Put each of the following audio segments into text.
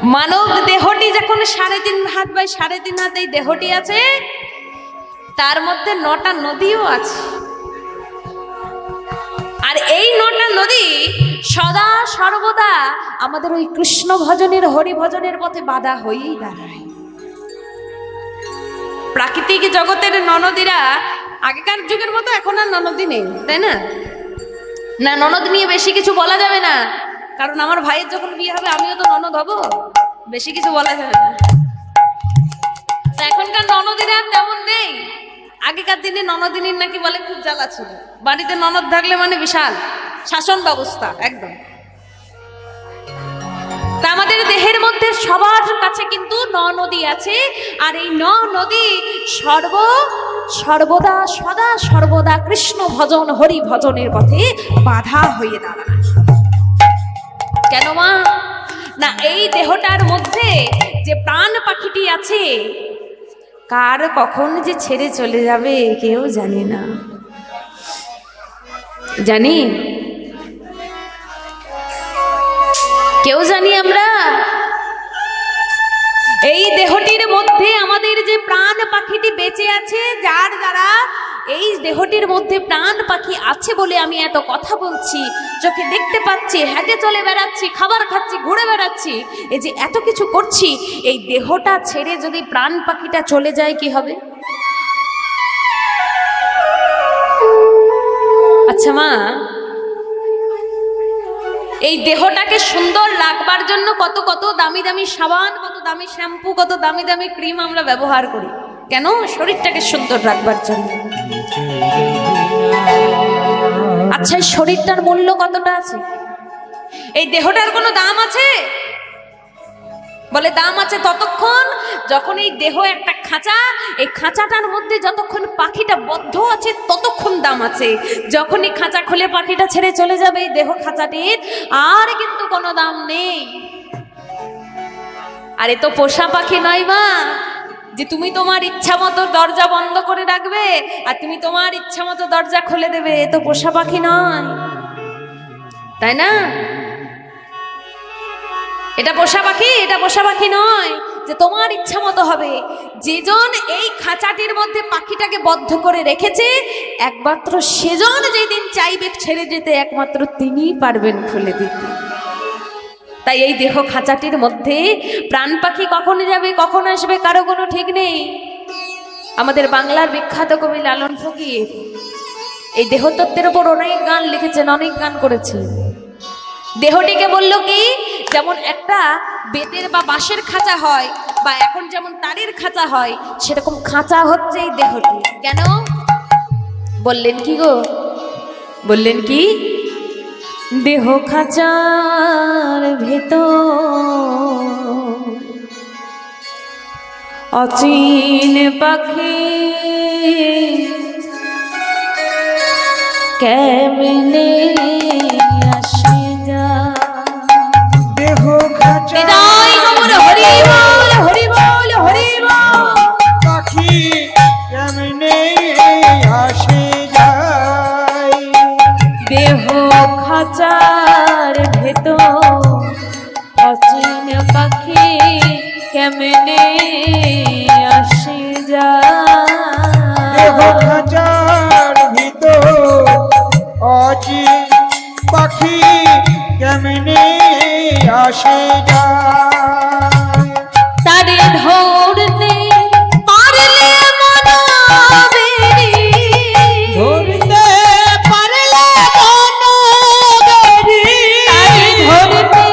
মানব দেহটি যখন 3.5 হাত বাই 3.5 হাত এই দেহটি আছে, তার মধ্যে 9টা নদীও আছে। আর এই 9টা নদী সদা সর্বদা আমাদের ওই কৃষ্ণ ভজনের হরি ভজনের পথে বাধা হয়েই দাঁড়ায়। প্রাকৃতিক জগতের ননদীরা আগেকার যুগের মতো এখন আর ননদী নেই, তাই না? না, ননদ নিয়ে বেশি কিছু বলা যাবে না, কারণ আমার ভাইয়ের যখন বিয়ে হবে আমিও তো ননদ হব, বেশি কিছু বলা যাবে না। তা এখনকার ননদীরা তেমন নেই। আগেকার দিনে ননদিনীর নাকি বলে খুব জ্বালা ছিল, বাড়িতে ননদ থাকলে মানে বিশাল শাসন ব্যবস্থা একদম। তা আমাদের দেহের মধ্যে সবার কাছে কিন্তু 9 নদী আছে, আর এই 9 নদী সর্বদা সদা সর্বদা কৃষ্ণ ভজন হরি ভজনের পথে বাধা হয়ে দাঁড়ায়। কেন মা? না, এই দেহটার মধ্যে যে প্রাণ পাখিটি আছে, কার কখন যে ছেড়ে চলে যাবে কেউ জানে না। জানি? কেউ জানি আমরা? এই দেহটির মধ্যে আমাদের যে প্রাণ পাখিটি বেঁচে আছে, যার দ্বারা এই দেহটির মধ্যে প্রাণ পাখি আছে বলে আমি এত কথা বলছি, চোখে দেখতে পাচ্ছি, হেঁটে চলে বেড়াচ্ছি, খাবার খাচ্ছি, ঘুরে বেড়াচ্ছি, এই যে এত কিছু করছি, এই দেহটা ছেড়ে যদি প্রাণ পাখিটা চলে যায় কি হবে? আচ্ছা মা, এই দেহটাকে সুন্দর রাখবার জন্য কত কত দামি দামি সাবান, কত দামি শ্যাম্পু, কত দামি দামি ক্রিম আমরা ব্যবহার করি। কেন? শরীরটাকে সুন্দর রাখবার জন্য। আচ্ছা, এই শরীরটার মূল্য কতটা আছে? এই দেহটার কোনো দাম আছে? বলে দাম আছে ততক্ষণ যখন এই দেহ একটা খাঁচা, এই খাঁচাটার মধ্যে যতক্ষণ পাখিটা বদ্ধ আছে ততক্ষণ দাম আছে। যখনই খাঁচা খুলে পাখিটা ছেড়ে চলে যাবে এই দেহ খাঁচাটির আর কিন্তু কোনো দাম নেই। আরে তো পোষা পাখি নয় মা, যে তুমি তোমার ইচ্ছা মতো দরজা বন্ধ করে রাখবে আর তুমি তোমার ইচ্ছা মতো দরজা খুলে দেবে। এ তো পোষা পাখি নয়, তাই না? এটা পোষা পাখি, এটা পোষা পাখি নয় যে তোমার ইচ্ছা মতো হবে। যেজন এই খাঁচাটির মধ্যে পাখিটাকে বদ্ধ করে রেখেছে, একমাত্র সেজন যেদিন চাইবে ছেড়ে যেতে, একমাত্র তিনিই পারবেন খুলে দিতে। তাই এই দেহ খাঁচাটির মধ্যে প্রাণ পাখি কখন যাবে কখন আসবে কারো কোনো ঠিক নেই। আমাদের বাংলার বিখ্যাত কবি লালন ফকির এই দেহতত্ত্বের উপর অনেক গান লিখেছেন, অনেক গান করেছেন। দেহটিকে বলল কি, যেমন একটা বেতের বা বাঁশের খাঁচা হয়, বা এখন যেমন তারের খাঁচা হয়, সেরকম খাঁচা হচ্ছে এই দেহটি। কেন বললেন কি গো? বললেন কি? দেহ খাঁচার ভেতর অচিন পাখি কেমনে আসে যা। দেহ খাঁচা হরি বল হরি বল হরি বল, পাখি কেমনে আসে যায়। দেহ খাঁচার ভেতর অচিন পাখি কেমনে আসে যায়। দেহ খাঁচার ভিতর অচিন পাখি কেমনে আসে যায়। তারে ধরতে পারলে মনাবেরি, ধরতে পারলে মনাবেরি, তারে ধরতে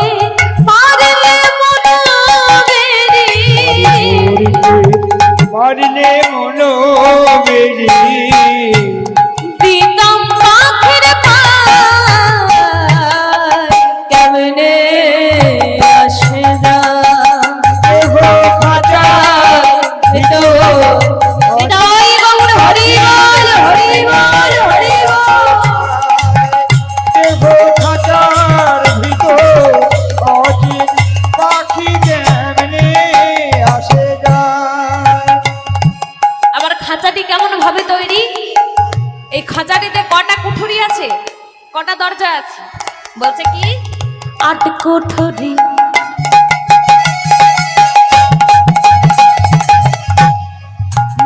পারলে মনাবেরি, পারলে মনোবেরি। দিতাম পাখির পায় কেমনে আসে না। দেহ খাঁচার ভিতর নিতাই গৌর হরি বল হরি বল হরি বল। দেহ খাঁচার ভিতর অচিন পাখি কেমনে আসে যায়। আবার খাঁচাটি কেমন ভাবে তৈরি? এই খাঁচাটিতে কটা কুঠুরি আছে, কটা দরজা আছে? বলছে কি 8 কুঠুরি।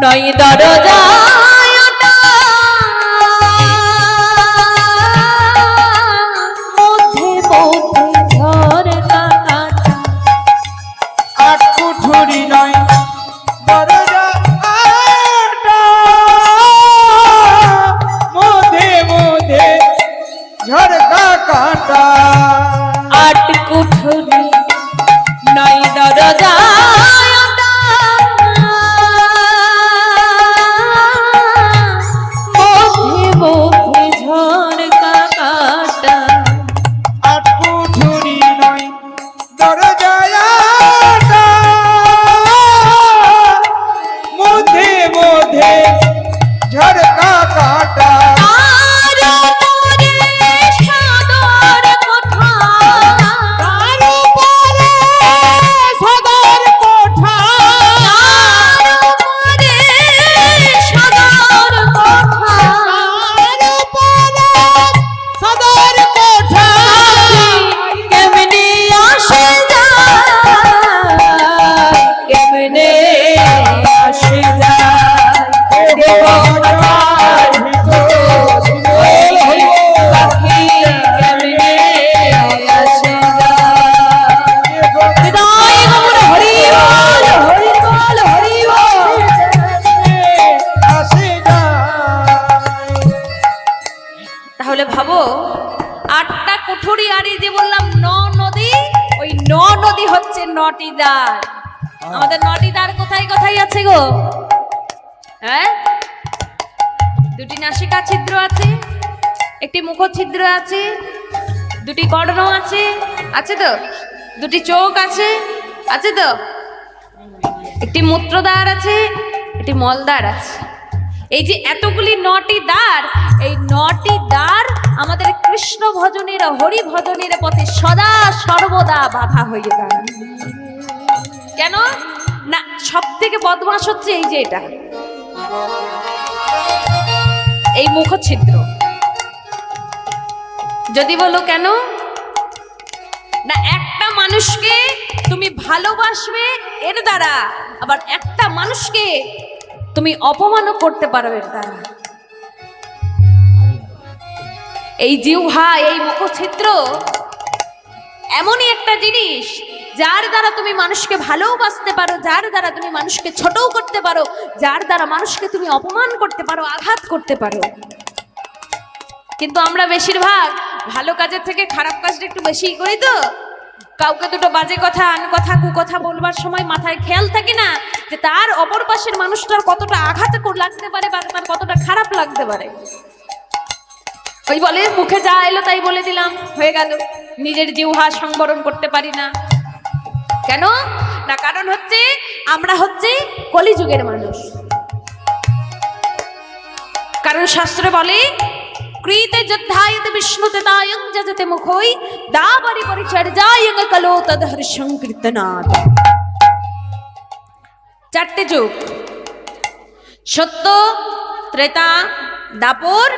নয় দরজায় ওটা মধ্যে মধ্যে ঝরকা কাটা। আট কুঠুরি নয় দরজা আটা, মধ্যে মধ্যে ঝরকা কাটা। আট কুঠুরি নয় দরজায় ওটা মধ্যে মধ্যে ঝরকা কাটা। আট কুঠুরি নয় দরজা আটা, মধ্যে মধ্যে ঝরকা কাটা। তাহলে ভাবো, আটটা কুঠুরি আর এই যে বললাম নদী, ওই নদী হচ্ছে নটি দ্বার। আমাদের নটি দ্বার কোথায় কোথায় আছে গো? হ্যাঁ, দুটি নাসিকা ছিদ্র আছে, একটি মুখ ছিদ্র আছে, দুটি কর্ণ আছে, আছে তো? দুটি চোখ আছে, আছে তো? একটি মূত্রদ্বার আছে, একটি মলদ্বার আছে। এই যে এতগুলি নটি দ্বার, এই নটি দ্বার আমাদের কৃষ্ণ ভজনের হরি ভজনের পথে সদা সর্বদা বাধা হয়ে দাঁড়ায়। কেন না? সব থেকে বদমাস হচ্ছে এই যে এটা, এই মুখছিদ্র। যদি বলো কেন না, একটা মানুষকে তুমি ভালোবাসবে এর দ্বারা, আবার একটা মানুষকে তুমি অপমানও করতে পারো এর দ্বারা। এই জিহ্বা, এই মুখছিদ্র এমনই একটা জিনিস যার দ্বারা তুমি মানুষকে ভালোবাসতে পারো, যার দ্বারা তুমি মানুষকে ছোটও করতে পারো, যার দ্বারা মানুষকে তুমি অপমান করতে পারো, আঘাত করতে পারো। কিন্তু আমরা বেশিরভাগ ভালো কাজের থেকে খারাপ কাজটা একটু বেশিই করি তো। কাউকে দুটো বাজে কথা, আন কথা, কুকথা বলবার সময় মাথায় খেয়াল থাকে না যে তার অপর পাশের মানুষটার কতটা আঘাত লাগতে পারে বা তার কতটা খারাপ লাগতে পারে। ওই বলে মুখে যা এলো তাই বলে দিলাম, হয়ে গেল। নিজের জিহ্বা সংবরণ করতে পারি না। কেন না? কারণ হচ্ছে আমরা হচ্ছে কলিযুগের মানুষ। কারণ শাস্ত্রে বলে কৃতে যদ্ধায়তে বিষ্ণুতে দায়ং যজতে মুখই দাবারি পরিচর্যায়ং কলো তদহর্ষং কীর্তনাদ। চারটে যুগ, সত্য, ত্রেতা, দাপর,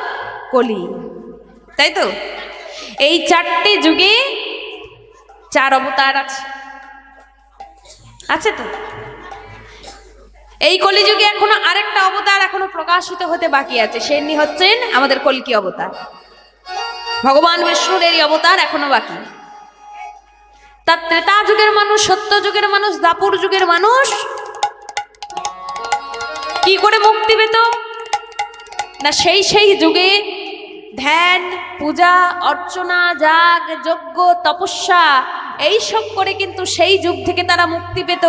কলি, তাই তো? এই চারটে যুগে চার অবতার আছে, আছে তো? এই কলিযুগে এখনো আরেকটা অবতার এখনো প্রকাশিত হতে বাকি আছে, সেনি হচ্ছেন আমাদের কল্কি অবতার। ভগবান বিষ্ণুর এই অবতার এখনো বাকি। তার ত্রেতা যুগের মানুষ, সত্য যুগের মানুষ, দাপর যুগের মানুষ কি করে মুক্তি পেত না? সেই যুগে ধ্যান, পূজা, অর্চনা, যাগ, যজ্ঞ, তপস্যা এইসব করে কিন্তু সেই যুগ থেকে তারা মুক্তি পেত।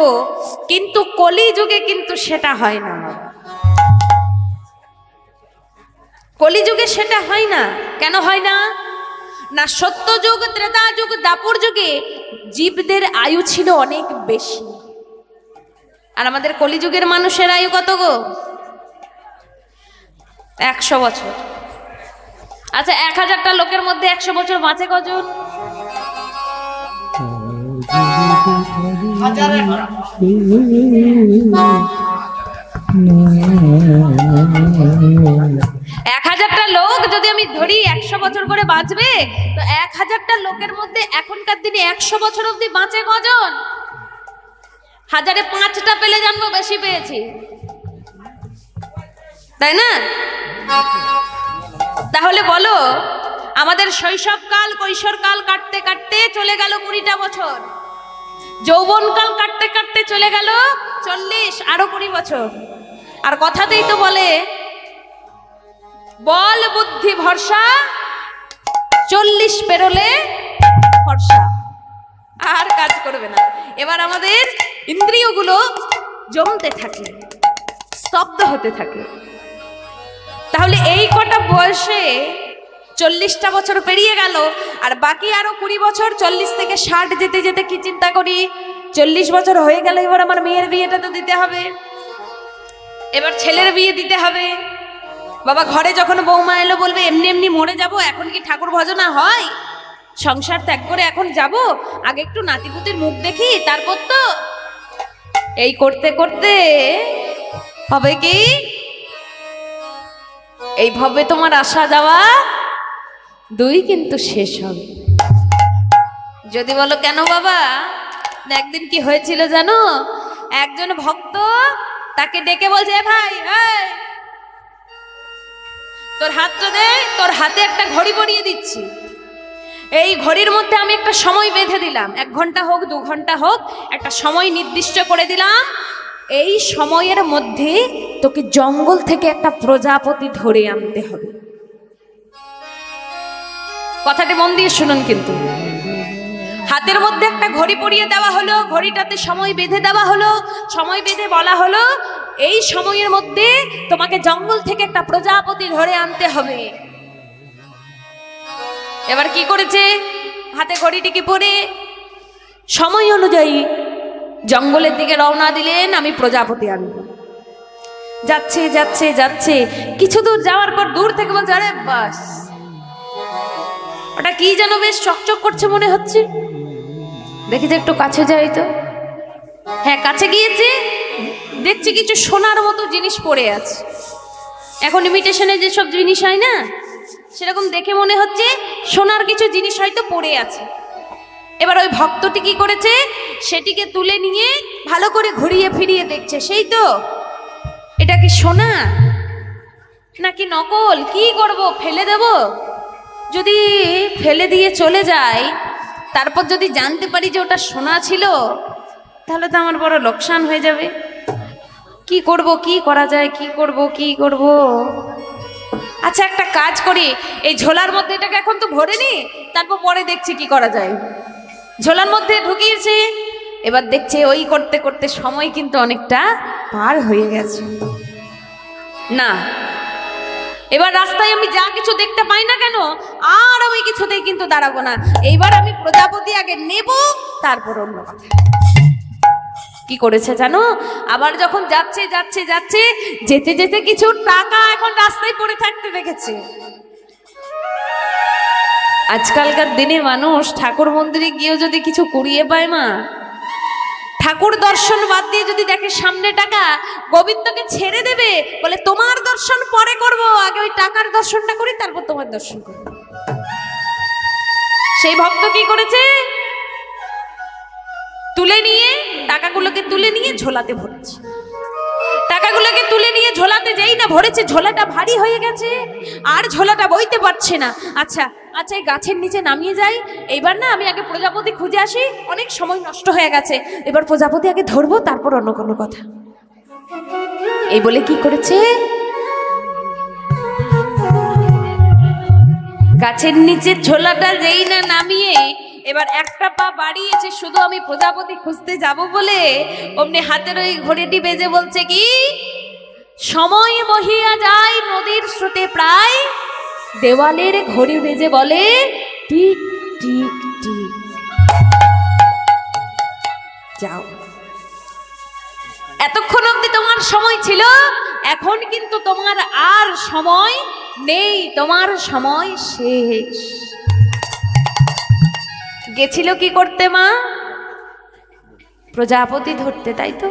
কিন্তু কলি যুগে কিন্তু সেটা হয় না। কলি যুগে সেটা হয় না। কেন হয় না? না সত্য যুগ, ত্রেতা যুগ, দাপর যুগে জীবদের আয়ু ছিল অনেক বেশি, আর আমাদের কলিযুগের মানুষের আয়ু কত গো? 100 বছর। আচ্ছা, 1000টা লোকের মধ্যে 100 বছর বাঁচে কজন? 1000টা লোক যদি আমি ধরি 100 বছর করে বাঁচবে, তো 1000টা লোকের মধ্যে এখনকার দিনে 100 বছর অবধি বাঁচে কজন? 1000-এ 5টা পেলে জানবো বেশি পেয়েছি। তাই না? তাহলে বলো, আমাদের শৈশবকাল কৈশোরকাল কাটতে কাটতে চলে গেল 20টা বছর, যৌবনকাল কাটতে কাটতে চলে গেল 40, আরো 20 বছর। আর কথাতেই তো বলে বল বুদ্ধি ভরসা, 40 পেরোলে ভরসা, আর কাজ করবে না। এবার আমাদের ইন্দ্রিয়গুলো জমতে থাকে, স্তব্ধ হতে থাকে। তাহলে এই কটা বয়সে 40টা বছর পেরিয়ে গেল, আর বাকি আরো 20 বছর, 40 থেকে 60 যেতে যেতে কি চিন্তা করি, 40 বছর হয়ে গেল, এবার আমার মেয়ের বিয়েটা তো দিতে হবে, এবার ছেলের বিয়ে দিতে হবে। বাবা ঘরে যখন বৌমা এলো বলবে এমনি এমনি মরে যাব, এখন কি ঠাকুর ভজনা হয়? সংসার ত্যাগ করে এখন যাব, আগে একটু নাতিপুতির মুখ দেখি তারপর তো। এই করতে করতে হবে কি, এইভাবে তোমার আসা যাওয়া 2 কিন্তু শেষ হবে। যদি বলো কেন বাবা, একদিন কি হয়েছিল জানো, একজন ভক্ত তাকে ডেকে বলছে, ভাই তোর হাতটা দে, তোর হাতে একটা ঘড়ি পরিয়ে দিচ্ছি, এই ঘড়ির মধ্যে আমি একটা সময় বেঁধে দিলাম, 1 ঘন্টা হোক 2 ঘন্টা হোক, একটা সময় নির্দিষ্ট করে দিলাম, এই সময়ের মধ্যে তোকে জঙ্গল থেকে একটা প্রজাপতি ধরে আনতে হবে। কথাটি মন দিয়ে শুনুন কিন্তু। হাতের মধ্যে একটা ঘড়ি পরিয়ে দেওয়া হলো, ঘড়িটাতে সময় বেঁধে দেওয়া হলো, সময় বেঁধে বলা হলো এই সময়ের মধ্যে তোমাকে জঙ্গল থেকে একটা প্রজাপতি ধরে আনতে হবে। এবার কি করেছে, হাতে ঘড়িটিকে পরে সময় অনুযায়ী জঙ্গলের দিকে রওনা দিলেন, আমি প্রজাপতি আনবো। যাচ্ছে যাচ্ছে যাচ্ছে, কিছু দূর যাওয়ার পর দূর থেকে বলছে, আরে বাস, ওটা কি যেন বেশ চকচক করছে মনে হচ্ছে, দেখি যে একটু কাছে যাই তো। হ্যাঁ, কাছে গিয়েছে, দেখছি কিছু সোনার মতো জিনিস পড়ে আছে। এখন ইমিটেশনে যেসব জিনিস হয় না, সেরকম দেখে মনে হচ্ছে সোনার কিছু জিনিস হয়তো পড়ে আছে। এবার ওই ভক্তটি কি করেছে, সেটিকে তুলে নিয়ে ভালো করে ঘুরিয়ে ফিরিয়ে দেখছে, সেই তো, এটা কি সোনা নাকি নকল, কি করব, ফেলে দেব? যদি ফেলে দিয়ে চলে যায়, তারপর যদি জানতে পারি যে ওটা সোনা ছিল, তাহলে তো আমার বড় লোকসান হয়ে যাবে। কি করব, কি করা যায়, কি করব, কি করব? আচ্ছা একটা কাজ করি, এই ঝোলার মধ্যে এটাকে এখন তো ভরে নি, তারপর পরে দেখছি কি করা যায়। ঝোলার মধ্যে ঢুকিয়েছে, এবার দেখছে ওই করতে করতে সময় কিন্তু অনেকটা পার হয়ে গেছে। না, এবার রাস্তায় আমি যা কিছু দেখতে পাই না কেন, আর আমি কিছুতেই কিন্তু দাঁড়াবো না, এইবার আমি প্রজাপতি আগে নেব, তারপর অন্য কথা। কি করেছে জানো, আবার যখন যাচ্ছে যাচ্ছে যাচ্ছে, যেতে যেতে কিছু টাকা এখন রাস্তায় পড়ে থাকতে দেখেছে। আজকালকার দিনে মানুষ ঠাকুর মন্দিরে গিয়েও যদি কিছু কুড়িয়ে পায়, মা ঠাকুর দর্শন বাদ দিয়ে যদি দেখে সামনে টাকা, গোবিন্দকে ছেড়ে দেবে, বলে তোমার দর্শন পরে করব, আগে ওই টাকার দর্শনটা করি, তারপর তোমার দর্শন করব। সেই ভক্ত কি করেছে, তুলে নিয়ে টাকাগুলোকে তুলে নিয়ে ঝোলাতে ভরেছে। টাকাগুলোকে তুলে নিয়ে ঝোলাতে যেই না ভরেছে, ঝোলাটা ভারী হয়ে গেছে, আর ঝোলাটা বইতে পারছে না। আচ্ছা আচ্ছা, এই গাছের নিচে নামিয়ে যাই, এইবার না আমি আগে প্রজাপতি খুঁজে আসি, অনেক সময় নষ্ট হয়ে গেছে, এবার প্রজাপতি আগে ধরবো, তারপর অন্য কোনো কথা। এই বলে কি করেছে, গাছের নিচে ঝোলাটা যেই না নামিয়ে এবার একটা পা বাড়িয়েছে, শুধু আমি প্রজাপতি খুঁজতে যাব বলে, অমনি হাতের ওই ঘড়িটি বেজে বলছে কি, সময় বহিয়া যায় নদীর স্রোতে প্রায়, দেওয়ালের ঘড়ি বেজে বলে টিক টিক টিক। যাও, এতক্ষণ অবধি তোমার সময় ছিল, এখন কিন্তু তোমার আর সময় নেই, তোমার সময় শেষ। গেছিল কি করতে মা, প্রজাপতি ধরতে, তাই তো?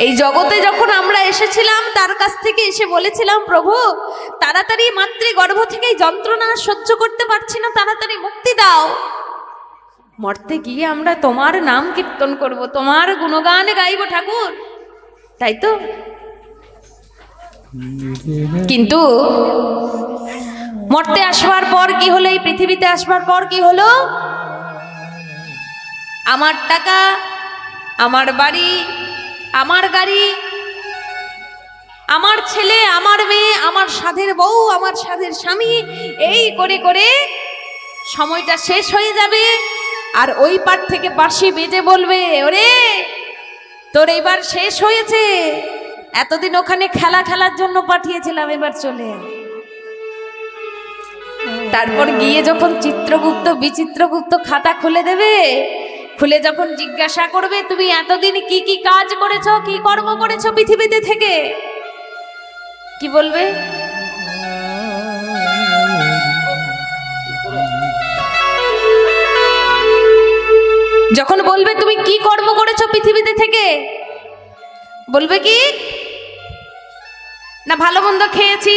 এই জগতে যখন আমরা এসেছিলাম, তার কাছ থেকে এসে বলেছিলাম, প্রভু তাড়াতাড়ি মাতৃগর্ভ থেকে যন্ত্রণা সহ্য করতে পারছি না, তাড়াতাড়ি মুক্তি দাও। মরতে গিয়ে আমরা তোমার নাম কীর্তন করব, তোমার গুণগান গাইব ঠাকুর, তাই তো? কিন্তু মরতে আসবার পর কি হলো, এই পৃথিবীতে আসবার পর কি হলো? আমার টাকা, আমার বাড়ি, আমার গাড়ি, আমার ছেলে, আমার মেয়ে, আমার সাধের বউ, আমার সাধের স্বামী, এই করে করে সময়টা শেষ হয়ে যাবে। আর ওই পার থেকে বাঁশি বেজে বলবে, ওরে তোর এইবার শেষ হয়েছে, এতদিন ওখানে খেলা খেলার জন্য পাঠিয়েছিলাম, এবার চলে। তারপর গিয়ে যখন চিত্রগুপ্ত বিচিত্রগুপ্ত খাতা খুলে দেবে, খুলে যখন জিজ্ঞাসা করবে তুমি এতদিন কি কি কাজ করেছো, কি কর্ম করেছো পৃথিবীতে থেকে, কি বলবে? যখন বলবে তুমি কি কর্ম করেছো পৃথিবীতে থেকে, বলবে কি না ভালো মন্দ খেয়েছি,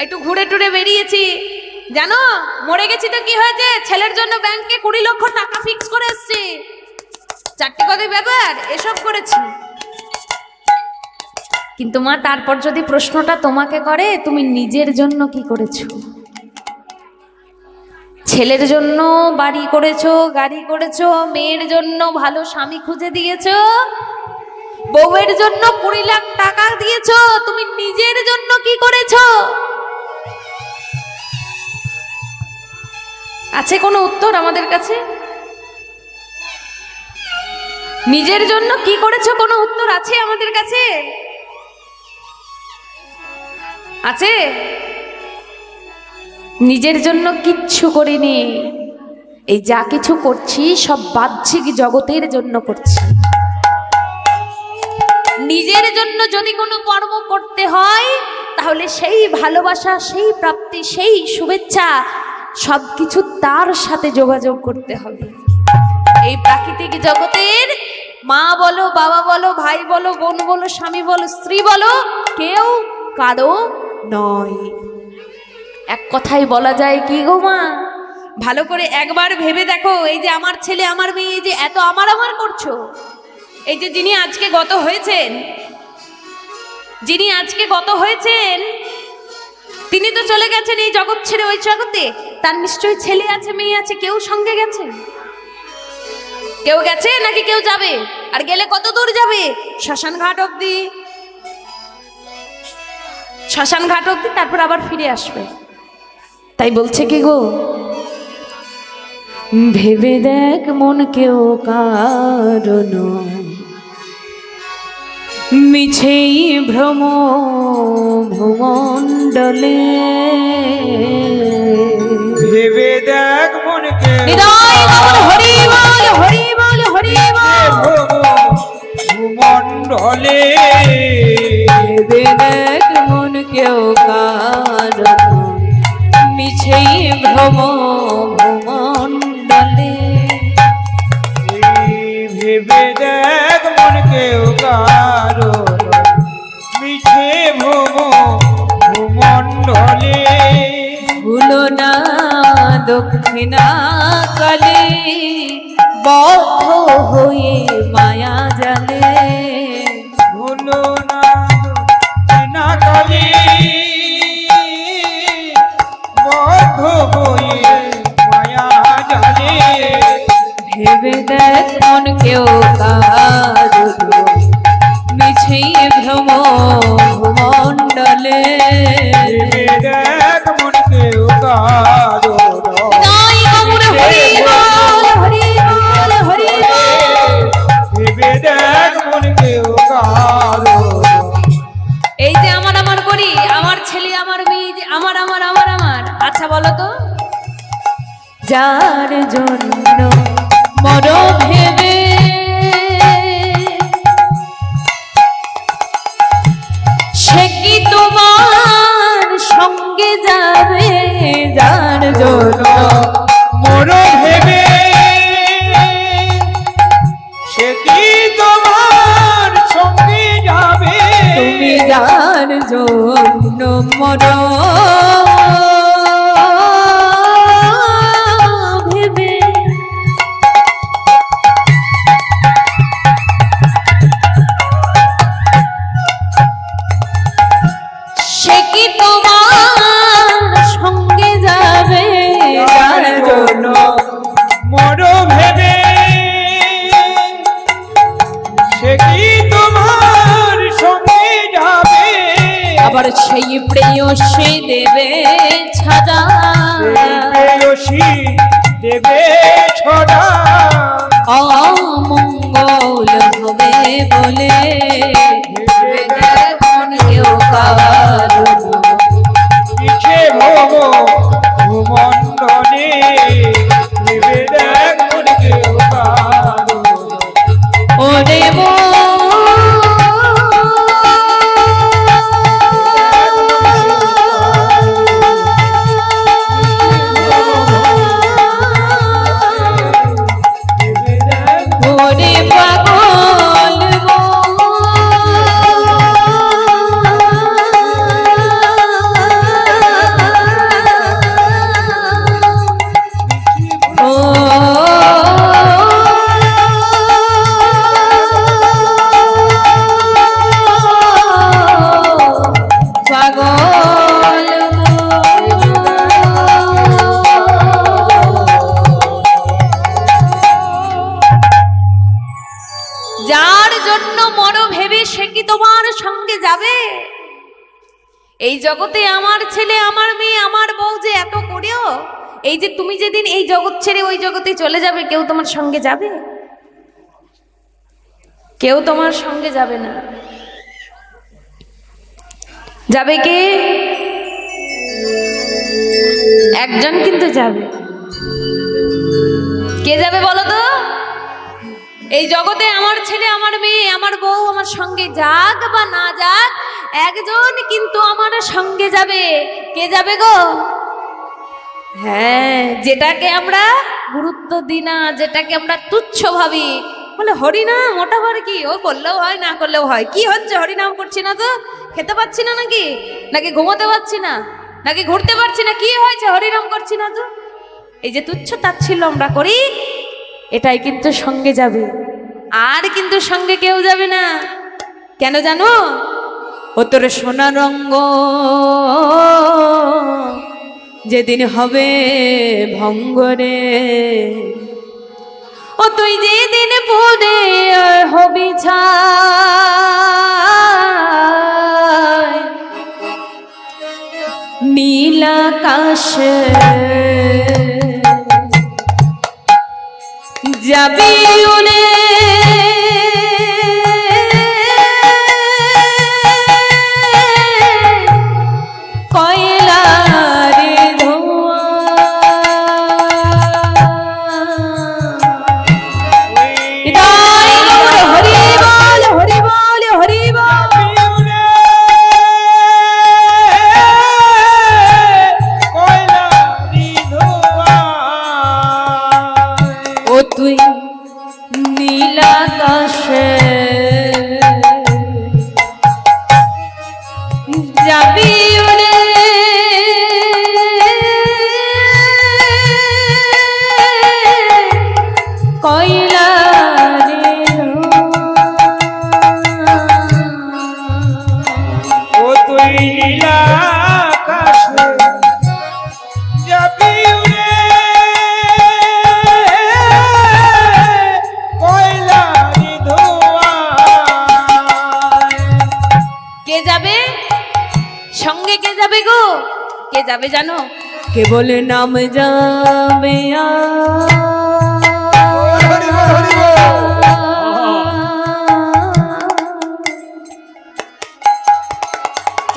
একটু ঘুরে টুরে বেরিয়েছি, জানো মরে গেছি তো কি হয়েছে, ছেলের জন্য ব্যাংকে 20 লক্ষ টাকা ফিক্স করে এসছি, চারটি কথার ব্যাপার, এসব করেছি। কিন্তু মা তারপর যদি প্রশ্নটা তোমাকে করে তুমি নিজের জন্য কি করেছো? ছেলের জন্য বাড়ি করেছো, গাড়ি করেছো, মেয়ের জন্য ভালো স্বামী খুঁজে দিয়েছো, বউয়ের জন্য 20 লাখ টাকা দিয়েছো, তুমি নিজের জন্য কি করেছো? আছে কোনো উত্তর আমাদের কাছে? নিজের জন্য কি করেছো কোনো উত্তর আছে আমাদের কাছে? আছে? নিজের জন্য কিচ্ছু করিনি। এই যা কিছু করছি সব বাহ্যিক জগতের জন্য করছি। নিজের জন্য যদি কোনো কর্ম করতে হয় তাহলে সেই ভালোবাসা, সেই প্রাপ্তি, সেই শুভেচ্ছা সবকিছু তার সাথে যোগাযোগ করতে হবে। এই প্রাকৃতিক জগতের মা বলো, বাবা বলো, ভাই বলো, বোন বলো, স্বামী বলো, স্ত্রী বলো, কেউ কারো নয়। এক কথাই বলা যায় কি গো মা, ভালো করে একবার ভেবে দেখো, এই যে আমার ছেলে আমার মেয়ে, এই যে এত আমার আমার করছো, এই যে যিনি আজকে গত হয়েছেন, যিনি আজকে গত হয়েছেন তিনি তো চলে গেছেন এই জগৎ ছেড়ে ওই জগতে, তার নিশ্চয়ই ছেলে আছে, মেয়ে আছে, কেউ সঙ্গে গেছে? কেউ গেছে নাকি কেউ যাবে? আর গেলে কত দূর যাবে? শ্মশান ঘাট অব্দি, শ্মশান ঘাট অব্দি, তারপর আবার ফিরে আসবে। তাই বলছে কি গো, ভেবে দেখ মন কেউ কারণ মিছেই ভ্রম ভূমণ্ডলে, ভেবে দেখ মনকে হৃদয় গগন হরি বল, হরি বল, হরি বল, ভূমণ্ডলে, ভেবে দেখ মন কেউ কারণ মিছেই ভ্রম ভূমণ্ডলে, ভেবে দেখ মনকে কারণ মিছে ভূমণ্ডলে, ভুলো না দক্ষিণা কালে বদ্ধ হয়ে মায়া জালে, ভুলো না দক্ষিণা কালে বদ্ধ হয়ে মায়া জালে, ভেবে দেখ মন কেউ কারণ মিছেই ভ্রম ভূমণ্ডলে, ভেবে দেখ মনকে কারণ হৃদয় গগন হরি বল, হরি বল, হরি বল। ভেবে দেখ মনকে কারণ। এই যে আমার আমার করি, আমার ছেলে আমার মেয়ে, যে আমার আমার আমার আমার, আচ্ছা বলো তো, যার জন্য মর ভেবে সে কি তোমার সঙ্গে যাবে? যার জন্য মর ভেবে সে কি তোমার সঙ্গে যাবে? তুমি যার জন্য মর ভেবে, যার জন্য মরো ভেবে সে কি তোমার সঙ্গে যাবে? এই জগতে আমার ছেলে, আমার মেয়ে, আমার বউ যে এত করেও, এই যে তুমি যেদিন এই জগৎ ছেড়ে ওই জগতে চলে যাবে, কেউ তোমার সঙ্গে যাবে? কেউ তোমার সঙ্গে যাবে না। যাবে কে? একজন কিন্তু যাবে। কে যাবে বলো তো? এই জগতে আমার ছেলে, আমার মেয়ে, আমার বউ আমার সঙ্গে যাক বা না যাক, একজন কিন্তু আমার সঙ্গে যাবে। কে যাবে গো? হ্যাঁ, যেটাকে আমরা গুরুত্ব দিই না, যেটাকে আমরা তুচ্ছ ভাবি, বলে হরিনাম, ওটা আবার কি, ও করলেও হয় না করলেও হয়। কি হচ্ছে? হরিনাম করছি না তো? খেতে পাচ্ছি না নাকি? নাকি ঘুমোতে পারছি না? নাকি ঘুরতে পারছি না? কি হয়েছে? হরিনাম করছি না তো? এই যে তুচ্ছ তাচ্ছিল্য আমরা করি, এটাই কিন্তু সঙ্গে যাবে। আর কিন্তু সঙ্গে কেউ যাবে না। কেন জানো? ও তোর সোনা রঙ্গ যেদিন হবে ভঙ্গরে, ও তুই যেদিন পুরে হবি ছাই, নীল আকাশে যাবি উনে, কয়লারে ধোঁয়া। হরি বল, হরি বল, হরি বল। ও তুই নীল আকাশে যাবি উড়ে, কয়লারে ও তুই নীল আকাশে যাবি উড়ে, কয়লারি ধোঁয়ায়। কে যাবে সঙ্গে? কে যাবে গো? কে যাবে জানো? কেবল নাম যাবে হরি বল, হরি বল।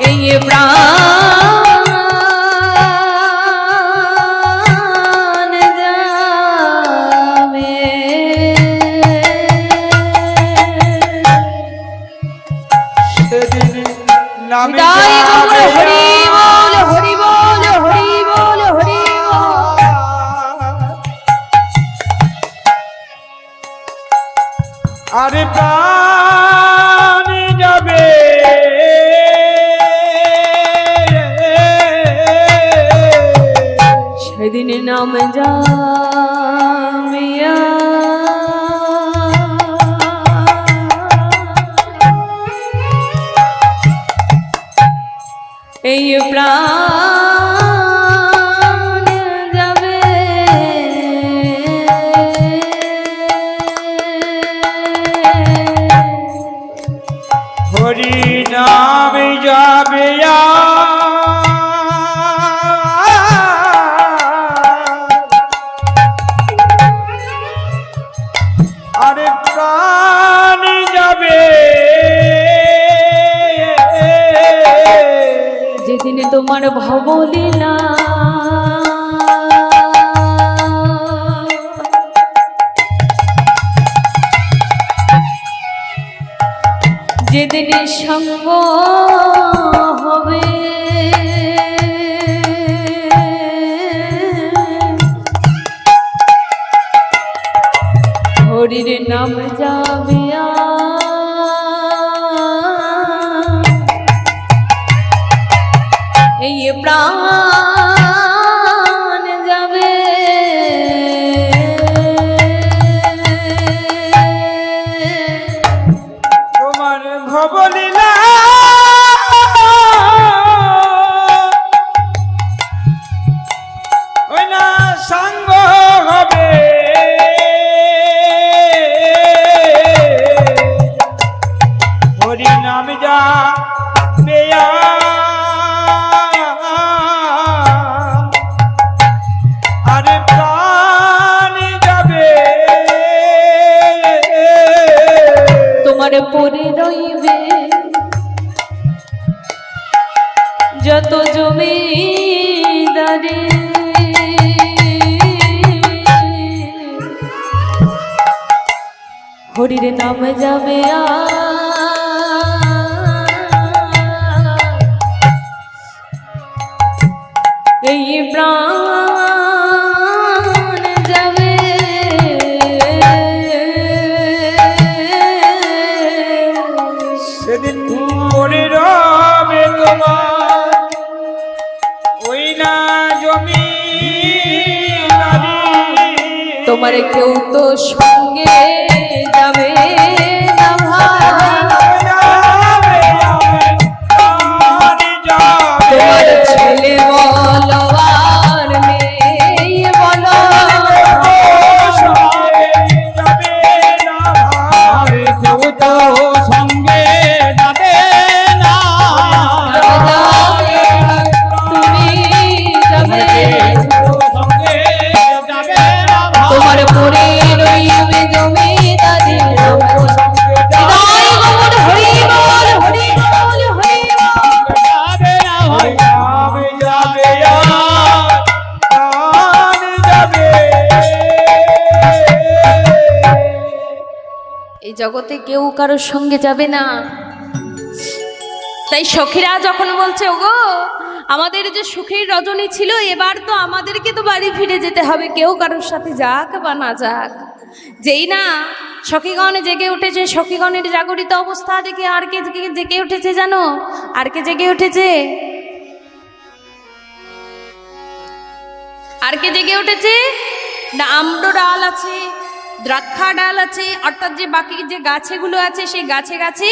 এই প্রাণ যাবে, সেদিন নামে তাই গৌর যাবে হরি বল, হরি বল, হরি বল, হরি বল। আরে প্রাণ যাবে, সেদিন নাম যামিয়া, এই প্রাণ যাবে, হরি নাম যাবে আরে প্রাণ যাবে, যেদিন তোমার ভবলীলা যেদিন সঙ্গ হবে, হরির নাম যাবে এই প্রাণ যাবে, তোমার ভবলীলা ওই না সাঙ্গ হবে। সেদিন আমি যাবে আরে প্রাণ যাবে তোমার পরে রইবে যত জমিদারে হরির নাম যাবে এই প্রাণ যাবে সেদিন পরে রবে তোমার ওই না জমি তোমার কেউ তো সঙ্গে যাবে না ভাই তোমার ছেলে বলো আর মেয়ে বলো কেউ তো সঙ্গে যাবে না তুমি যাবে সঙ্গে যাবে না তোমার পরে রইবে জমিদারি হরি বল হরি বল হরি এই জগতে কেউ কারোর সঙ্গে যাবে না। তাই সখীরা যখন বলছে ওগো আমাদের যে সুখের রজনী ছিল এবার তো আমাদেরকে তো বাড়ি ফিরে যেতে হবে, কেউ কারোর সাথে যাক বা না যাক। যেই না সখীগণ জেগে উঠেছে, সখীগণের জাগরিত অবস্থা দেখে আর কে জেগে উঠেছে জানো? আর কে জেগে উঠেছে? আর কে জেগে উঠেছে না? আম্র ডাল আছে, দ্রাক্ষা ডাল আছে, অর্থাৎ যে বাকি যে গাছেগুলো আছে সেই গাছে গাছে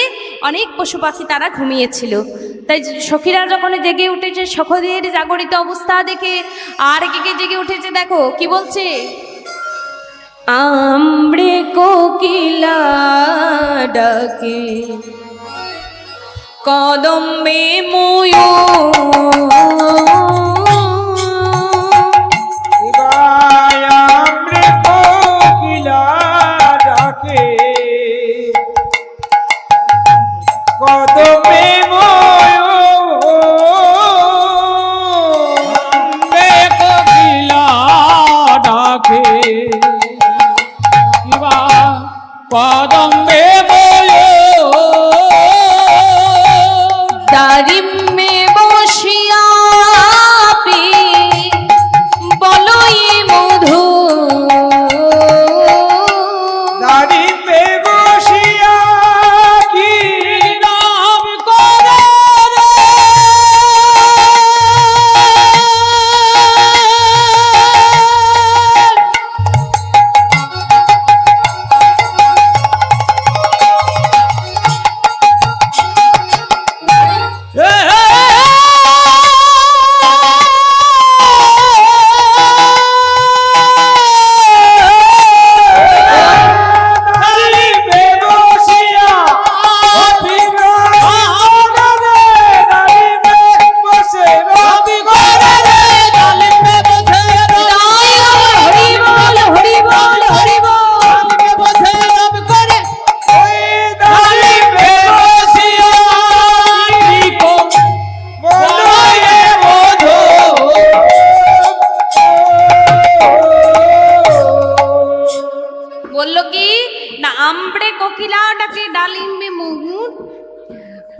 অনেক পশু পাখি তারা ঘুমিয়েছিল। তাই সখীরা যখন জেগে উঠেছে সখীদের জাগরিত অবস্থা দেখে আর কে জেগে উঠেছে দেখো কি বলছে, আম্রে কোকিলা ডাকে কদম্বে ময়ূর কদমে কোকিলা ডাকে কদমে দারিমে বসিয়া পি বলই মধু দারিমে বসিয়া কি নাম করে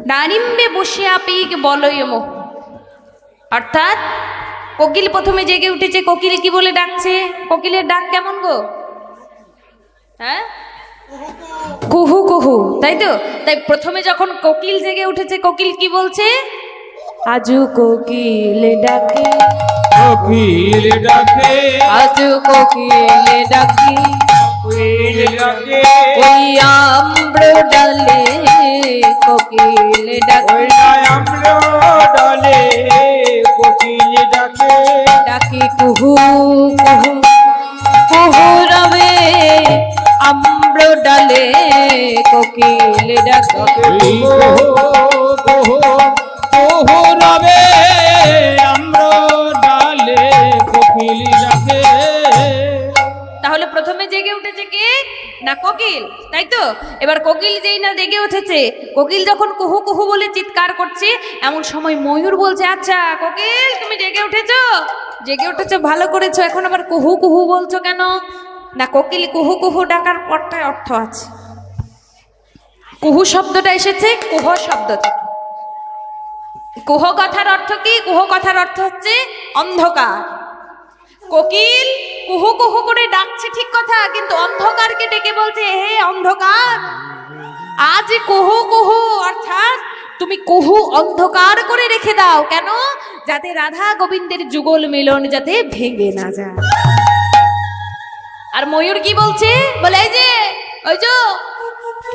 ডালিম্বে বসিয়া পিক বলয় মোহ। অর্থাৎ কোকিল প্রথমে জেগে উঠেছে, কোকিল কি বলে ডাকছে? কোকিলের ডাক কেমন গো? হ্যাঁ, কুহু কুহু, তাই তো? তাই প্রথমে যখন কোকিল জেগে উঠেছে কোকিল কি বলছে? আজু কোকিল ডাকে, কোকিল ডাকে, আজু কোকিল ডাকে, কোকিল ডাকে, ওই আম্র ডালে কোকিল ডাকে, ওই আম্র ডালে কোকিল ডাকে, ডাকে কুহু কুহু কুহু রবে আম্র আম্র ডালে কোকিল ডাকে রবে আম্র ডালে কোকিল ডাকে। তাহলে প্রথমে জেগে উঠেছে কে না কোকিল, তাই তো? এবার কোকিল যেই না জেগে উঠেছে, কোকিল যখন কুহু কুহু বলে চিৎকার করছে, এমন সময় ময়ূর বলছে, আচ্ছা কোকিল তুমি জেগে উঠেছো, জেগে উঠেছো ভালো করেছো, এখন আবার কুহু কুহু বলছো কেন? না কোকিল কুহু কুহু ডাকার পরটায় অর্থ আছে। কুহু শব্দটা এসেছে কুহ শব্দ থেকে। কুহ কথার অর্থ কি? কুহ কথার অর্থ হচ্ছে অন্ধকার। কোকিল কুহু কুহু করে ডাকছে ঠিক কথা, কিন্তু অন্ধকারকে ডেকে বলছে, হে অন্ধকার আজ কুহু কুহু, অর্থাৎ তুমি কুহু অন্ধকার করে রেখে দাও। কেন? যাতে রাধা গোবিন্দের যুগল মিলন যাতে ভেঙে না যায়। আর ময়ূর কি বলছে? বলে এই যে ওই যে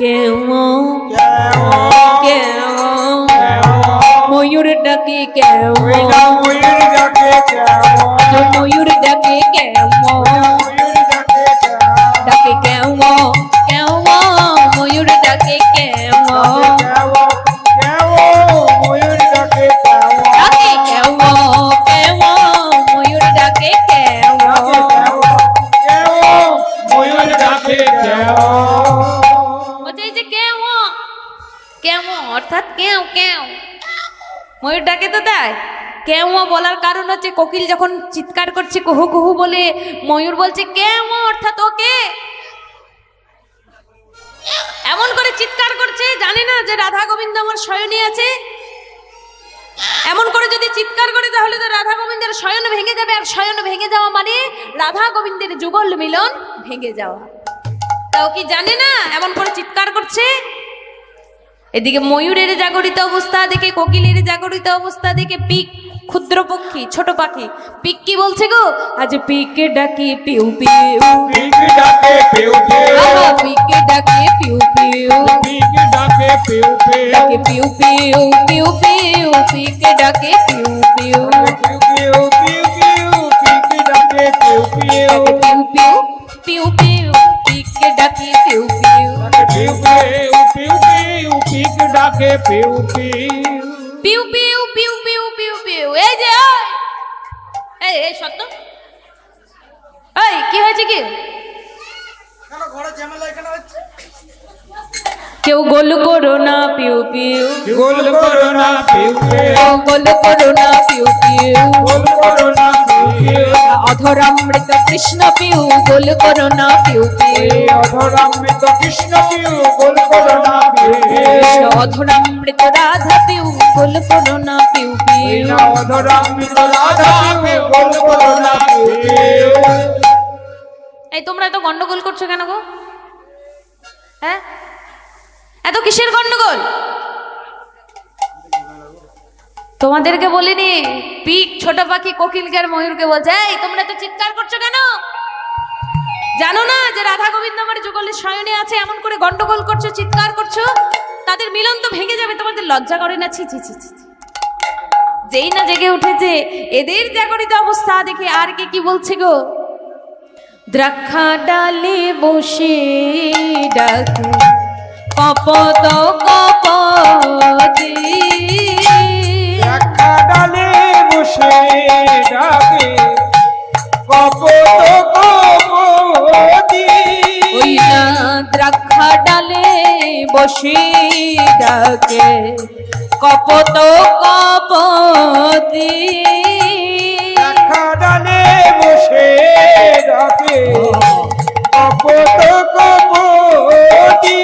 কেমন কেমন ময়ূর ডাকে কেমন, ময়ূর ডাকে ময়ূর ডাকে কেমন, ডাকে কেমন কেমন, ময়ূর ডাকে কেমন, ময়ূর ডাকে ডাকে কেমন কেমন, ময়ূর ডাকে কেমন। ময়ূর ডাকে বলছে এই যে কেমন কেমন, অর্থাৎ কেউ কেউ ময়ূর ডাকে তো তাই। কেমন বলার কারণ হচ্ছে কোকিল যখন চিৎকার করছে কুহু কুহু বলে, ময়ূর বলছে কেমন, অর্থাৎ ওকে এমন করে চিৎকার করছে, জানে না যে রাধা গোবিন্দ আমার শয়নে আছে। এমন করে যদি চিৎকার করে তাহলে তো রাধা গোবিন্দের শয়ন ভেঙে যাবে, আর শয়ন ভেঙে যাওয়া মানে রাধা গোবিন্দের যুগল মিলন ভেঙে যাওয়া। তাও কি জানে না এমন করে চিৎকার করছে? এদিকে ময়ূরের জাগরিত অবস্থা দেখে, কোকিলের জাগরিত অবস্থা দেখে পিক ক্ষুদ্র পক্ষী ছোট পাখি পিক কি বলছে গো? আজ পিকে ডাকি পিউ পিউ, পিক ডাকে পিউ পিউ, পিকে ডাকে পিউ পিউ, পিক ডাকে পিউ পিউ, ডাকে পিউ পিউ পিউ পিউ, পিকে ডাকে পিউ পিউ, পিউ পিউ পিউ পিউ, পিক ডাকে পিউ পিউ, পিউ পিউ পিউ পিউ, পিকে ডাকে পিউ পিউ, পিউ পিউ পিউ পিউ, পিক ডাকে পিউ পিউ, পিউ পিউ পিউ পিউ পিউ পিউ। এই যে এই এই সত্য, এই কি হয়েছে? কি কেউ গোল করো না পিউ পিউ, গোল করো না পিউ পিউ, গোল করো না পিউ পিউ, গোল করো না পিউ পিউ, অধরামৃত কৃষ্ণ পিউ, গোল করো না পিউ পিউ, অধরামৃত কৃষ্ণ পিউ, গোল করো না পিউ পিউ, অধরামৃত রাধা পিউ, গোল করো না পিউ পিউ, অধরামৃত রাধা পিউ, গোল করো না পিউ পিউ। এই তোমরা এত গন্ডগোল করছো কেন গো? হ্যাঁ এত কিসের গন্ডগোল? তোমাদেরকে বলিনি? পিক ছোট পাখি কোকিলকে আর ময়ূরকে বলছে, এই তোমরা তো চিৎকার করছো কেন? জানো না যে রাধা গোবিন্দ আমার যুগলের শয়নে আছে? এমন করে গন্ডগোল করছো, চিৎকার করছো, তাদের মিলন তো ভেঙে যাবে। তোমাদের লজ্জা করে না? ছি ছি ছি ছি। যেই না জেগে উঠেছে, এদের জাগরিত অবস্থা দেখে আর কে কি বলছে গো? দ্রাক্ষা ডালে বসে ডাকে কপত কপতি, দ্রাক্ষা ডালে বসে ডাকে কপত কপতি, ওই না দ্রাক্ষা ডালে বসে ডাকে কপত কপতি, দ্রাক্ষা ডালে বসে ডাকে কপত কপতি,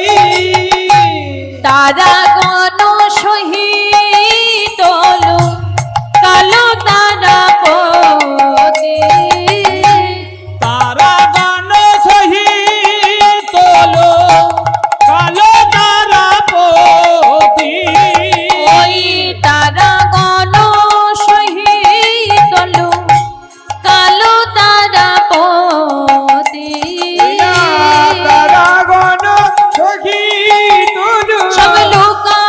তারা গণ সহিত কালো তারা পদে, তারা গান সহিত কালো তারা পতি, ওই তারা গণ সহিত কালো তারা পদে, তারা গান সহিত সব লোকা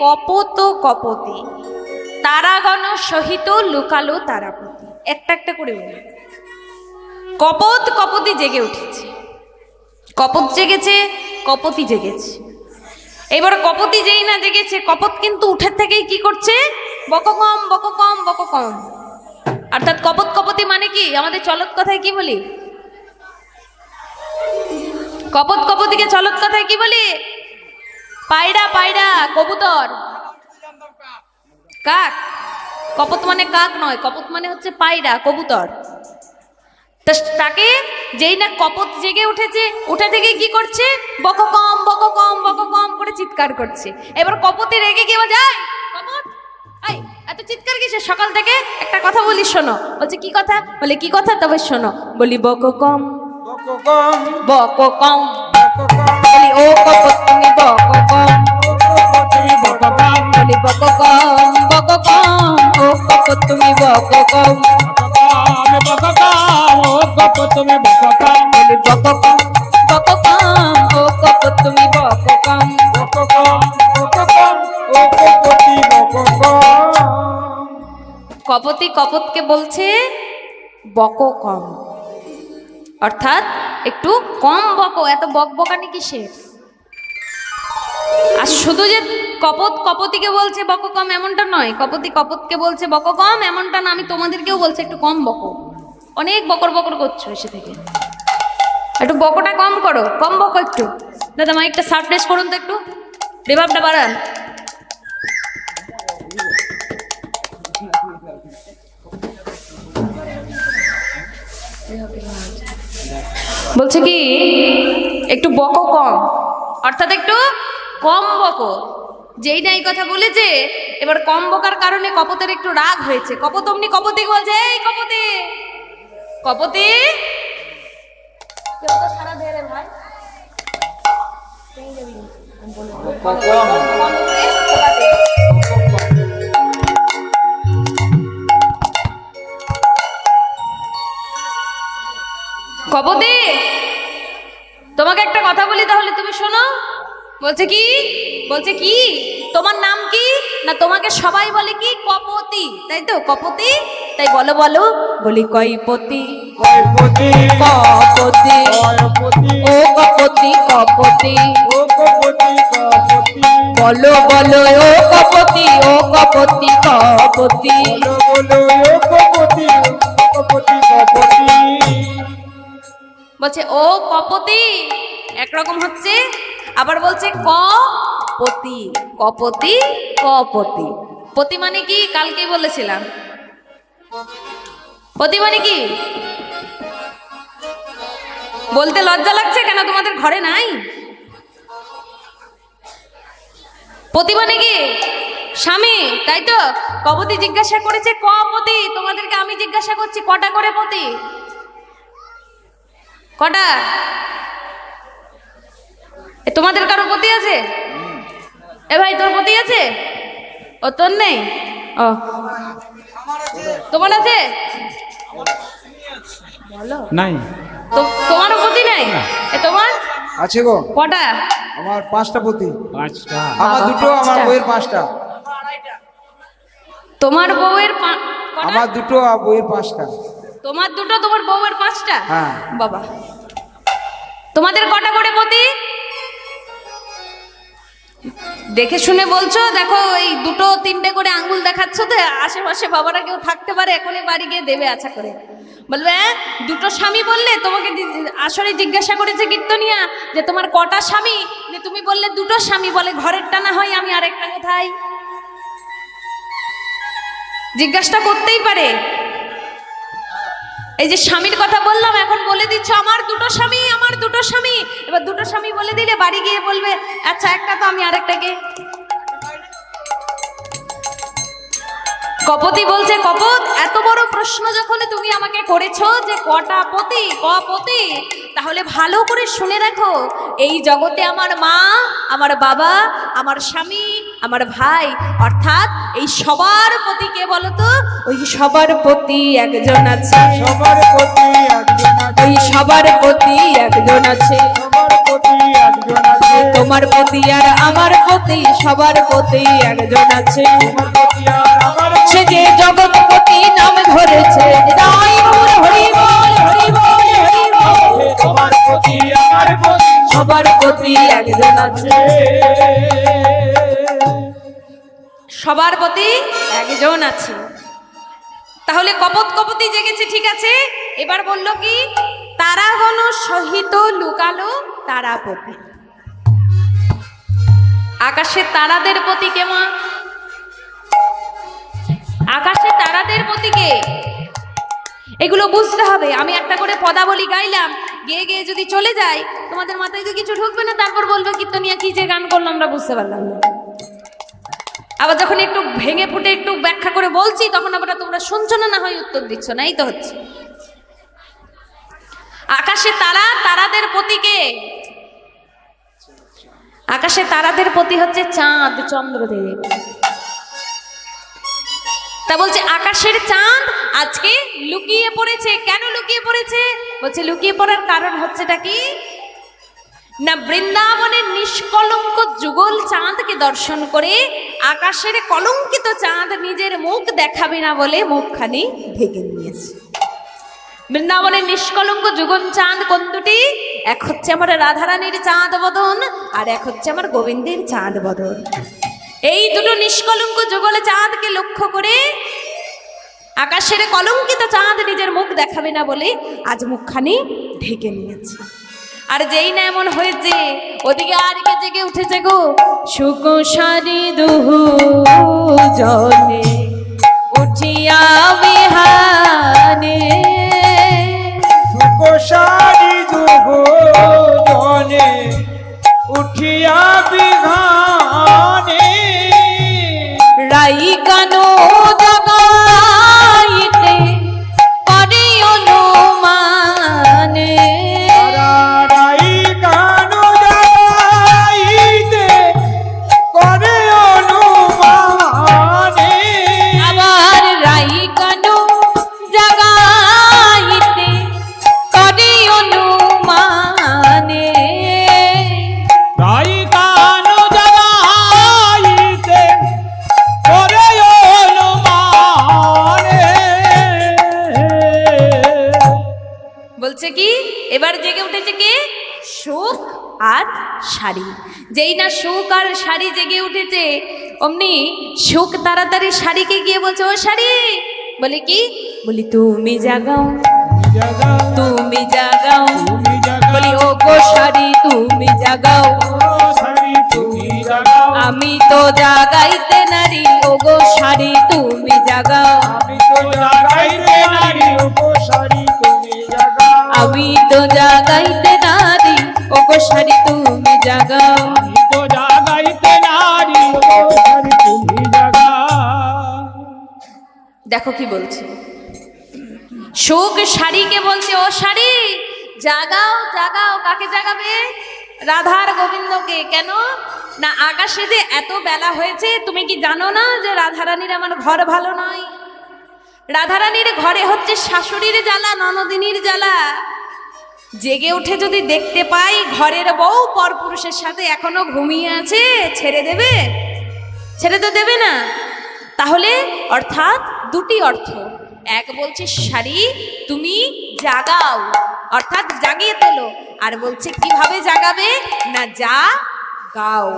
কপত কপতি, তারাগণ সহিত লুকালো তারাপতি। একটা একটা করে বলি। কপত কপতি জেগে উঠেছে, কপত জেগেছে, কপতি জেগেছে। এবার কপতি যেই না জেগেছে, কপত কিন্তু উঠের থেকেই কি করছে? বককম বককম বককম। অর্থাৎ কপত কপতি মানে কি? আমাদের চলত কথায় কি বলি? কপত কপতিকে চলত কথায় কি বলি? পায়রা পায়রা, কবুতর, কাক। কপত মানে কাক নয়, কপত মানে হচ্ছে পায়রা, কবুতর। তাকে যেই না কপত জেগে উঠেছে, উঠে থেকে কি করছে? বককম বককম বককম করে চিৎকার করছে। এবার কপতি রেগে গিয়ে যায়, কপত এই এত চিৎকার কিসে? সকাল থেকে একটা কথা বলি, শোনো। বলছে কি কথা? বলে কি কথা? তবে শোনো। বলি বককম বককম বককম। বককম বলি ও কপত তুমি বককম, তুমি বককম বলি বককম বককম, ও কপত তুমি বককম, আমি বককম ও কপত তুমি বককম বলি বককম বককম, ও কপত তুমি বককম। বককম বককম ও কপতি বককম। কপতি কপতকে বলছে বককম, অর্থাৎ একটু কম বকো, এত বকবকানি কিসের? আর শুধু যে কপত কপতিকে বলছে বককম এমনটা নয়, কপতি কপতকে বলছে বককম এমনটা না, আমি তোমাদেরকেও বলছি একটু কম বকো। অনেক বকর বকর করছো এসে থেকে, একটু বকটা কম করো, কম বকো একটু। দাদা মাইকটা সারপ্রেস করুন তো, একটু রিভাবটা বাড়ান। বলছে কি একটু বকো কম, অর্থাৎ একটু কম বকো। যেই না এই কথা বলেছে, এবার কম বকার কারণে কপতের একটু রাগ হয়েছে। কপত অমনি কপতি বলছে, এই কপতি কপতি, সারা দে রে ভাই, কপতি তোমাকে একটা কথা বলি, তাহলে তুমি শোনো। বলছে কি? বলছে কি তোমার নাম কি? না তোমাকে সবাই বলে কি? কপতি, তাই তো? কপতি, তাই বলো বলো। বলি কইপতি কয়পতি কপতি, কয়পতি ও কপতি কপতি, ও কপতি কপতি বলো বলো ও কপতি, ও কপতি কপতি। বলো বলো ও কপতি কপতি কপতি। বলছে ও কপতি একরকম হচ্ছে, আবার বলছে কপতি, কপতি কপতি। পতি মানে কি? কালকেই বলেছিলাম। পতি মানে কি? বলতে লজ্জা লাগছে কেন? তোমাদের ঘরে নাই? পতি মানে কি? স্বামী, তাই তো? কপতি জিজ্ঞাসা করেছে কপতি, তোমাদেরকে আমি জিজ্ঞাসা করছি কটা করে পতি? কটা? তোমাদের কারো পতি আছে? এ ভাই তোর পতি আছে? ও তোর নেই? ও তোমার আছে? বলো নাই। তোমারও পতি নাই? এ তোমার আছে গো। কটা? আমার 5টা পতি। 5টা। আমার দুটো, আমার বইয়ের 5টা। তোমার বউয়ের আমার দুটো আর বইয়ের 5টা। তোমার দুটো, তোমার বউয়ের 5টা? হ্যাঁ। বাবা, তোমাদের কটা করে পতি? দেখে শুনে বলছো? দেখো এই দুটো তিনটে করে আঙ্গুল দেখাচ্ছ তো, আশেপাশে বাবারা কেউ থাকতে পারে, এখনই বাড়ি গিয়ে দেবে আশা করে। বলবে দুটো স্বামী বললে, তোমাকে আসরে জিজ্ঞাসা করেছে কীর্তনিয়া যে তোমার কটা স্বামী? যে তুমি বললে দুটো স্বামী, বলে ঘরেরটা না হয় আমি আরেকটা কোথায়? জিজ্ঞাসা করতেই পারে। এই যে স্বামীর কথা বললাম, এখন বলে দিচ্ছ আমার দুটো স্বামী, আমার দুটো স্বামী। এবার দুটো স্বামী বলে দিলে বাড়ি গিয়ে বলবে আচ্ছা একটা তো আমি আরেকটাকে। কপতি বলছে কপত, এত বড় প্রশ্ন যখন তুমি আমাকে করেছো যে কটা পতি, কপতি, তাহলে ভালো করে শুনে রাখো, এই জগতে আমার মা, আমার বাবা, আমার স্বামী, আমার ভাই, অর্থাৎ এই সবার পতি কে বলো তো? ওই সবার পতি একজন আছে, সবার প্রতি একজন আছে, ওই সবার পতি একজন আছে, সবার প্রতি একজন আছে। তোমার প্রতি আর আমার প্রতি সবার প্রতি একজন আছে, তোমার প্রতি আর আমার সে যে জগৎপতি নাম ধরেছে, তাই বল হরি বল হরি বল হরি বল। তোমার প্রতি আমার প্রতি সবার প্রতি একজন আছে, সবার প্রতি একজন আছে। তাহলে কপত কপতি জেগেছে, ঠিক আছে। এবার বলল কি, তারাগণ সহিত লুকালো তারাপতি। আকাশে তারাদের প্রতি কে মা? আকাশে তারাদের প্রতি কে? এগুলো বুঝতে হবে। আমি একটা করে পদাবলী গাইলাম, গেয়ে গেয়ে যদি চলে যায় তোমাদের মাথায় তো কিছু ঢুকবে না, তারপর বলবে কীর্তনিয়া কি যে গান করলাম আমরা বুঝতে পারলাম না। আবার যখন একটু ভেঙে ফুটে একটু ব্যাখ্যা করে বলছি তখন আবার তোমরা শুনছো না, না হয় উত্তর দিচ্ছ না, এই তো হচ্ছে। আকাশে তারা, তারাদের প্রতি কে? আকাশে তারাদের প্রতি হচ্ছে চাঁদ চন্দ্রদেব। তা বলছে আকাশের চাঁদ আজকে লুকিয়ে পড়েছে। কেন লুকিয়ে পড়েছে? বলছে লুকিয়ে পড়ার কারণ হচ্ছেটা কি না, বৃন্দাবনের নিষ্কলঙ্ক যুগল চাঁদকে দর্শন করে আকাশের কলঙ্কিত চাঁদ নিজের মুখ দেখাবে না বলে মুখখানি ঢেকে নিয়েছে। বৃন্দাবনের নিষ্কলঙ্ক যুগল চাঁদ কোন দুটি? এক হচ্ছে আমার রাধারানীর চাঁদ বদন, আর এক হচ্ছে আমার গোবিন্দের চাঁদ বদন। এই দুটো নিষ্কলঙ্ক যুগল চাঁদকে লক্ষ্য করে আকাশের কলঙ্কিত চাঁদ নিজের মুখ দেখাবে না বলে আজ মুখখানি ঢেকে নিয়েছে। আর যেই না এমন হয়েছে, ওদিকে আরেকে জেগে উঠেছে গো, সুকুশারি দুহু জনে উঠিয়া বিহানে, সুকোষারি দুহু জনে উঠিয়া বিহানে, রাই কানো জাগাইতে করে অনুমানে, রাই কানু জাগাইতে করে অনুমানে, আবার রাই কানো জাগাইতে করে অনুমানে, রাই কানু জাগাইতে করে অনুমানে। বলছে কি এবার জেগে উঠেছে কে? সুখ আর শাড়ি। যেই না সুখ আর শাড়ি জেগে উঠেছে, অমনি সুখ তাড়াতাড়ি শাড়িকে গিয়ে বলছে, ও শাড়ি, বলে কি? বলি তুমি জাগাও, তুমি জাগাও, তুমি জাগাও, বলি ও গো শাড়ি তুমি জাগাও, শাড়ি তুমি জাগাও, আমি তো জাগাইতে নারী, ও গো শাড়ি তুমি জাগাও, আমি তো জাগাইতে নারী, ও শাড়ি তুমি জাগাও, আমি তো জাগাইতে নারী, ও গো শাড়ি তুমি জাগাও। আমি তো জাগাইতে নারী, ও শাড়ি তুমি জাগাও। দেখো কি বলছে, সুখ শাড়িকে বলছে, ও শাড়ি জাগাও জাগাও। কাকে জাগাবে? রাধার গোবিন্দকে। কেন না, আকাশে যে এত বেলা হয়েছে, তুমি কি জানো না যে রাধারানীর আমার ঘর ভালো নয়? রাধারানীর ঘরে হচ্ছে শাশুড়ির জ্বালা, ননদিনীর জ্বালা। জেগে উঠে যদি দেখতে পাই ঘরের বউ পরপুরুষের সাথে এখনো ঘুমিয়ে আছে, ছেড়ে দেবে? ছেড়ে তো দেবে না। তাহলে অর্থাৎ দুটি অর্থ। এক বলছে শাড়ি তুমি জাগাও, অর্থাৎ জাগিয়ে তোলো। আর বলছে কিভাবে জাগাবে না, যা গাও।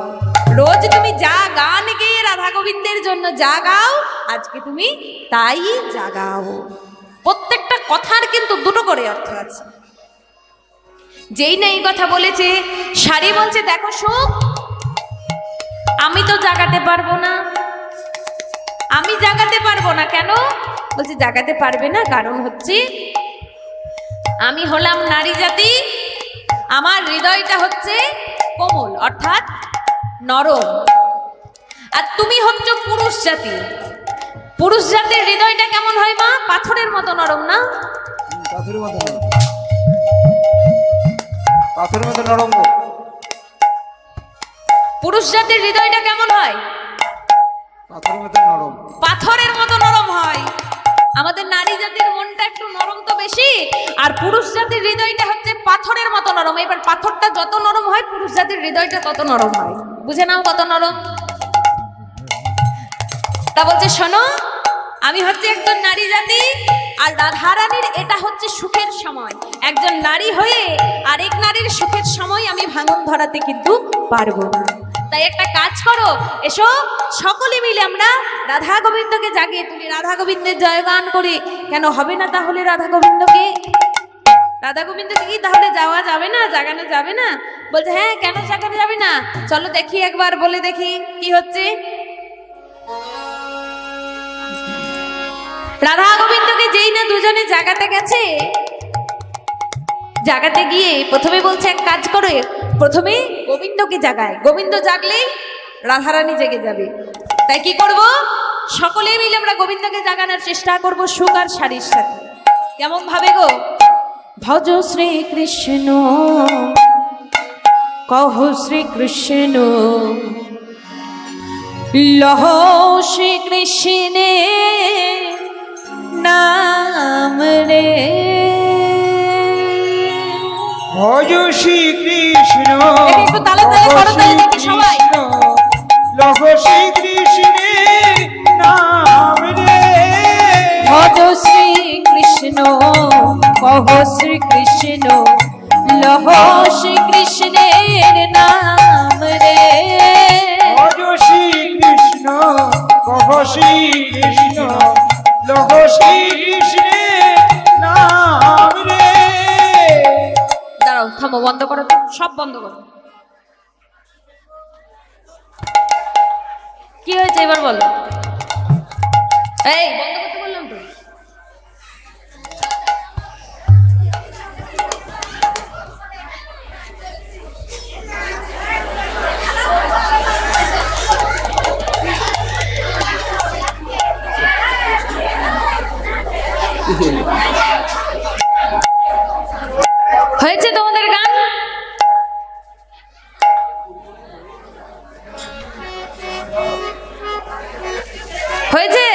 রোজ তুমি যা গান গেয়ে রাধা গোবিন্দের জন্য যা গাও, আজকে তুমি তাই জাগাও। প্রত্যেকটা কথার কিন্তু দুটো করে অর্থ আছে। যেই না এই কথা বলেছে, শাড়ি বলছে দেখো সুখ, আমি তো জাগাতে পারবো না, আমি জাগাতে পারবো না। কেন? বলছে জাগাতে পারবে না, কারণ হচ্ছে আমি হলাম নারী জাতি, আমার হৃদয়টা হচ্ছে কোমল অর্থাৎ নরম, আর তুমি হচ্ছে পুরুষ জাতি। পুরুষ জাতির হৃদয়টা কেমন হয় মা? পাথরের মতো নরম না? পাথরের মতো নরম, পাথরের মতো নরম গো। পুরুষ জাতির হৃদয়টা কেমন হয়? পাথরের মতো নরম, পাথরের মতো নরম হয়। আমাদের নারী জাতির মনটা একটু নরম তো বেশি, আর পুরুষ জাতির হৃদয়টা হচ্ছে পাথরের মতো নরম। এবার পাথরটা যত নরম হয় পুরুষ জাতির হৃদয়টা তত নরম হয়। বুঝে নাও কত নরম। তা বলছে শোনো, আমি হচ্ছে একজন নারী জাতি, আর রাধারানীর এটা হচ্ছে সুখের সময়। একজন নারী হয়ে আরেক নারীর সুখের সময় আমি ভাঙন ধরাতে কিন্তু পারবো না। তাই একটা কাজ করো, এসো সকলে মিলে আমরা রাধা গোবিন্দকে জাগিয়ে তুলি, রাধা গোবিন্দের জয়গান করি। কেন হবে না তাহলে রাধা গোবিন্দকে? রাধা গোবিন্দকে কি তাহলে যাওয়া যাবে না, জাগানো যাবে না? বলছে হ্যাঁ, কেন জাগানো যাবে না? চলো দেখি, একবার বলে দেখি কি হচ্ছে। রাধা গোবিন্দকে যেই না দুজনে জাগাতে গেছে, জাগাতে গিয়ে প্রথমে বলছে এক কাজ করে, প্রথমে গোবিন্দকে জাগায়। গোবিন্দ জাগলেই রাধারানী জেগে যাবে। তাই কি করব, সকলে মিলে আমরা গোবিন্দকে জাগানোর চেষ্টা করব সুখ আর শাড়ির সাথে। কেমন ভাবে গো? ভজ শ্রী কৃষ্ণ, কহ শ্রী কৃষ্ণ, লহ শ্রী কৃষ্ণে নাম রে। ভজ শ্রী কৃষ্ণ, একটু তালে তালে করো, তালে দেখি সবাই। লহ শ্রী কৃষ্ণের নাম রে। ভজ শ্রী কৃষ্ণ, কহ শ্রী কৃষ্ণ, লহ শ্রী কৃষ্ণের নাম রে। ভজ শ্রী কৃষ্ণ, কহ শ্রী কৃষ্ণ, লহ শ্রী কৃষ্ণের নাম রে। দাঁড়াও, থামো, বন্ধ করো তো, সব বন্ধ করো। কি হয়েছে এবার বলো? এই বন্ধ করতে বললাম তো। হয়েছে তোমাদের গান? হয়েছে?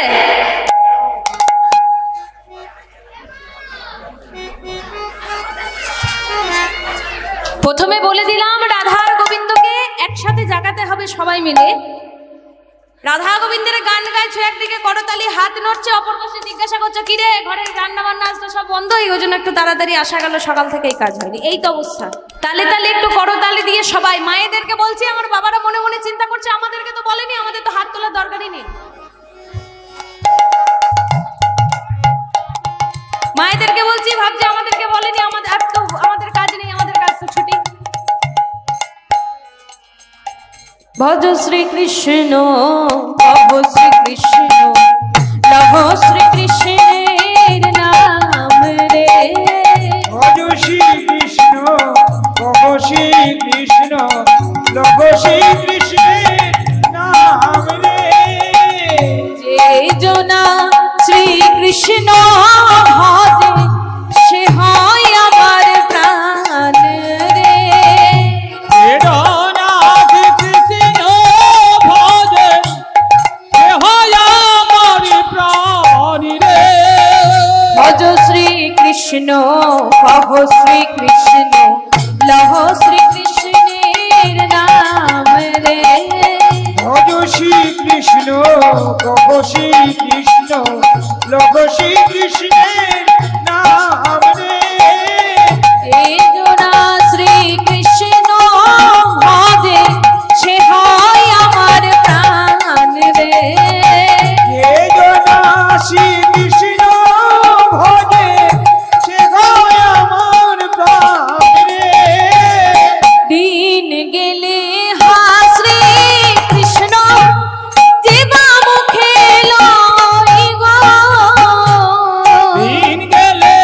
প্রথমে বলে দিলাম রাধা আর গোবিন্দকে একসাথে জাগাতে হবে সবাই মিলে। রাধা গোবিন্দের গান গাইছো, একদিকে করতালি, হাত নড়ছে, অপর পাশে জিজ্ঞাসা করছো কি রে ঘরের রান্না বান্না আজ তো সব বন্ধ, ওই জন্য একটু তাড়াতাড়ি আসা গেল, সকাল থেকে এই কাজ হয়নি। এই তো অবস্থা। তালে তালে একটু করতালি দিয়ে সবাই। মায়েদেরকে বলছি, আমার বাবারা মনে মনে চিন্তা করছে আমাদেরকে তো বলেনি, আমাদের তো হাত তোলার দরকারই নেই। মায়েদেরকে বলছি, ভাবছি আমাদেরকে বলেনি, আমাদের আর তো আমাদের কাজ নেই, আমাদের কাজ তো ছুটি। ভজ শ্রী কৃষ্ণ, কহ শ্রী কৃষ্ণ, লহ শ্রী কৃষ্ণের নাম রে। ভজ শ্রী কৃষ্ণ, কহ শ্রী কৃষ্ণ, লহ শ্রী কৃষ্ণের নাম রে। যে জনা শ্রী কৃষ্ণ ভজে, সে হয় আমার প্রাণ রে। ভজ শ্রী কৃষ্ণ, কহ শ্রী কৃষ্ণ, লহ শ্রী কৃষ্ণের নাম রে। ভজ শ্রী কৃষ্ণ, কহ শ্রী কৃষ্ণ, লহ শ্রী কৃষ্ণের নাম রে। এই জনা শ্রী কৃষ্ণ ভজে, সে হয় আমার প্রাণ রে। যে জনা শ্রী কৃষ্ণ ভজে, সে হয় আমার প্রাণ রে। দিন গেলে হা শ্রী কৃষ্ণ, জীবা মুখে লই গো। দিন গেলে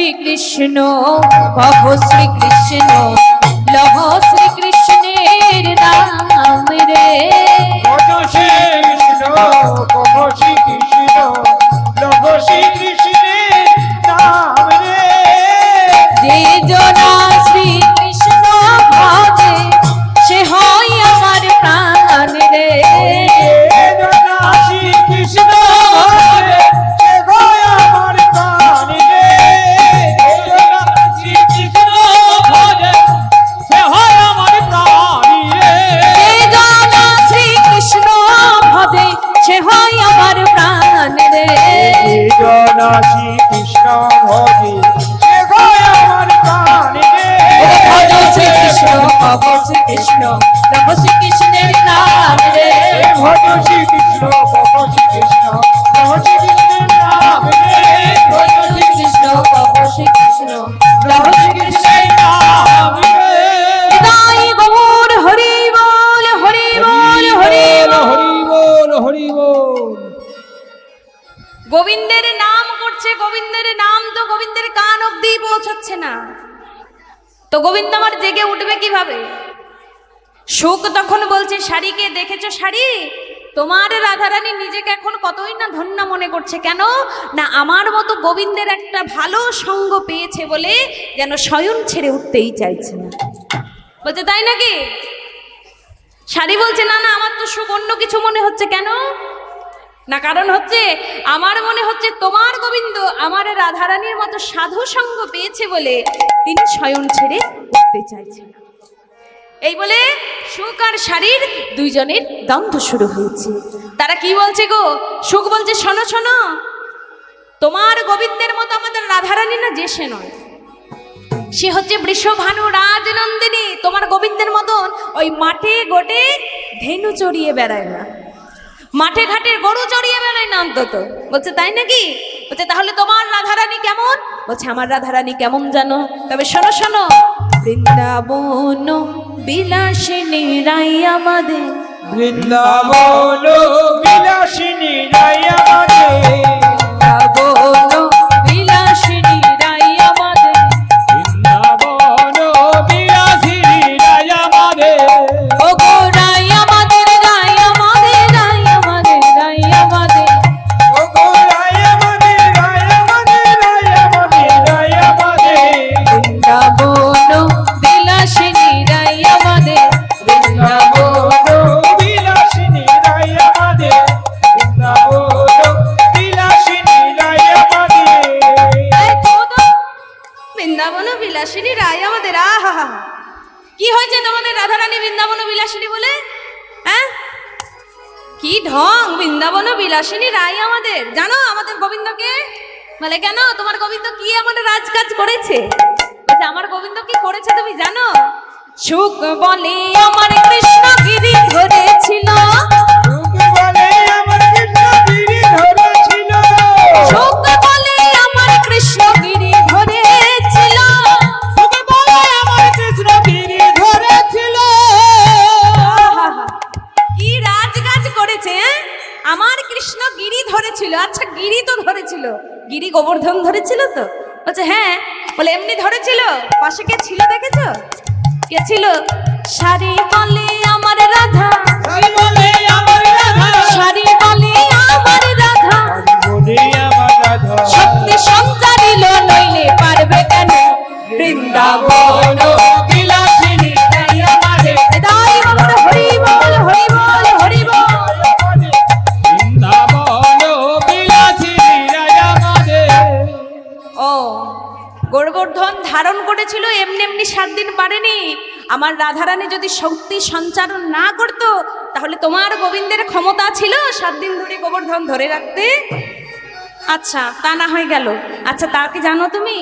শ্রীকৃষ্ণ কহ শ্রীকৃষ্ণ লহ শ্রীকৃষ্ণের নাম রে ভজ শ্রীকৃষ্ণ কহ শ্রীকৃষ্ণ লভ শ্রীকৃষ্ণের নাম রে যে জনা শ্রীকৃষ্ণ ভজে সে হয় আমার প্রাণ রে শ্রীকৃষ্ণ ভজে সে হয় আমার প্রাণ রে শ্রীকৃষ্ণ ভজে সে হয় আমার প্রাণ রে যে জনা শ্রীকৃষ্ণ ভজে সে হয় আমার প্রাণ রে জনা শ্রীকৃষ্ণ ভজে সে হয় আমার প্রাণ রে ভজ শ্রীকৃষ্ণ কহ শ্রীকৃষ্ণ লহ শ্রীকৃষ্ণের নাম রে ভজ শ্রীকৃষ্ণ কহ শ্রীকৃষ্ণ লহ শ্রীকৃষ্ণের নাম রে ভজ শ্রীকৃষ্ণ কহ শ্রীকৃষ্ণ লহ শ্রীকৃষ্ণের নাম রে হৃদয় গৌর হরি বল হরি বল হরি বল হরি বল হরি বল। গোবিন্দের নাম করছে, গোবিন্দের নাম তো গোবিন্দের কান অবধি পৌঁছাচ্ছে না, তো গোবিন্দ আমার জেগে উঠবে কিভাবে? সুখ তখন বলছে শাড়িকে, দেখেছো শাড়ি? তোমার রাধারানী নিজেকে এখন কতই না ধন্য মনে করছে। কেন না আমার মতো গোবিন্দের একটা ভালো সঙ্গ পেয়েছে বলে যেন শয়ন ছেড়ে উঠতেই চাইছে না। বলছে তাই নাকি? শাড়ি বলছে না না, আমার তো সুখ অন্য কিছু মনে হচ্ছে। কেন না, কারণ হচ্ছে আমার মনে হচ্ছে তোমার গোবিন্দ আমার রাধারানীর মতো সাধু সঙ্গ পেয়েছে বলে তিনি শয়ন ছেড়ে উঠতে চাইছেন। এই বলে সুখ আর শাড়ির দুইজনের দ্বন্দ্ব শুরু হয়েছে। তারা কি বলছে গো? সুখ বলছে শোনো শোনো, তোমার গোবিন্দের মতো আমাদের রাধারানী না যে সে নয়, সে হচ্ছে বৃষভানু রাজনন্দিনী। তোমার গোবিন্দের মতন ওই মাঠে গোটে ধেনু চড়িয়ে বেড়ায় না, মাঠে ঘাটের গরু চড়িয়ে বেড়ায় না অন্তত। বলছে তাই নাকি? বলছে তাহলে তোমার রাধারানী কেমন? বলছে আমার রাধারানী কেমন জানো? তবে শোনো শোনো, বৃন্দাবন বিলাসিনী রাই আমাদের, বৃন্দাবন বিলাসিনী রাই আমাদের, বৃন্দাবন বিলাসিনী রাই আমাদের, বৃন্দাবন বিলাসিনী রাই আমাদের, ও গো রাই আমাদের, রাই আমাদের, রাই আমাদের, রাই আমাদের, ও গো রাই আমাদের, রাই আমাদের, রাই আমাদের, রাই আমাদের, বৃন্দাবন বিলাসিনী রাই আমাদের, বৃন্দাবন বিলাসিনী রাই আমাদের, বৃন্দাবন বিলাসিনী রাই আমাদের। বৃন্দাবন বিলাসিনী রায় আমাদের। আহা, কি হয়েছে তোমাদের রাধারানী বৃন্দাবন বিলাসিনী বলে? হ্যাঁ, কি ঢং! বৃন্দাবন বিলাসিনী রায় আমাদের। জানো আমাদের গোবিন্দকে? বলে কেন? তোমার গোবিন্দ কি আমাদের রাজকাজ করেছে? আচ্ছা, আমার গোবিন্দ কি করেছে তুমি জানো? সুখ বলে আমার কৃষ্ণ গিরি ধরেছিল, সুখ বলে আমার কৃষ্ণ গিরি ধরেছিল, সুখ বলে আমার কৃষ্ণ গিরি ধরেছিল, সুখ বলে আমার কৃষ্ণ গিরি ধরেছিল। আহা, কি রাজকাজ করেছে! আমার কৃষ্ণ গিরি ধরেছিল। আচ্ছা, গিরি তো ধরেছিল, গিরি গোবর্ধন ধরেছিল তো? বলছে হ্যাঁ। বলে এমনি ধরেছিল? পাশে কে ছিল দেখেছো? কে ছিল? শাড়ি বলে আমার রাধা, শাড়ি বলে আমার রাধা, শাড়ি বলে আমার রাধা, শাড়ি বলে আমার রাধা, শক্তি সঞ্চারিল নইলে পারবে কেন? বৃন্দাবন বিলাসিনী রাই আমাদের, তাই বলতে হরি বল হরি বল হরি বল। বৃন্দাবন বিলাসিনী রাই আমাদের। ও, গোবর্ধন ধারণ করেছিল এমনি এমনি 7 দিন পারেনি। আমার রাধারানী যদি শক্তি সঞ্চারণ না করতো তাহলে তোমার গোবিন্দের ক্ষমতা ছিল 7 দিন ধরে গোবর্ধন ধরে রাখতে? আচ্ছা, তা না হয়ে গেল। আচ্ছা, তা কি জানো তুমি?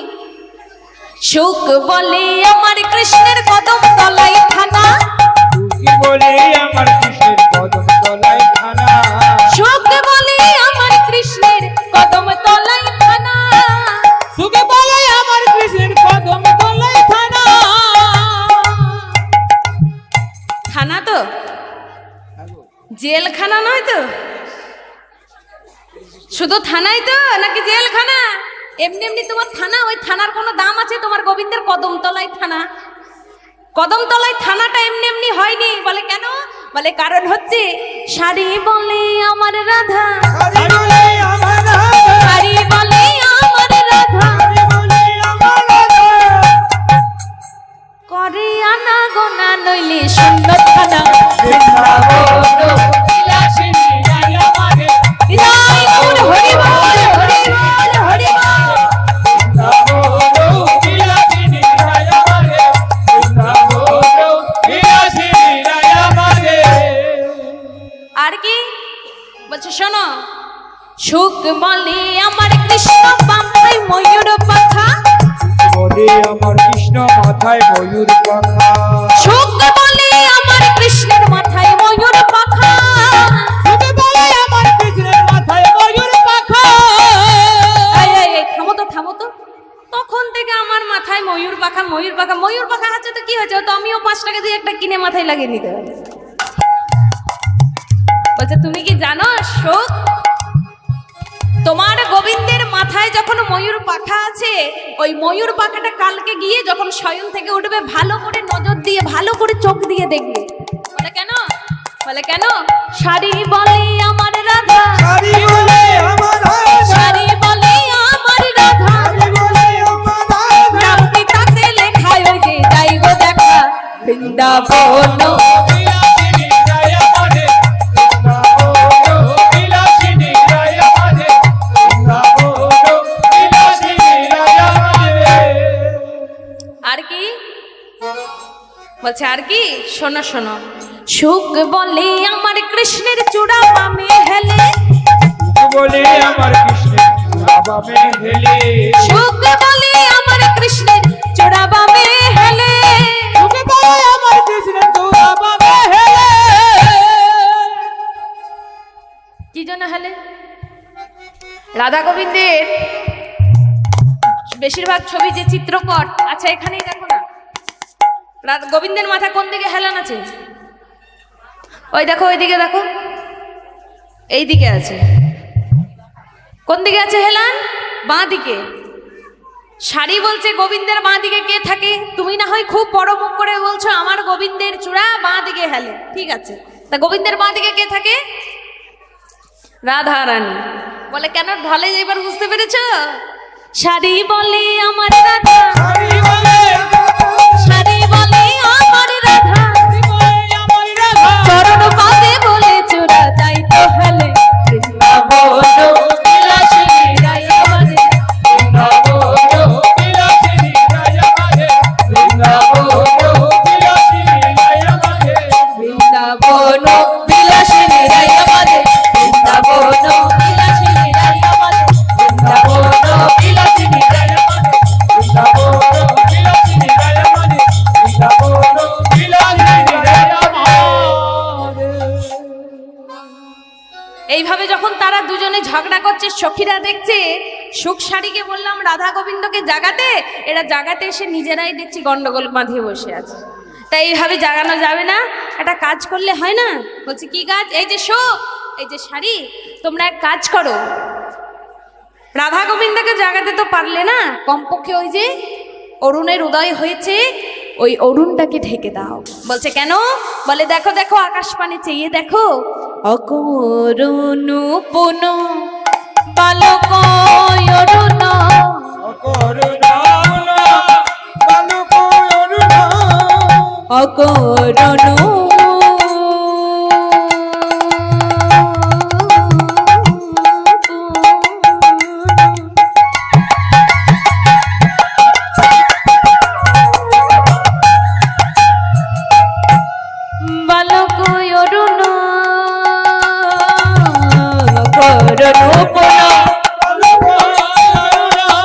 সুখ বলে আমার কৃষ্ণের কদম তলায় থানা, সুখ বলে আমার কৃষ্ণের কদম তলায় খানা, সুখ বলে আমার কৃষ্ণের কদম তলায় থানা, সুখ বলে আমার কৃষ্ণের কদম তলায় থানা। থানা তো জেলখানা নয় তো? শুধু থানাই তো নাকি জেলখানা? এমনি এমনি তোমার থানা, ওই থানার কোনো দাম আছে? তোমার গোবিন্দের কদমতলায় থানা। কদমতলায় থানাটা এমনি এমনি হয়নি। বলে কেন? বলে কারণ হচ্ছে শাড়ি বলে আমার রাধা, শাড়ি বলে আমার রাধা, শাড়ি বলে আমার রাধা, শাড়ি বলে আমার রাধা, করে আনা গোনা নইলে শূন্য থানা। বৃন্দাবন বিলাসিনী রায় আমারে, হৃদয় গুণ হরি বল, হরি বল, হরি বল। বৃন্দাবন বিলাসিনী রায় আমারে, বৃন্দাবন বিলাসিনী রায় আমারে। আর কি বলছে শোনো, সুখ বলে আমার কৃষ্ণ বামায় ময়ূর পাখা, বলে আমার কৃষ্ণ মাথায় ময়ূর পাখা, সুখ বলে আমার কৃষ্ণের মাথায় ময়ূর পাখা, সুখ বলে আমার কৃষ্ণের মাথায় ময়ূর পাখা। এই এই এই থামো তো, থামো তো। তখন থেকে আমার মাথায় ময়ূর পাখা, ময়ূর পাখা, ময়ূর পাখা আছে তো কি হয়েছে? তো আমিও 5 টাকা দিয়ে একটা কিনে মাথায় লাগিয়ে নিতে পারি। বলছে তুমি কি জানো সুখ, তোমার গোবিন্দের মাথায় যখন ময়ূর পাখা আছে, ওই ময়ূর পাখাটা কালকে গিয়ে যখন শয়ন থেকে উঠবে ভালো করে নজর দিয়ে, ভালো করে চোখ দিয়ে দেখবে। বলে কেন? বলে কেন? শাড়ি বলে আমার রাধা, শাড়ি বলে আমার রাধা, শাড়ি বলে আমার রাধা, শাড়ি বলে আমার রাধা, নাম পিতাতে লেখায় ওই যে যাইব দেখা বৃন্দাবন। বিলাসিনী রায় আমারে, বৃন্দাবন বিলাসিনী রায় আমারে, বৃন্দাবন বিলাসিনী রায় আমারে। আর কি বলছে? আর কি? শোনো শোনো, সুখ বলে আমার কৃষ্ণের চূড়া বামে হেলে, বলে আমার কৃষ্ণের বাবামে হেলে, সুখ বলে আমার কৃষ্ণের চূড়া বামে হেলে, সুখ বলে আমার কৃষ্ণের বাবামে হেলে। কি জন্য হেলে? রাধা গোবিন্দের বেশিরভাগ ছবি যে চিত্রপট আচ্ছা এখানেই দেখো না, গোবিন্দের মাথা কোন দিকে হেলান আছে? ওই দেখো, ওইদিকে দেখো, এই দিকে আছে। কোন দিকে আছে হেলান? বাঁ দিকে। শাড়ি বলছে গোবিন্দের বাঁ দিকে কে থাকে? তুমি না হয় খুব বড় মুখ করে বলছো আমার গোবিন্দের চূড়া বাঁ দিকে হেলে, ঠিক আছে, তা গোবিন্দের বাঁ দিকে কে থাকে? রাধা রানী। বলে কেন? ঢলে এবার বুঝতে পেরেছো? শাড়ি বলে আমার রাধা, শাড়ি বলে শাড়ি বলে আমার রাধা, আমার রাধা, চরণ পাদে বলে চূড়া তাই তো হেলে বৃন্দাবন বিলাসিনী রায় আমারে, বৃন্দাবন বিলাসিনী রায় আমারে, বৃন্দাবন বিলাসিনী রায় আমারে, বৃন্দাবন বিলাসিনী রায় আমারে, বৃন্দাবন বিলাসিনী রায় আমারে, বৃন্দাবন বিলাসিনী রায় আমারে, বৃন্দাবন বিলাসিনী রায় আমারে, বৃন্দাবন বিলাসিনী রায় আমারে। এইভাবে যখন তারা দুজনে ঝগড়া করছে, সখীরা দেখছে, সুখ শাড়িকে বললাম রাধা গোবিন্দকে জাগাতে, এরা জাগাতে এসে নিজেরাই দেখছি গন্ডগোল বাঁধিয়ে বসে আছে। তাই এইভাবে জাগানো যাবে না, একটা কাজ করলে হয় না? বলছে কি কাজ? এই যে সুখ, এই যে শাড়ি, তোমরা এক কাজ করো, রাধা গোবিন্দকে জাগাতে তো পারলে না, কমপক্ষে ওই যে অরুণের উদয় হয়েছে ওই অরুণটাকে ঢেকে দাও। বলছে কেন? বলে দেখো দেখো আকাশ পানে চেয়ে দেখো, অকরুণ পুন বালক অরুণ, অকরুণা বালক অরুণা, অকরুণ বালক অরুণ, অকরুণ পুন বালক অরুণা,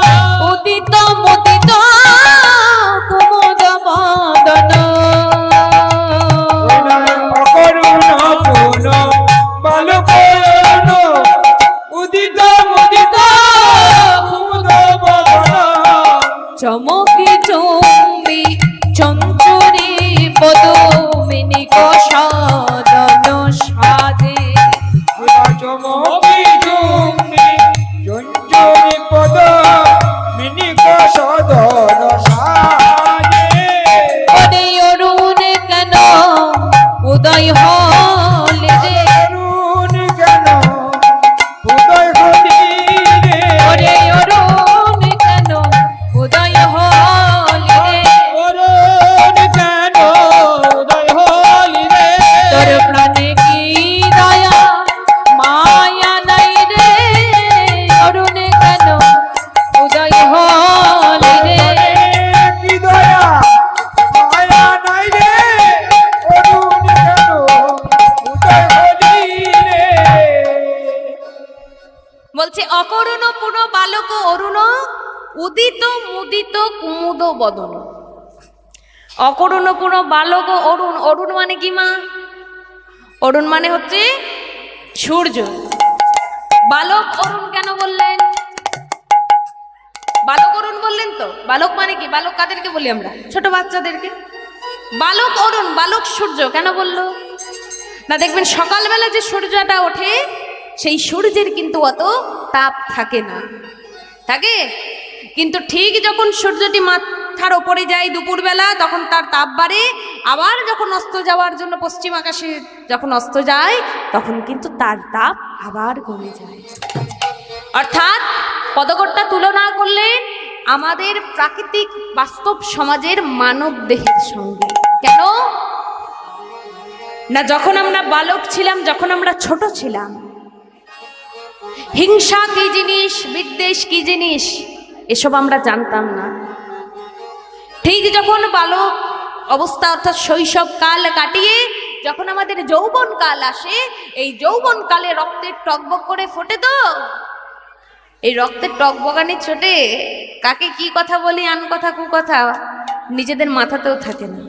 উদিত মুদিত কুমুদ মদন, অকরুণা পুন বালক অরুণা, উদিত মুদিত কুমুদ বদন, চমকি চুম্বি চঞ্চুরি পদমিনী কষাদন সাজে, চমকি চুম্বি চঞ্চলি পদ বদন সাজে ওরে অরুণ কেন উদয় হলে রে অরুণ কেন উদয় হলি রে ওরে অরুণ কেন উদয় হলে রে অরুণ কেন উদয় হলি রে তোর প্রাণে কি দয়া মায়া নাই রে অরুণ কেন উদয় হলে রে কি দয়া মায়া নাই রে অরুণ কেন উদয় হলি রে বলছে অকরুণ পুন বালক অরুণ উদিত মুদিত কুমুদ বদন। অকরুণ পুন বালক অরুণ, অরুণ মানে কি মা? অরুণ মানে হচ্ছে সূর্য। বালক অরুণ কেন বললেন? বালক অরুণ বললেন তো। বালক মানে কি? বালক কাদেরকে বলি আমরা? ছোট বাচ্চাদেরকে। বালক অরুণ, বালক সূর্য কেন বললো না? দেখবেন সকালবেলা যে সূর্যটা ওঠে সেই সূর্যের কিন্তু অত তাপ থাকে না, থাকে? কিন্তু ঠিক যখন সূর্যটি মাথার ওপরে যায় দুপুরবেলা, তখন তার তাপ বাড়ে। আবার যখন অস্ত যাওয়ার জন্য পশ্চিম আকাশে যখন অস্ত যায়, তখন কিন্তু তার তাপ আবার কমে যায়। অর্থাৎ পদকর্তা তুলনা করলেন আমাদের প্রাকৃতিক বাস্তব সমাজের মানব দেহের সঙ্গে। কেন না? যখন আমরা বালক ছিলাম, যখন আমরা ছোট ছিলাম, হিংসা কি জিনিস, বিদ্বেষ কি জিনিস, এসব আমরা জানতাম না। ঠিক যখন বালক অবস্থা অর্থাৎ শৈশব কাল কাটিয়ে যখন আমাদের যৌবন কাল আসে, এই যৌবন কালে রক্তের টকবক করে ফোটে। তো এই রক্তের টকবগানি ছোটে কাকে কি কথা বলি, আন কথা কু কথা নিজেদের মাথাতেও থাকে না।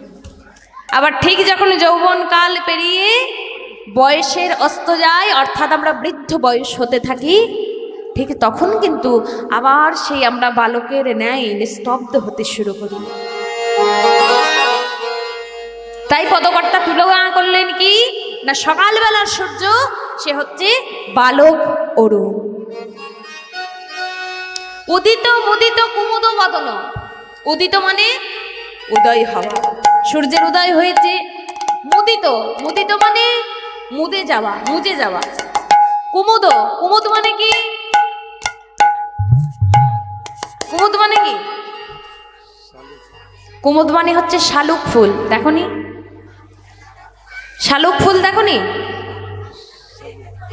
আবার ঠিক যখন যৌবন কাল পেরিয়ে বয়সের অস্ত যায়, অর্থাৎ আমরা বৃদ্ধ বয়স হতে থাকি, ঠিক তখন কিন্তু আবার সেই আমরা বালকের ন্যায় নিস্তব্ধ হতে শুরু করি। তাই পদকর্তা তুলনা করলেন কি না? সকালবেলার সূর্য সে হচ্ছে বালক অরুণ। উদিত মুদিত কুমুদ বদন। উদিত মানে উদয় হওয়া, সূর্যের উদয় হয়েছে। মুদিত, মুদিত মানে মুদে যাওয়া, মুজে যাওয়া। কুমুদ, কুমুদ মানে কি? কুমুদ মানে কি? কুমুদ মানে হচ্ছে শালুক ফুল। দেখনি শালুক ফুল? দেখনি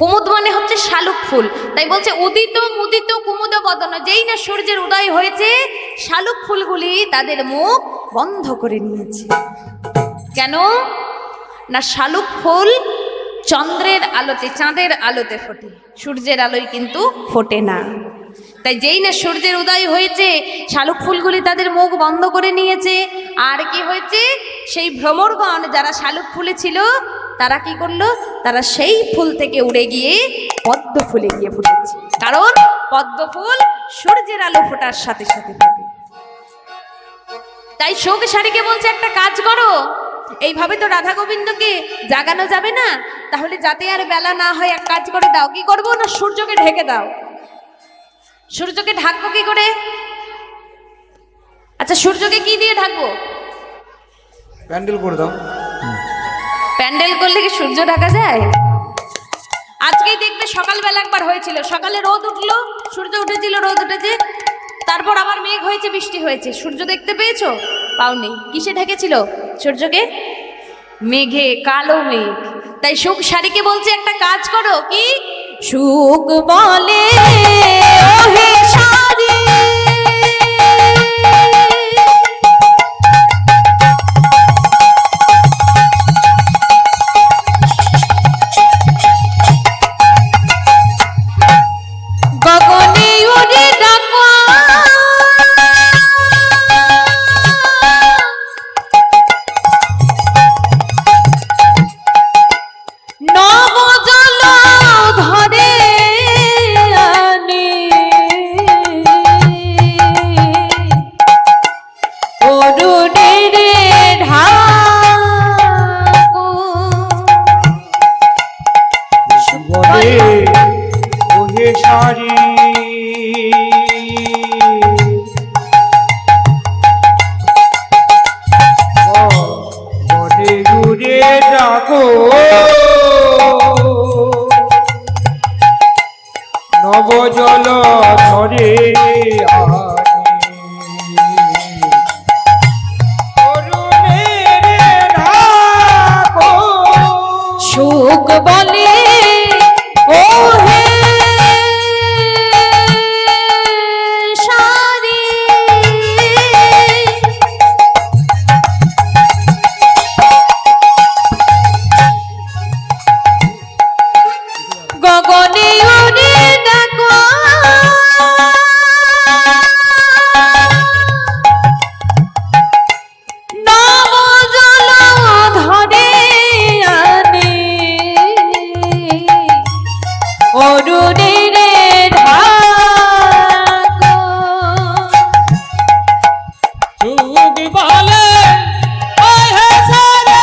কুমুদ মানে হচ্ছে শালুক ফুল। তাই বলছে উদিত মুদিত কুমুদ বদন। যেই না সূর্যের উদয় হয়েছে, শালুক ফুলগুলি তাদের মুখ বন্ধ করে নিয়েছে। কেন না? শালুক ফুল চন্দ্রের আলোতে, চাঁদের আলোতে ফোটে, সূর্যের আলোয় কিন্তু ফোটে না। তাই যেই না সূর্যের উদয় হয়েছে, শালুক ফুলগুলি তাদের মুখ বন্ধ করে নিয়েছে। আর কি হয়েছে? সেই ভ্রমরগণ যারা শালুক ফুলে ছিল, তারা কি করলো? তারা সেই ফুল থেকে উড়ে গিয়ে পদ্ম ফুলে গিয়ে ফুটেছে। কারণ পদ্ম ফুল সূর্যের আলো ফোটার সাথে সাথে ফোটে। তাই শোক শাড়িকে বলছে একটা কাজ করো, এইভাবে তো রাধা গোবিন্দকে জাগানো যাবে না, তাহলে যাতে আর বেলা না হয় এক কাজ করে দাও। কি করবো না? সূর্যকে ঢেকে দাও। সূর্যকে ঢাকবো কি করে? আচ্ছা, সূর্যকে কি দিয়ে ঢাকবো? প্যান্ডেল করে দাও। প্যান্ডেল করলে কি সূর্য ঢাকা যায়? আজকেই দেখবে সকালবেলা একবার হয়েছিল, সকালে রোদ উঠলো, সূর্য উঠেছিল, রোদ উঠেছে, তারপর আবার মেঘ হয়েছে, বৃষ্টি হয়েছে। সূর্য দেখতে পেয়েছো? পাওনি। কিসে ঢেকেছিল সূর্যকে? মেঘে, কালো মেঘ। তাই সুখ শাড়িকে বলছে একটা কাজ করো। কি? সুখ বলে ওহে শাড়ি গগনে উড়ে ডাকা নবজল ধরে আনে গো নব জল ধরে সুখ বলে ও হে সারি গগনে উড়ে ডাকো নব জল ধরে আনে অরুণের ঢাকো সুখ বলে ও হে সারে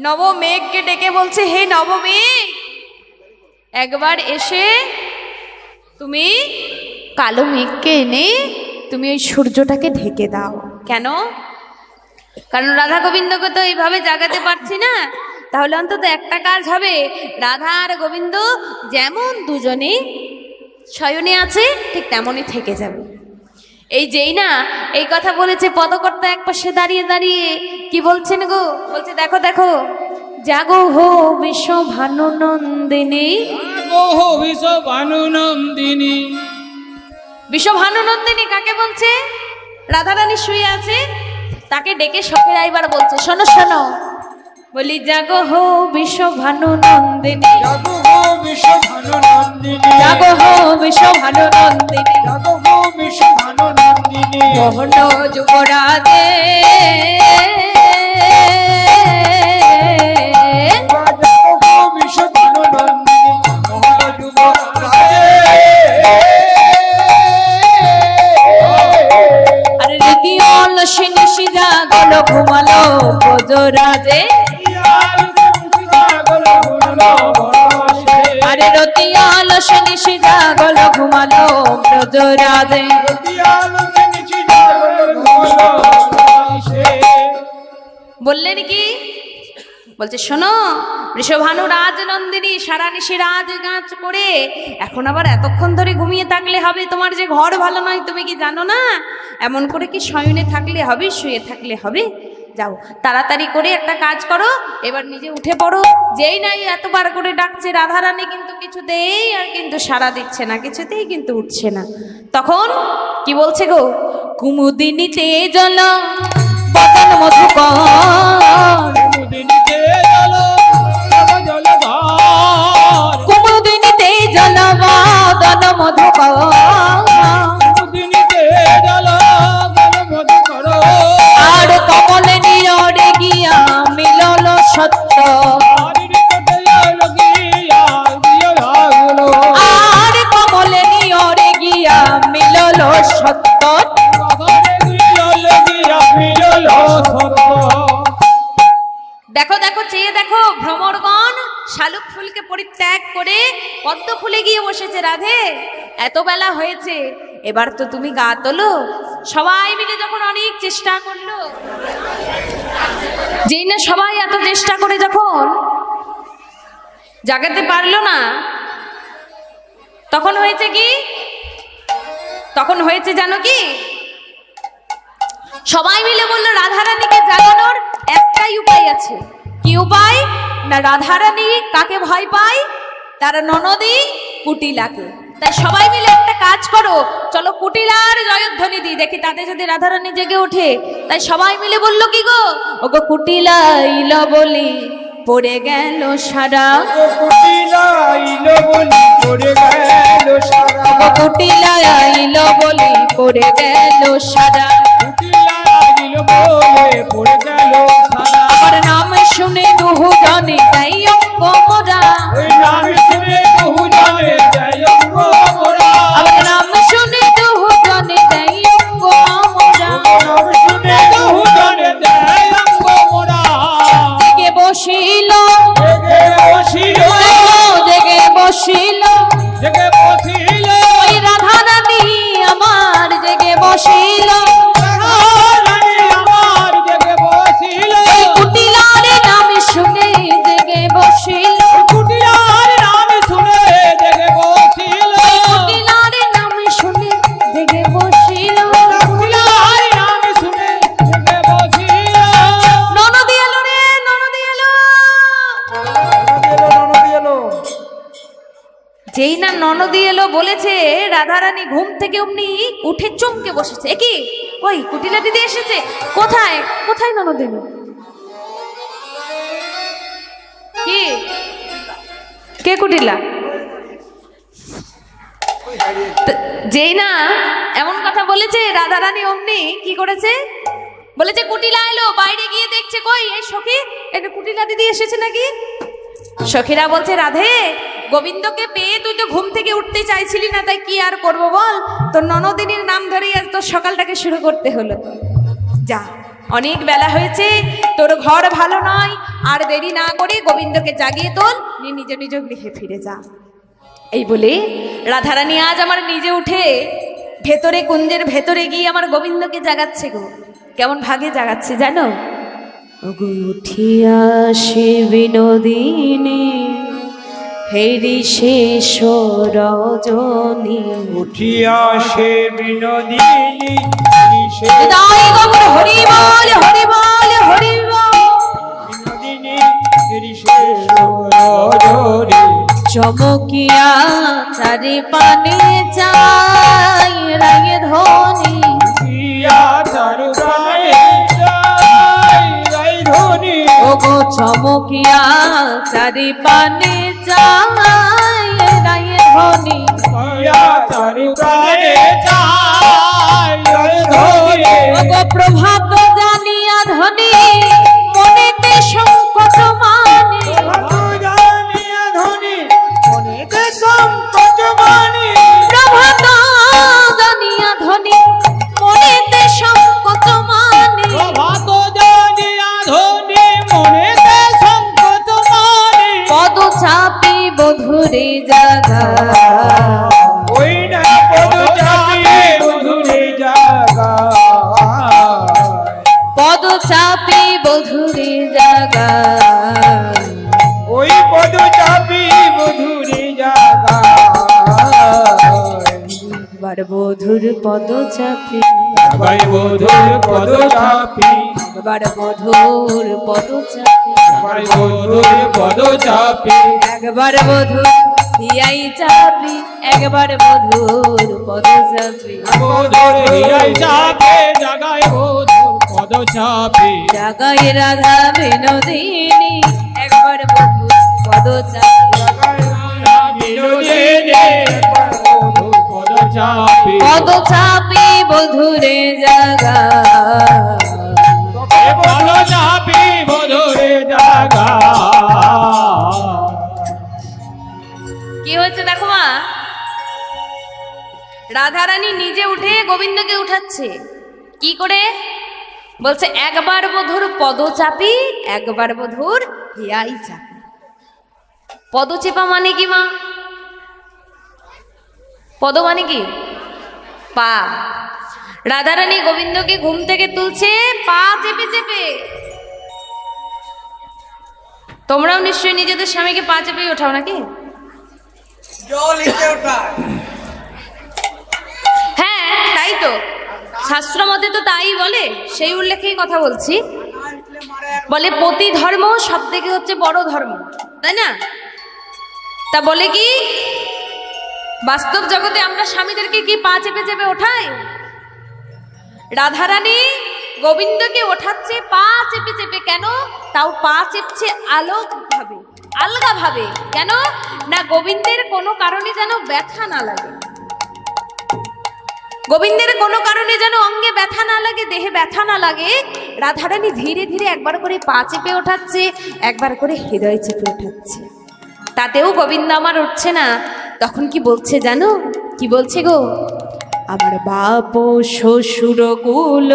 নবমেঘকে ডেকে বলছে, হে নবমেঘ, একবার এসে তুমি কালো মেঘকে এনে তুমি ওই সূর্যটাকে ঢেকে দাও। কেন? কারণ রাধা গোবিন্দকে তো এইভাবে জাগাতে পারছি না, তাহলে অন্তত একটা কাজ হবে, রাধা আর গোবিন্দ যেমন দুজনে শয়নে আছে ঠিক তেমনই থেকে যাবে। এই যেই না এই কথা বলেছে, পদকর্তা এক পাশে দাঁড়িয়ে দাঁড়িয়ে কি বলছেন গো, বলছে দেখো দেখো, জাগো হো বিশ্ব ভানুনন্দিনী, জাগো হো বিশ্ব ভানুনন্দিনী। বিশ্ব ভানুনন্দিনী কাকে বলছে? রাধারানী শুয়ে আছে, তাকে ডেকে সখীরা এবার বলছে, শোনো শোনো, বলি জাগো হো বিশ্ব ভানুনন্দিনী, জাগো হো বিশ্ব ভানুনন্দিনী, জাগো হো বিশ্ব ভানুনন্দিনী, জাগো হো বিশ্ব ভানুনন্দিনী, মোহন যুবরাজে জাগো হো বিশ্ব ভানুনন্দিনী, মোহন যুবরাজে। আরে রীতি অলসে নিশি জাগল ঘুমালো ব্রজরাজে, আরে রতি অলসে নিশি জাগল ঘুমালো ব্রজরাজে। বললেন কি? বলছে শোনো, বৃষভানু রাজনন্দিনী সারা নিশি রাজগাছ করে এখন আবার এতক্ষণ ধরে ঘুমিয়ে থাকলে হবে? তোমার যে ঘর ভালো নয় তুমি কি জানো না? এমন করে কি শয়নে থাকলে হবে, শুয়ে থাকলে হবে? যাও তাড়াতাড়ি করে একটা কাজ করো, এবার নিজে উঠে পড়ো। যেই নাই এতবার করে ডাকছে রাধারানী কিন্তু কিছুতেই আর কিন্তু সাড়া দিচ্ছে না, কিছুতেই কিন্তু উঠছে না। তখন কি বলছে গো? কুমুদিনীতে জল বদন মধুকর, কুমুদিনীতে জল জলধার, কুমুদিনীতে জল বদন মধুকর, কুমুদিনীতে জল মধুকর, আর কমলে নিয়রে গিয়া মিলল সত্য, আর কমলে নিয়রে গিয়া মিলল সত্য। দেখো দেখো চেয়ে দেখো, ভ্রমরগণ শালুক ফুলকে পরিত্যাগ করে পদ্ম ফুলে গিয়ে বসেছে। রাধে, এত বেলা হয়েছে, এবার তো তুমি গা তোলো। সবাই মিলে যখন অনেক চেষ্টা করলো, যেই না সবাই এত চেষ্টা করে যখন জাগাতে পারলো না, তখন হয়েছে কি? তখন হয়েছে জানো কি? সবাই মিলে বললো রাধারানীকে জাগানোর একটাই উপায় আছে। কি উপায়? না রাধারানী কাকে ভয় পায়? তারা ননদী কুটিলাকে। তাই সবাই মিলে একটা কাজ করো, চলো কুটিলার জয়ধ্বনি দিই, দেখি তাতে যদি রাধারানী জেগে ওঠে। তাই সবাই মিলে বললো কি গো? ওগো কুটিলা ইল বলি পড়ে গেল সারা, কুটিলা আইলো বলি পড়ে গেল সারা, ওগো কুটিলা ইল বলি পড়ে গেল সারা, কুটিলা আইল বলে পড়ে গেল সারা, আমার নাম শুনে বহু জনে তাই অঙ্গ মোরা, ওই নাম শুনে বহু জনে যায় মোরা, আমার নাম শুনে বহু জনে তাই অঙ্গ মোরা, নাম শুনে বহু জনে যায় মোরা, জেগে বসিল জেগে বসিল, জেগে বসিল জেগে বসিল, ওই রাধারানী আমার জেগে বসিল, রানী আমার জেগে বসিল, ওই কুটিলার নাম শুনে জেগে বসিল, কুটিলার নাম শুনে জেগে বসিল, কুটিলার নাম শুনে জেগে বসিল। কুটিলার নাম শুনে জেগে বসিল। ননদি এলো রে, ননদি এলো। ননদি এলো। যেই না ননদি এলো বলেছে, রাধারানী ঘুম থেকে অমনি উঠে চমকে বসেছে। কি ওই কুটিলা দিদি এসেছে? কোথায় কোথায় ননদি এলো? কি কে কুটিলা? যেই না এমন কথা বলেছে, রাধারানী অমনি কি করেছে? বলেছে কুটিলা এলো। বাইরে গিয়ে দেখছে কই এই সখী, একটা কুটিলা দিদি এসেছে নাকি? সখীরা বলছে রাধে, গোবিন্দকে পেয়ে তুই তো ঘুম থেকে উঠতে চাইছিলি না, তাই কি আর করব বল, তোর ননদিনীর নাম ধরেই আজ তোর সকালটাকে শুরু করতে হলো। যা, অনেক বেলা হয়েছে, তোর ঘর ভালো নয়, আর দেরি না করে গোবিন্দকে জাগিয়ে তোল, নিজ নিজ গৃহে ফিরে যা। এই বলে রাধারানী আজ আমার নিজে উঠে ভেতরে কুঞ্জের ভেতরে গিয়ে আমার গোবিন্দকে জাগাচ্ছে গো। কেমন ভাগে জাগাচ্ছে জানো? ওগো উঠিয়া সে বিনোদিনী হেরি শেষ রজনী, উঠিয়া সে বিনোদিনী হৃদয় গৌর হরি বল হরি বল হরি বল, বিনোদিনী শেষ রজনী, চমকিয়া চারি পানে যাই রায়ে ধ্বনি, উঠিয়া চারু প্রাণে যায় রাই ধ্বনি, ওগো চমকিয়া চারি পানে যাই রায়ে ধ্বনি, উঠিয়া চারু প্রাণে যায় রাই ধ্বনি, ওগো প্রভাত জানিয়া ধ্বনি মনেতে সংকট মানে, জানিয়া ধ্বনি মনেতে সংকট মানে, প্রভাত জানিয়া ধ্বনি মনেতে সংকট মানে, প্রভাত জানিয়া ধ্বনি মনেতে সংকট মানে, পদ চাপি বধুরে জাগা, ওই না পদ একবার বধুর পদ চাপি, একবার বধুর পদ চাপি, একবার বধুর পদ চাপি, একবার বধুর পদ চাপি, একবার বধুর হিয়াই চাপি, একবার বধুর পদ চাপি, বধুর হিয়াই চাপে, জাগায় বধুর পদ চাপি, জাগাই রাধা বিনোদিনী, একবার বধুর পদ চাপি, বিনোদিনী, একবার বধুর পদ চাপি, পদ চাপি বধুরে জাগা, পদ চাপি বধুরে জাগা। কি হয়েছে দেখো মা, রাধারানী নিজে উঠে গোবিন্দকে উঠাচ্ছে। কি করে বলছে? একবার বধুর পদ চাপি, একবার বধুর হিয়াই চাপি। পদচেপা মানে কি মা? পদ মানে কি? পা। রাধারানী গোবিন্দকে ঘুম থেকে তুলছে পা চেপে চেপে। তোমরাও নিশ্চয়ই নিজেদের স্বামীকে পা চেপে ওঠাও নাকি? হ্যাঁ তাই তো, শাস্ত্র মতে তো তাই বলে, সেই উল্লেখেই কথা বলছি। বলে পতি ধর্ম সব থেকে হচ্ছে বড় ধর্ম, তাই না? তা বলে কি বাস্তব জগতে আমরা স্বামীদেরকে কি পা চেপে চেপে ওঠাই? রাধারানী গোবিন্দকে ওঠাচ্ছে পা চেপে চেপে। কেন? তাও পা চেপছে আলোকভাবে, আলগাভাবে। কেন না? গোবিন্দের কোনো কারণে যেন ব্যথা না লাগে, গোবিন্দের কোনো কারণে যেন অঙ্গে ব্যথা না লাগে, দেহে ব্যথা না লাগে। রাধারানী ধীরে ধীরে একবার করে পা চেপে ওঠাচ্ছে, একবার করে হৃদয় চেপে ওঠাচ্ছে। তাতেও গোবিন্দ আমার উঠছে না। তখন কি বলছে জানো? কি বলছে গো? আমার বাপ শ্বশুর কুল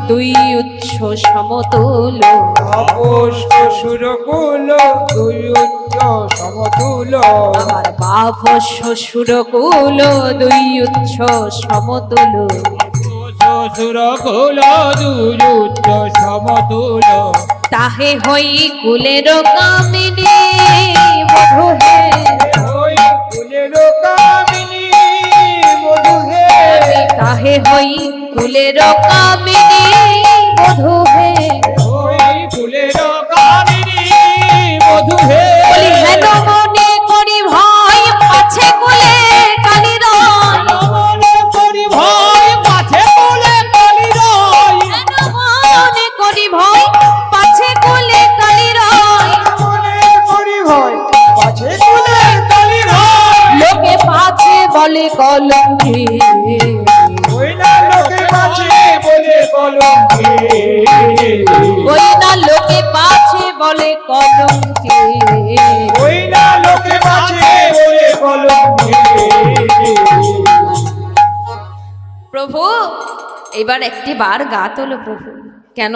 তুই উচ্চ সমতুল, শ্বশুর কুল দুই উচ্চ সমতুল, আমার বাপ শ্বশুর কুল দুই উচ্চ সমতুল, শ্বশুর কুল দুই উচ্চ সমতুল, তাহে হই কুলের কামিনী বধূ হে, ওই কুলের কামিনী বধূ হে, তাহে হই কুলের কামিনী বধূ হে, ওই কুলের কামিনী বধূ হে। বলি হেন মনে করি ভয় পাছে কুলে কালী রয়, মনে করি ভয় পাছে কুলে কালী রয়, হেন মনে করি ভয় পাছে কুলে কালী রয়, মনে করি ভয় পাছে কুলে কালী রয়, লোকে পাছে বলে কলঙ্কি, ওই না লোকে পাছে বলে কলঙ্কি, ওই না লোকে পাছে বলে কলঙ্কি, ওই না লোকে পাছে বলে কলঙ্কি। প্রভু এবার একটি বার গা তোলো প্রভু। কেন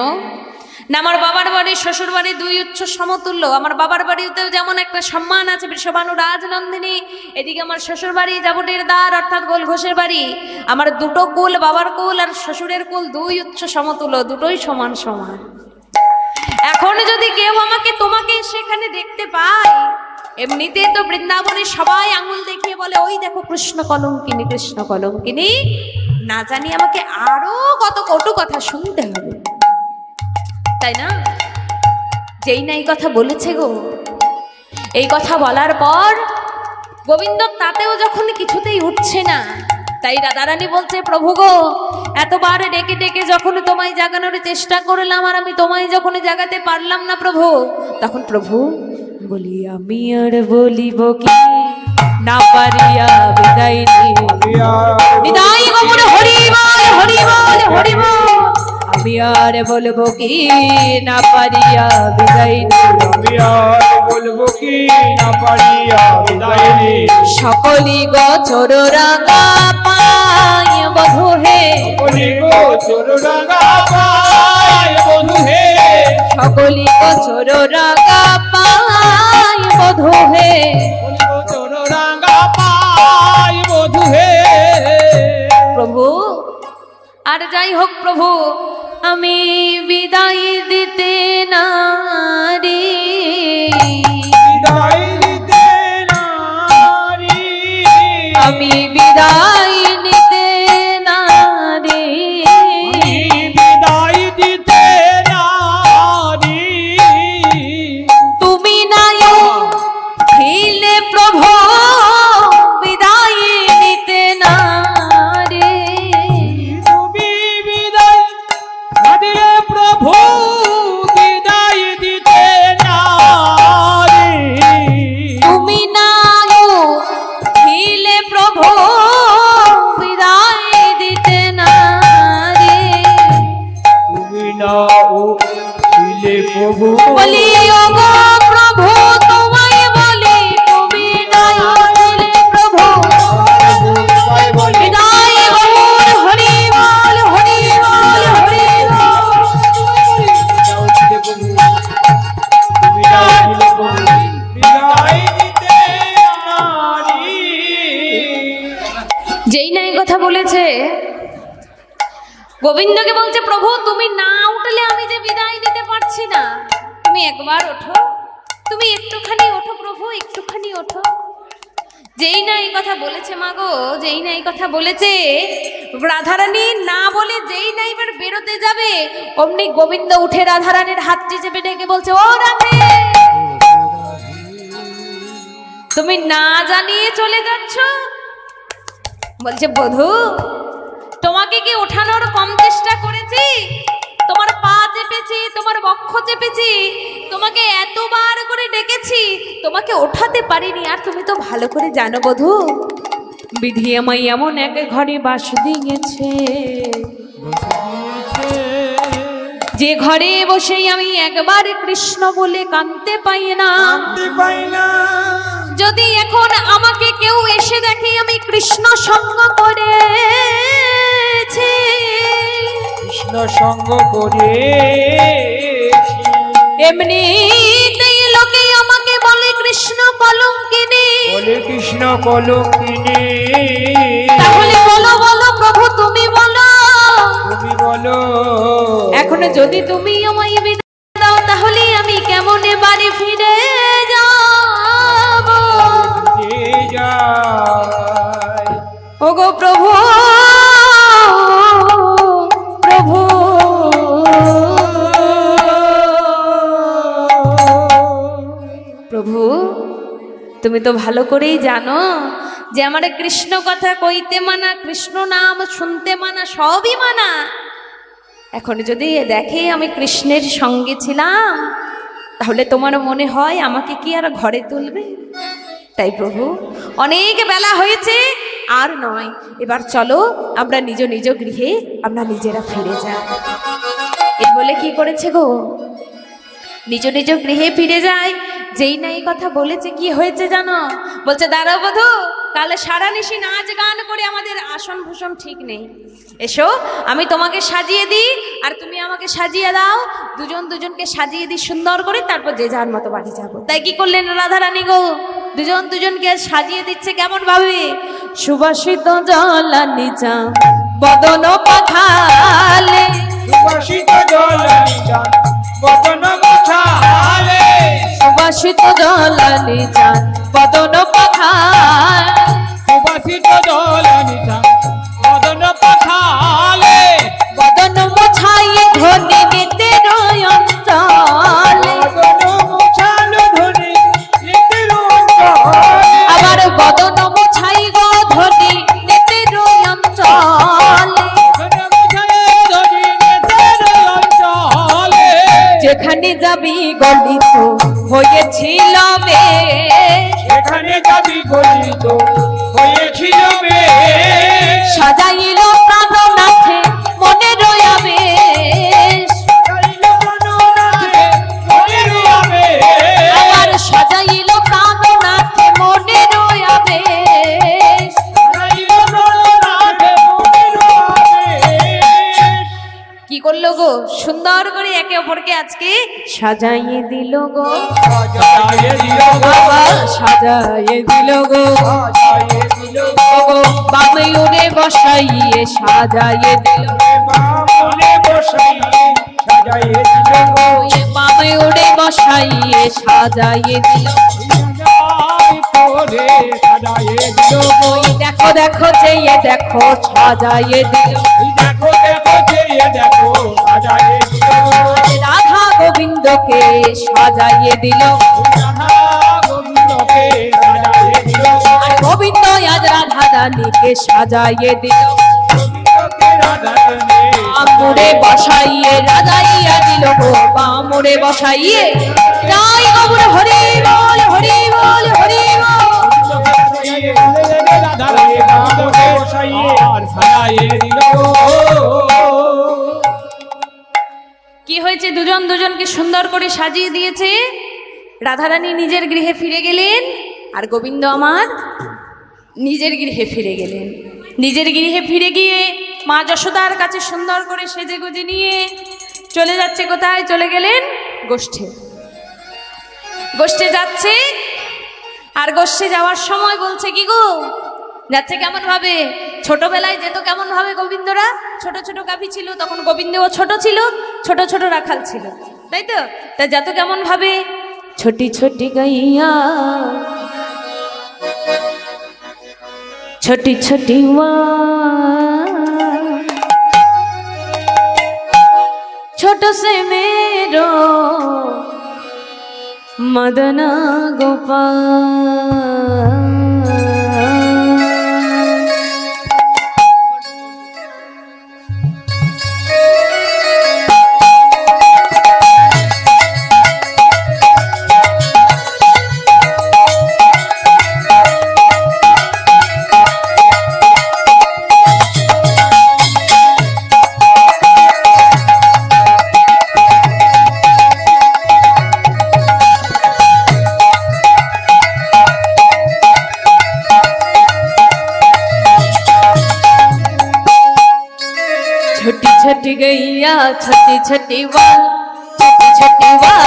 না? আমার বাবার বাড়ি শ্বশুর বাড়ি দুই উচ্চ সমতুল্য। আমার বাবার বাড়িতেও যেমন একটা সম্মান আছে বৃষভানু রাজনন্দিনী, এদিকে আমার শ্বশুর বাড়ি জাবটের দ্বার অর্থাৎ গোল ঘোষের বাড়ি। আমার দুটো কুল, বাবার কুল আর শ্বশুরের কুল দুই উচ্চ সমতুল্য, দুটোই সমান সমান। এখন যদি কেউ আমাকে তোমাকে সেখানে দেখতে পায়, এমনিতেই তো বৃন্দাবনে সবাই আঙুল দেখিয়ে বলে ওই দেখো কৃষ্ণ কলঙ্কিনী, কৃষ্ণ কলঙ্কিনী। না জানি আমাকে আরো কত কটু কথা শুনতে হবে, তাই না? যেই না এই কথা বলেছে গো, এই কথা বলার পর গোবিন্দ তাতেও যখন কিছুতেই উঠছে না, তাই রাধারানী বলছে প্রভু গো, এতবার ডেকে ডেকে যখন তোমায় জাগানোর চেষ্টা করলাম আর আমি তোমায় যখন জাগাতে পারলাম না প্রভু, তখন প্রভু বলি আমি আর বলিব কি না পারিয়া বিদায় বিদায় গো মোর হরি বল হরি বল হরি বল, আমি আর বলবো কি না পারিয়া বিদায় আমি আর বলবো কি না পারিয়া বিদায় নে, সকলি গোচর রাঙা পায় বধূ হে, সকলি গোচর রাঙা পায় বধূ হে, সকলি গোচর রাঙা পায় বধূ হে, গোচর রাঙা পায় বধূ হে। প্রভু আর যাই হোক প্রভু, আমি বিদায় দিতে নারি, বিদায় দিতে নারী, আমি বিদায় নিতে এই কথা বলেছে, গোবিন্দকে বলছে প্রভু তুমি না উঠলে আমি যে বিদায় নিতে পারছি না, তুমি একবার ওঠো, তুমি একটুখানি ওঠো প্রভু, একটুখানি ওঠো। যেই না এই কথা বলেছে মা গো, যেই না এই কথা বলেছে, রাধারানী না বলে যেই না এবার বেরোতে যাবে, অমনি গোবিন্দ উঠে রাধারানীর হাতটি চেপে ডেকে বলছে, ও রাধে, তুমি না জানিয়ে চলে যাচ্ছ? বলছে বধূ, তোমাকে কি ওঠানোর কম চেষ্টা করেছি? তোমার পা চেপেছি, তোমার বক্ষ চেপেছি, তোমাকে এতবার করে ডেকেছি, তোমাকে ওঠাতে পারিনি। আর তুমি তো ভালো করে জানো বধূ, বিধি আমায় এমন এক ঘরে বাস দিয়েছে, যে ঘরে বসেই আমি একবার কৃষ্ণ বলে কাঁদতে পাই না। যদি এখন আমাকে কেউ এসে দেখে আমি কৃষ্ণ সঙ্গ করেছি, কৃষ্ণ সঙ্গ করে এমনিতেই লোকে আমাকে বলে কৃষ্ণ কলঙ্কিনী, বলে কৃষ্ণ কলঙ্কিনী। তাহলে বলো বলো প্রভু তুমি বলো, তুমি বলো এখন যদি তুমি আমায় বিদায় দাও, তাহলে আমি কেমনে বাড়ি ফিরে যাব? ওগো প্রভু, প্রভু, প্রভু, তুমি তো ভালো করেই জানো যে আমার কৃষ্ণ কথা কইতে মানা, কৃষ্ণ নাম শুনতে মানা, সবই মানা। এখন যদি দেখে আমি কৃষ্ণের সঙ্গে ছিলাম, তাহলে তোমার মনে হয় আমাকে কি আর ঘরে তুলবে? তাই প্রভু, অনেক বেলা হয়েছে, আর নয়, এবার চলো আমরা নিজ নিজ গৃহে আমরা নিজেরা ফিরে যাই। এ বলে কি করেছে গো, নিজ নিজ গৃহে ফিরে যায়। যেই না এই কথা বলেছে, কি হয়েছে জানো? বলছে দাঁড়াও বধূ, তাহলে সারা নিশি নাচ গান করে আমাদের আসন ভূষণ ঠিক নেই, এসো আমি তোমাকে সাজিয়ে দিই আর তুমি আমাকে সাজিয়ে দাও, দুজন দুজনকে সাজিয়ে দিই সুন্দর করে, তারপর যে যার মতো বাড়ি যাবো। তাই কি করলেন রাধারানী গো, দুজন দুজনকে সাজিয়ে দিচ্ছে কেমন ভাবে? সুবাসিত জলানি চা বদন পাখালে, সুবাসিত জলানি চা বদন পাখালে, সুবাসিত জলানি চা বদন পাখালে, সুবাসিত জলানি চা বদন পাখালে, বদন মোছাইয়ে ধনি নিতে অঞ্চলে, আবার বদন মোছাই গো ধনি নিতে অঞ্চলে, যেখানে যাবি গলিত হয়েছিল বেশ, সেখানে যাবি গলিত হয়েছিল বেশ, সাজাইল প্রাণনাথে মনে রয়া বেশ, আবার সাজাইল প্রাণনাথে মনে রয়া বেশ। কি করলো গো, সুন্দর করে একে অপরকে আজকে সাজাইয়ে দিল গো, বাবা সাজাইয়ে দিল গো, বামে উড়ে বসাইয়ে সাজাইয়ে দিল, বামে উড়ে বসাইয়ে সাজাইয়ে দিল, দেখো দেখো চেয়ে দেখো সাজাইয়ে দিল, রাধা গোবিন্দকে সাজাইয়ে দিল, গোবিন্দ আজ রাধা রানীকে সাজাইয়ে দিল, বামুড়ে বসাইয়ে রাজাইয়া দিল গো, বামুড়ে বসাইয়ে যাই গৌর হরি বল হরি বল হরি বল। কি হয়েছে, দুজন দুজনকে সুন্দর করে সাজিয়ে দিয়েছে, রাধারানী নিজের গৃহে ফিরে গেলেন, আর গোবিন্দ আমার নিজের গৃহে ফিরে গেলেন। নিজের গৃহে ফিরে গিয়ে মা যশোদার কাছে সুন্দর করে সেজে গুজে নিয়ে চলে যাচ্ছে, কোথায় চলে গেলেন? গোষ্ঠে। গোষ্ঠে যাচ্ছে, আর গোষ্ঠে যাওয়ার সময় বলছে কি গো, যাচ্ছে কেমন ভাবে? ছোটবেলায় যেত কেমন ভাবে গোবিন্দরা? ছোট ছোট গাভী ছিল, তখন গোবিন্দও ছোট ছিল, ছোট ছোট রাখাল ছিল, তাই তো? তা যেত কেমন ভাবে? ছোটি ছোটি গাইয়া ছোটি ছোটি ছোট সে मेरो मदना गोपाल। छोटी छोटी गैया छोटी छोटी वाल, छोटी छोटी वाल,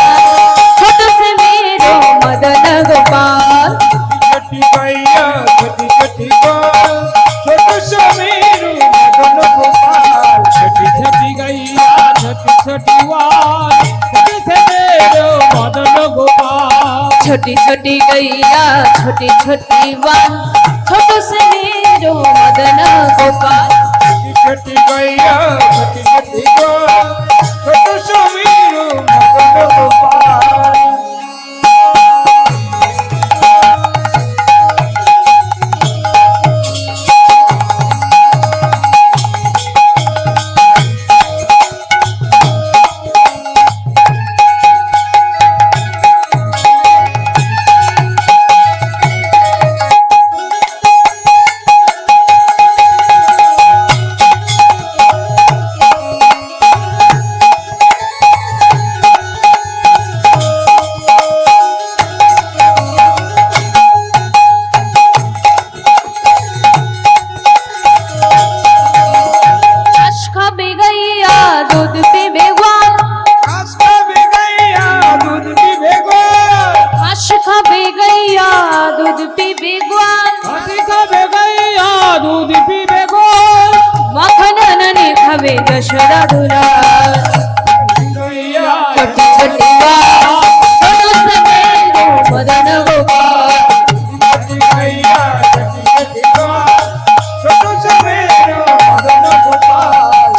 छोटो से मेरो मदन गोपाल। छोटी गैया छोटी छोटी वाल, छोटो से मेरो मदन गोपाल। छोटी छोटी गैया छोटी छोटी वाल, छोटे से मेरो मदन गोपाल। छोटी छोटी गैया छोटी छोटी वाल, छोटो से मेरो मदन गोपाल। छोटी गैया छोटी छोटी वाल, छोटो से मेरो मदन गोपाल। यशोदा दुलार छोटी छोटी मदन गोपाल।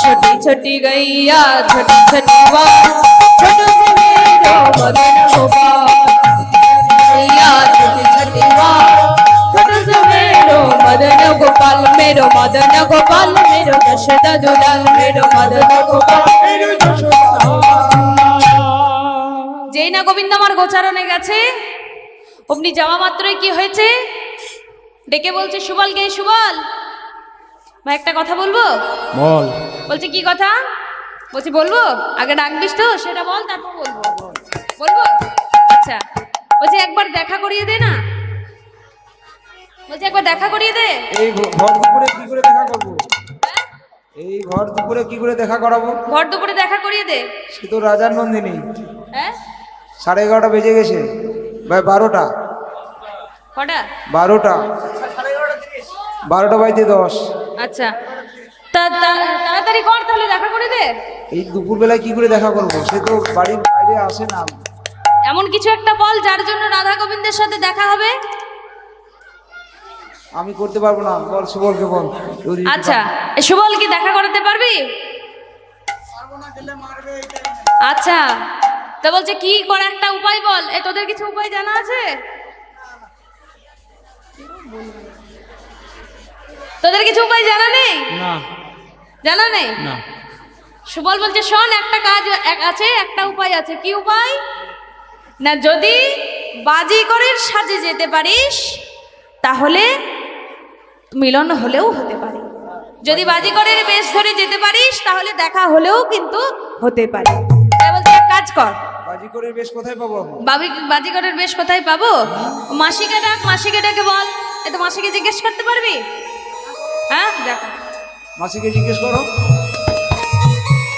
छोटी छोटी गैया छोटी छोटी छोटो से मेरो मदन गोपाल। गैया छोटी छोटी छोटो से मेरो मदन गोपाल, मेरो मदन गोपाल, मेरो यशोदा दुलाल, मेरो मदन गोपाल। যেই না গোবিন্দ আমার গোচারণে গেছে, অমনি যাওয়া মাত্রই কি হয়েছে, ডেকে বলছে সুবল গে সুবল, ভাই একটা কথা বলবো। বল। বলছে কি কথা? বলছি বলবো, আগে ডাকবিস তো, সেটা বল তারপর বলবো। বলবো? আচ্ছা। বলছে একবার দেখা করিয়ে দে না। বলছে একবার দেখা করিয়ে দে। এই ভর দুপুরে কি করে দেখা করব? এই ভর দুপুরে কি করে দেখা করাবো? ভর দুপুরে দেখা করিয়ে দে। সে তো রাজার নন্দিনী। হ্যাঁ 11:30 বেজে গেছে ভাই। 12টা কটা? 12টা 12টা বাজতে 10। আচ্ছা তাড়াতাড়ি কর তাহলে, দেখা করে দে। এই দুপুরবেলায় কি করে দেখা করব? সে তো বাড়ির বাইরে আসে না। এমন কিছু একটা বল যার জন্য রাধা গোবিন্দের সাথে দেখা হবে। আমি করতে পারবো না, বল সুবলকে বল। আচ্ছা সুবল কি দেখা করতে পারবি? আচ্ছা তা বলছে কি করে একটা উপায় বল। এই তোদের কিছু উপায় জানা আছে? তোদের কিছু উপায় জানা নেই? না জানা নেই না। সুবল বলছে শোন, একটা কাজ আছে, একটা উপায় আছে। কি উপায়? না যদি বাজিগরের সাজে যেতে পারিস তাহলে মিলন হলেও হতে পারে। যদি বাজিগরের বেশ ধরে যেতে পারিস তাহলে দেখা হলেও কিন্তু হতে পারে। তাই বলছে এক কাজ কর। বাজিগরের বেশ কোথায় পাবো? বাজিগরের বেশ কোথায় পাবো? মাসিকে ডাক, মাসিকে ডেকে বল। এ তো মাসিকে জিজ্ঞেস করতে পারবি? হ্যাঁ দেখা। মাসিকে জিজ্ঞেস করো।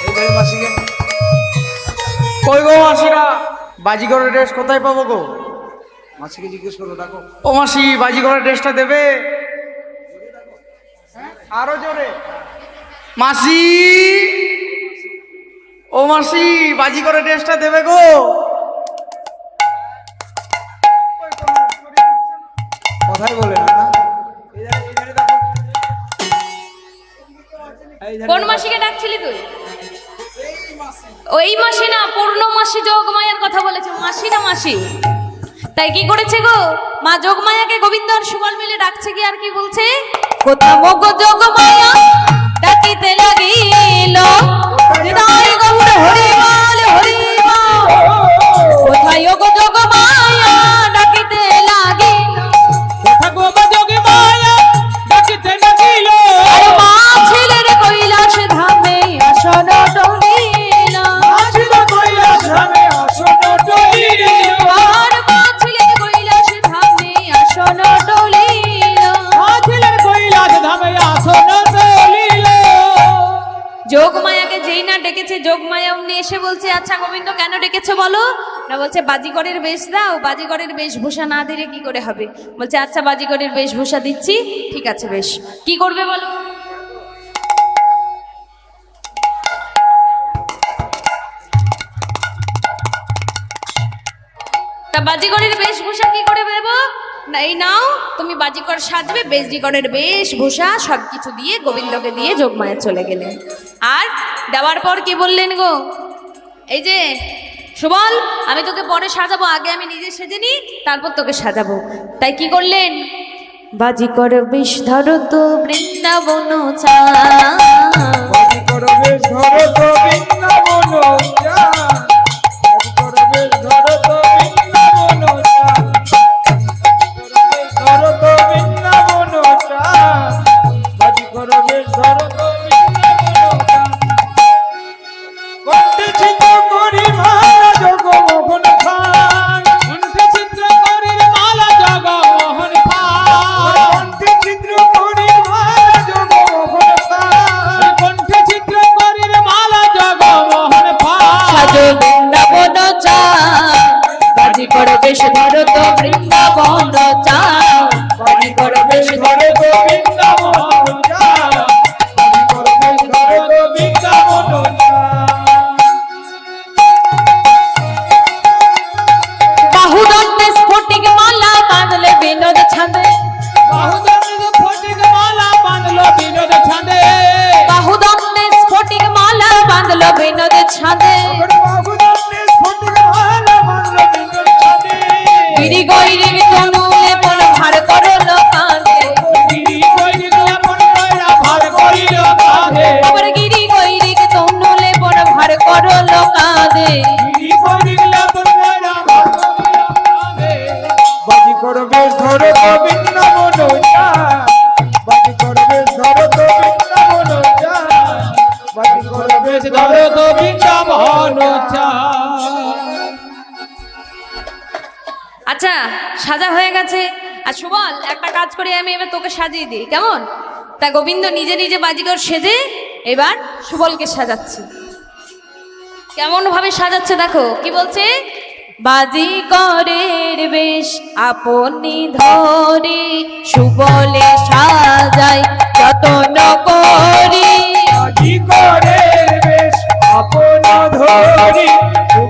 এই ভাই মাসিকে। কই গো মাসিরা, বাজিগরের ড্রেস কোথায় পাবো গো? মাসিকে জিজ্ঞেস করো, ডাকো। ও মাসি, বাজিগরের ড্রেসটা দেবে? আরো জোরে। মাসি, ও মাসি, বাজি করে ড্রেসটা দেবে গো। কথাই বলে না না? কোন মাসিকে ডাকছিলি তুই? ওই মাসি না, পূর্ণমাসী যোগমায়ার কথা বলেছে। মাসি না মাসি? তাই কি করেছে গো, মা যোগমায়াকে গোবিন্দ আর সুবল মিলে ডাকছে কি আর কি বলছে? কোথাও গো যোগমায়া ডাকিতে লাগিল, হৃদয় গৌর হরি বল হরি বল। কোথায় গো যোগমায়া ডাকিতে লাগিল, কোথা গো যোগে মায়া ডাকিতে লাগিল। আর মা ছেলের কৈলাস ধামে আসন টলিল। আসিল কৈলাস ধামে আসন টলিল। আর মা ছেলের কৈলাস ধামে আসন টলিল। ছেলের কৈলাস ধামে আসন টলিল। যোগমায়াকে যেই না ডেকেছে, যোগমায়া অমনি এসে বলছে, আচ্ছা গোবিন্দ কেন ডেকেছো বলো না? বলছে বাজিগরের বেশ দাও। বাজিগরের বেশভূষা না দিলে কি করে হবে? বলছে আচ্ছা বাজিগরের বেশভূষা দিচ্ছি। ঠিক আছে বেশ, কি করবে বলো? তা বাজিগরের বেশভূষা কি করে দেবো না? এই নাও, তুমি বাজিকর সাজবে। বাজিগরের বেশভূষা সবকিছু দিয়ে গোবিন্দকে দিয়ে যোগমায়া চলে গেলেন। আর দেওয়ার পর কি বললেন গো, এই যে সুবল, আমি তোকে পরে সাজাবো, আগে আমি নিজে সেজে নি, তারপর তোকে সাজাবো। তাই কি করলেন? বাজিকর বেশ ধরো তো বৃন্দাবন চা, বাজি করো বেশ ধরো তো বৃন্দাবন চা। বাজি করো বেশ ধরো তো বৃন্দাবন চা। ধরো তো বৃন্দাবন চা। বাজি করো বেশ ধরো তো বৃন্দাবন চা। কণ্ঠে চিত্র করি মালা জগমোহন খান। কণ্ঠে চিত্র করির মালা জগমোহন খান। কণ্ঠে চিত্র করি মালা জগমোহন খান। কণ্ঠে চিত্র করির মালা জগমোহন খান। সাজো বৃন্দাবন চা, বাজিকর বেশ ধরো তো বৃন্দাবন চা। বাজিকর বেশ ধরো তো বৃন্দাবন চা। বাজি করো বেশ ধরো তো বৃন্দাবন চা। বাহুদণ্ডে স্ফটিক মালা বাঁধলে বিনোদ ছাঁদে। বাহুদণ্ডে ফটিক মালা বাঁধলো বিনোদ ছাঁদে। বাহুদণ্ডে স্ফটিক মালা বাঁধলো বিনোদ ছাঁদে। বাহুদণ্ডে স্ফটিক মালা বাঁধলো বিনোদ ছাঁদে। গিরি গৈরিক তনুলে পন ভার করলো কাঁধে। গিরি গৈরিক আপন কইরা ভার করিল কাঁধে। আবার গিরি গৈরিক তনুলে পন ভার করলো কাঁধে। গিরি গৈরিক আপন কইরা ভার করিল কাঁধে। বাজি করো বেশ ধরো তো বৃন্দাবন চা। বাজি করো বেশ ধরো তো বৃন্দাবন চা। বাজি করো বেশ ধরো তো বৃন্দাবন চা। আচ্ছা সাজা হয়ে গেছে। আর সুবল, একটা কাজ করে আমি এবার তোকে সাজিয়ে দিই, কেমন? তা গোবিন্দ নিজে নিজে বাজিকর সেজে এবার সুবলকে সাজাচ্ছে। কেমন ভাবে সাজাচ্ছে দেখো, কি বলছে? বাজিকরের বেশ আপনি ধরে সুবলে সাজাই যতন করি। বাজি করে বেশ আপন ধরি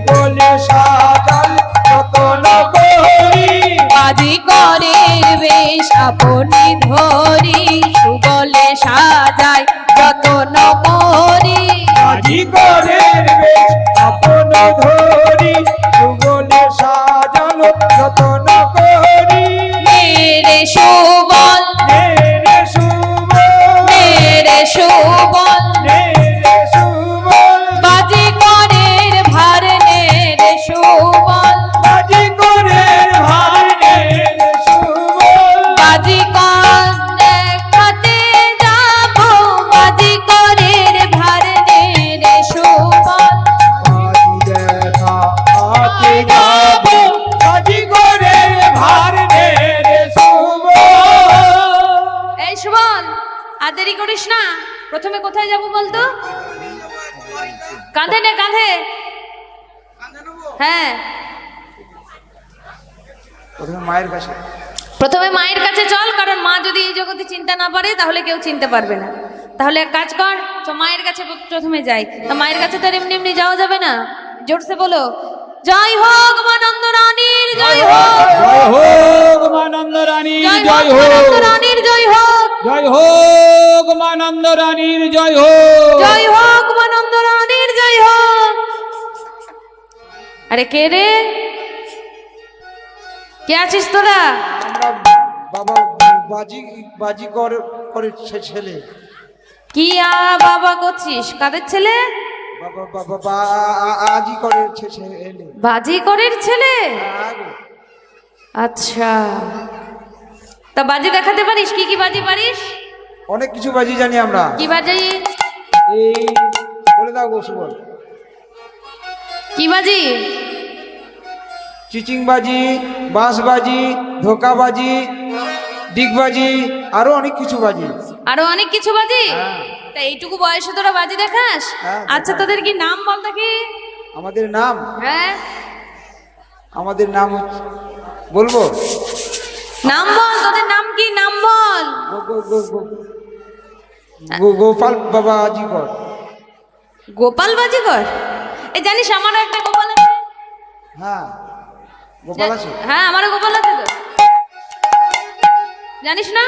বলে সাজাল যতন করি। বাজিকরের বেশ আপনি ধরি সুবলে সাজাই যতন করি। বাজি করে বেশ আপন ধরি বলে সাজাল যতন করি। মেরে সুবল, মেরে সুবল, মেরে সুবল, মেরে সুবল। বাজিকরের ভার নেরে সুবল। বাজি করে ভার নেড়ে সুবল। বাজিকর দেখাতে যাবো, বাজিকরের ভার নেরে সুবল। বাজি দেখা হাতে যাবো। বাজি করে ভার নেড়ে সুবল। এই সুবল, আর দেরি করিস না। প্রথমে কোথায় যাব বলতো? কাঁধে নে, কাঁধে। হ্যাঁ, প্রথমে মায়ের কাছে। প্রথমে মায়ের কাছে চল, কারণ মা যদি এই জগতে চিন্তা না পারে তাহলে কেউ চিনতে পারবে না। তাহলে এক কাজ কর, মায়ের কাছে প্রথমে যাই। তা মায়ের কাছে তো আর এমনি এমনি যাওয়া যাবে না, জোরসে বলো জয় হোক মা নন্দ রানীর জয় হোক, জয় হোক মা নন্দ রানীর জয় হোক, নন্দ রানীর জয় হোক, জয় হোক মা নন্দ রানীর জয় হোক, জয় হোক মা নন্দ রানীর জয় হোক। আরে কে রে, কে আছিস তোরা? আমরা বাবা বাজি করে ছেলে। কি বাবা করছিস? কাদের ছেলে? বাবা আজি করে ছেলে। বাজি করের ছেলে? আচ্ছা, তা বাজি দেখাতে পারিস? কি কি বাজি পারিস? অনেক কিছু বাজি জানি আমরা। কি বাজি? এই বলে দাও গো সুবল। কি বাজি? চিচিং বাজি, বাঁশ বাজি, ধোকা বাজি, ডিগবাজি, আরো অনেক কিছু বাজি। আরো অনেক কিছু বাজি? তা এইটুকু বয়সে তোরা বাজি দেখাস? আচ্ছা, তোদের কি নাম বল দেখি। আমাদের নাম? হ্যাঁ, আমাদের নাম বলবো? নাম বল, তোদের নাম কি? নাম বল। গোপাল বাবা আজিকর। গোপাল বাজিকর? এই জানিস আমারও একটা গোপাল আছে। হ্যাঁ, গোপাল আছে। হ্যাঁ, আমারও গোপাল আছে তো, জানিস না?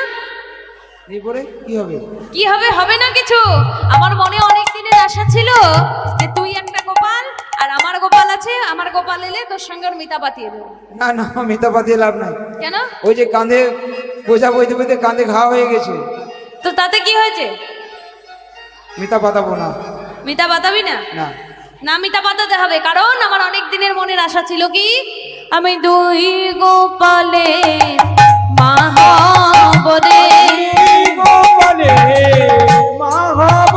এরপরে কি হবে? কি হবে? হবে না কিছু। আমার মনে অনেক দিনের আশা ছিল যে তুই একটা গোপাল আর আমার গোপাল আছে, আমার গোপাল এলে তোর সঙ্গে ওর মিতা পাতিয়ে দেবো। না না, মিতা পাতিয়ে লাভ নাই। কেন? ওই যে কাঁধে বোঝা বইতে বইতে কাঁধে ঘা হয়ে গেছে। তো তাতে কি হয়েছে? মিতা পাতাবো না। মিতা পাতাবি না? না না, মিতা পাতাতে হবে, কারণ আমার অনেক দিনের মনের আশা ছিল কি আমি দুই গোপালে মা হব রে, গোপালে মা হব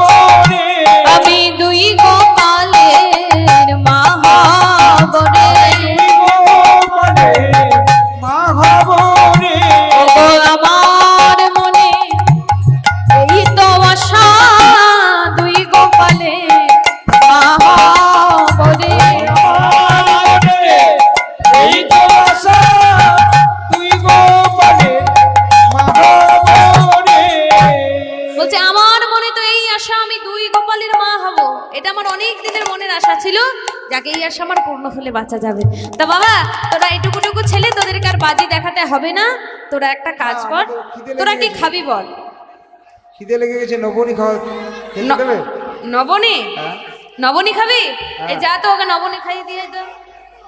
রে, আমি দুই গোপালের মা হব রে, গোপালে মা হব রে। ওগো আমার মনে এই তো আশা দুই গোপালে মা হব রে, এই তো আশা তুই গোপালে মা হব রে। বলছে আমার মনে তো এই আশা আমি দুই গোপালের মা হব। এটা আমার অনেক দিনের মনের আশা ছিল, যাকে এই আশা আমার পূর্ণ হলে বাঁচা যাবে। তা বাবা, তোরা এটুকুটুকু ছেলে, তোদেরকে আর বাজি দেখাতে হবে না। তোরা একটা কাজ কর, তোরা কি খাবি বল? খিদে লেগে গেছে, নবনী খাওয়া খেতে দেবে? নবনী? হ্যাঁ, নবনী খাবি? এই যা তো ওকে নবনী খাইয়ে দিয়ে তো।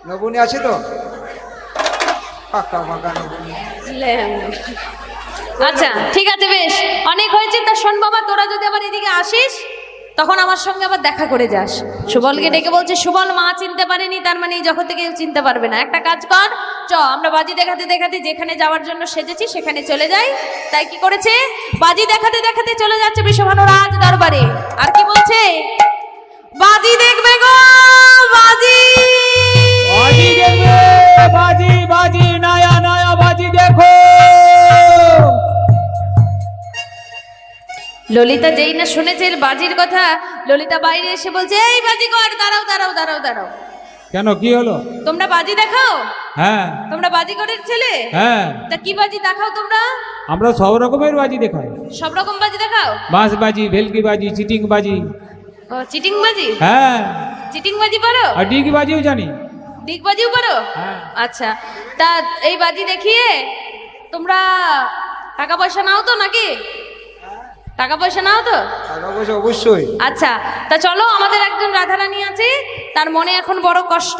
নবনী আছে তো? ফাঁকা ফাঁকা নবনী। আচ্ছা ঠিক আছে, বেশ অনেক হয়েছে। তা শোন বাবা, তোরা যদি আবার এদিকে আসিস তখন আমার সঙ্গে আবার দেখা করে যাস। সুবলকে ডেকে বলছে, সুবল মা চিনতে পারেনি, তার মানে এই জগতে কেউ চিনতে পারবে না। একটা কাজ কর, আমরা বাজি দেখাতে দেখাতে যেখানে যাওয়ার জন্য সেজেছি সেখানে চলে যাই। তাই কি করেছে, বাজি দেখাতে দেখাতে চলে যাচ্ছে বৃষভানু রাজ দরবারে। আর কি বলছে, বাজি দেখবে গো বাজি, বাজি দেখবে, বাজি বাজি নয়া নয়া বাজি দেখো। ললিতা যেই না শুনেছে এর বাজির কথা, ললিতা বাইরে এসে বলছে, এই বাজি কর, দাঁড়াও দাঁড়াও দাঁড়াও দাঁড়াও। কেন, কি হলো? তোমরা বাজি দেখাও? হ্যাঁ। তোমরা বাজি করের ছেলে? হ্যাঁ। তা কি বাজি দেখাও তোমরা? আমরা সব রকমের বাজি দেখাই। সব রকম বাজি দেখাও? বাঁশ বাজি, ভেলকি বাজি, চিটিং বাজি। ও, চিটিং বাজি? হ্যাঁ। চিটিং বাজি পারো? আর ডিগ বাজিও জানি। ডিগ বাজিও পারো? হ্যাঁ। আচ্ছা, তা এই বাজি দেখিয়ে তোমরা টাকা পয়সা নাও তো নাকি? টাকা পয়সা নাও তো? টাকা পয়সা অবশ্যই। আচ্ছা, তা চলো, আমাদের একজন রাধারানী আছে, তার মনে এখন বড় কষ্ট।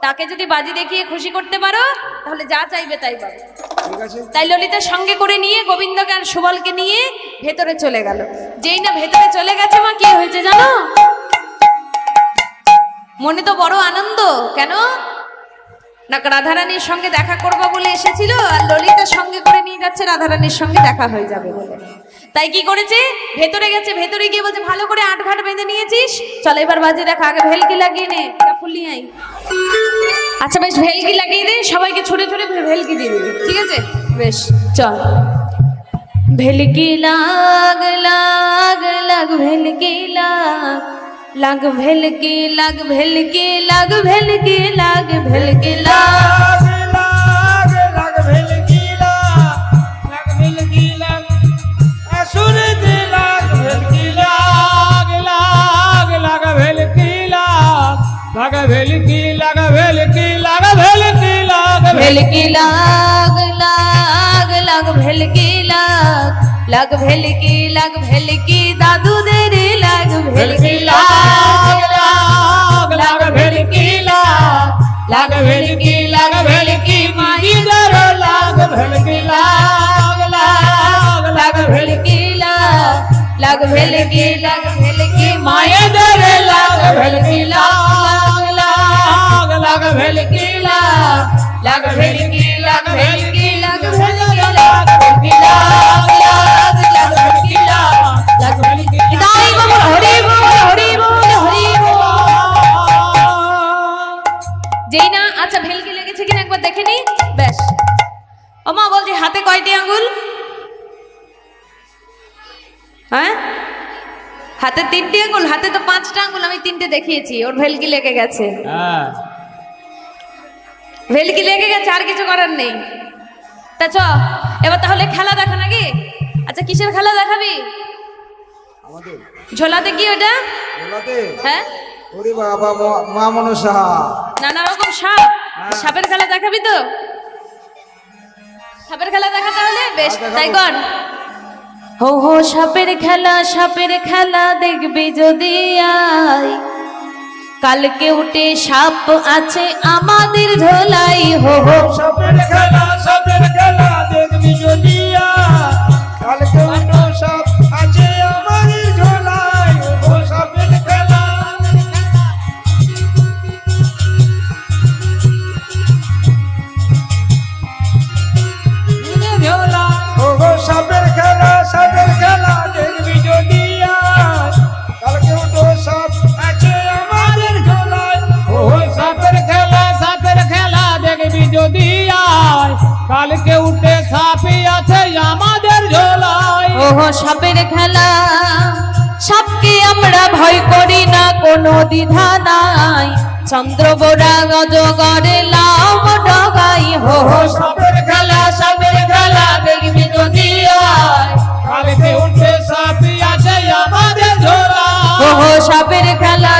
তাকে যদি বাজি দেখিয়ে খুশি করতে পারো তাহলে যা চাইবে তাই পাবে। ঠিক আছে। তাই ললিতার সঙ্গে করে নিয়ে গোবিন্দকে আর সুবলকে নিয়ে ভেতরে চলে গেল। যেই না ভেতরে চলে গেছে, মা কি হয়েছে জানো? মনে তো বড় আনন্দ। কেন না, রাধারানীর সঙ্গে দেখা করবো বলে এসেছিল, আর ললিতার সঙ্গে করে নিয়ে যাচ্ছে রাধারানীর সঙ্গে দেখা হয়ে যাবে বলে। তাই কি করেছে, ভেতরে গেছে। ভেতরে গিয়ে বলছে, ভালো করে আটঘাট বেঁধে নিয়েছিস, চল এবার বাজে দেখা, আগে ভেলকি লাগিয়ে নে, ফুলি আই। আচ্ছা বেশ, ভেলকি লাগিয়ে দে, সবাইকে ছুড়ে ছুড়ে ভেলকি দিয়ে দিবি, ঠিক আছে? বেশ, চল। ভেলকি লাগ লাগ লাগ ভেলকি লাগ লাগ ভেলকি লাগ ভেলকি লাগ ভেলকি লাগ ভেলকি লাগ লাগ লাগ লাগ ভেলকি লাগ ভেলকি লাগ ভেলকি লাগ ভেলকি লাগ ভেলকি লাগ লাগ লাগ ভেলকি লাগ ভেলকি লাগ ভেলকি দাদুদের লাগ ভেলকি লাগ লাগ লাগ ভেলকি লাগ ভেলকি লাগ ভেলকি মাইদের লাগ ভেলকি লাগ লাগ লাগ ভেলকি লাগ ভেলকি লাগ ভেলকি মায়েদের লাগ ভেলকি লাগ লাগ লাগ ভেলকি লাগ ভেলকি লাগ ভেলকি লাগ ভেলকি লাগ ভেলকি লাগ লাগ লাগ ভেলকি লাগ ভেলকি নিতাই গৌর হরি বল হরি বল হরি বল। যেই না আচ্ছা ভেলকি লেগেছে কিনা একবার দেখে নি ব্যাস। ও মা বলছি হাতে কয়টি আঙ্গুল? হ্যাঁ হাতে 3টি আঙ্গুল, হাতে তো 5টা আঙ্গুল, আমি 3টে দেখিয়েছি। ওর ভেলকি লেগে গেছে, হ্যাঁ ভেলকি লেগে গেছে, আর কিছু করার নেই। তা চ এবার তাহলে খেলা দেখা নাকি? আচ্ছা কিসের খেলা দেখাবি? আমাদের ঝোলাতে কি ওটা? বলাতে হ্যাঁ ওরে বাবা মা মনসা নানা রকম সাপ, সাপের খেলা দেখাবি তো? সাপের খেলা দেখা তাহলে বেশ, তাই কর। হো হো সাপের খেলা দেখবি যদি আয়, কালকে উঠে সাপ আছে আমাদের ঝোলাই। হো হো সাপের খেলা দেখবি যদি কালকে উঠো সাপ আছে আমাদের ঝোলায় ও সাপের খেলা ও গো সাপের খেলা দেখবি যদি কালকে উঠো সাপ আছে আমাদের ঝোলায় ও সাপের খেলা দেখবি যদি আয়, কালকে উঠে সাপি আছে আমাদের ঝোলায়। ও হো সাপের খেলা, সাপকে আমরা ভয় করি না, কোনো দ্বিধা নাই। চন্দ্রবোরা গজগরে লাম ডগাই। হো হো সাপের খেলা দেখবি যদি আয়, কালকে উঠে সাপি আছে আমাদের ঝোলায়। ও হো সাপের খেলা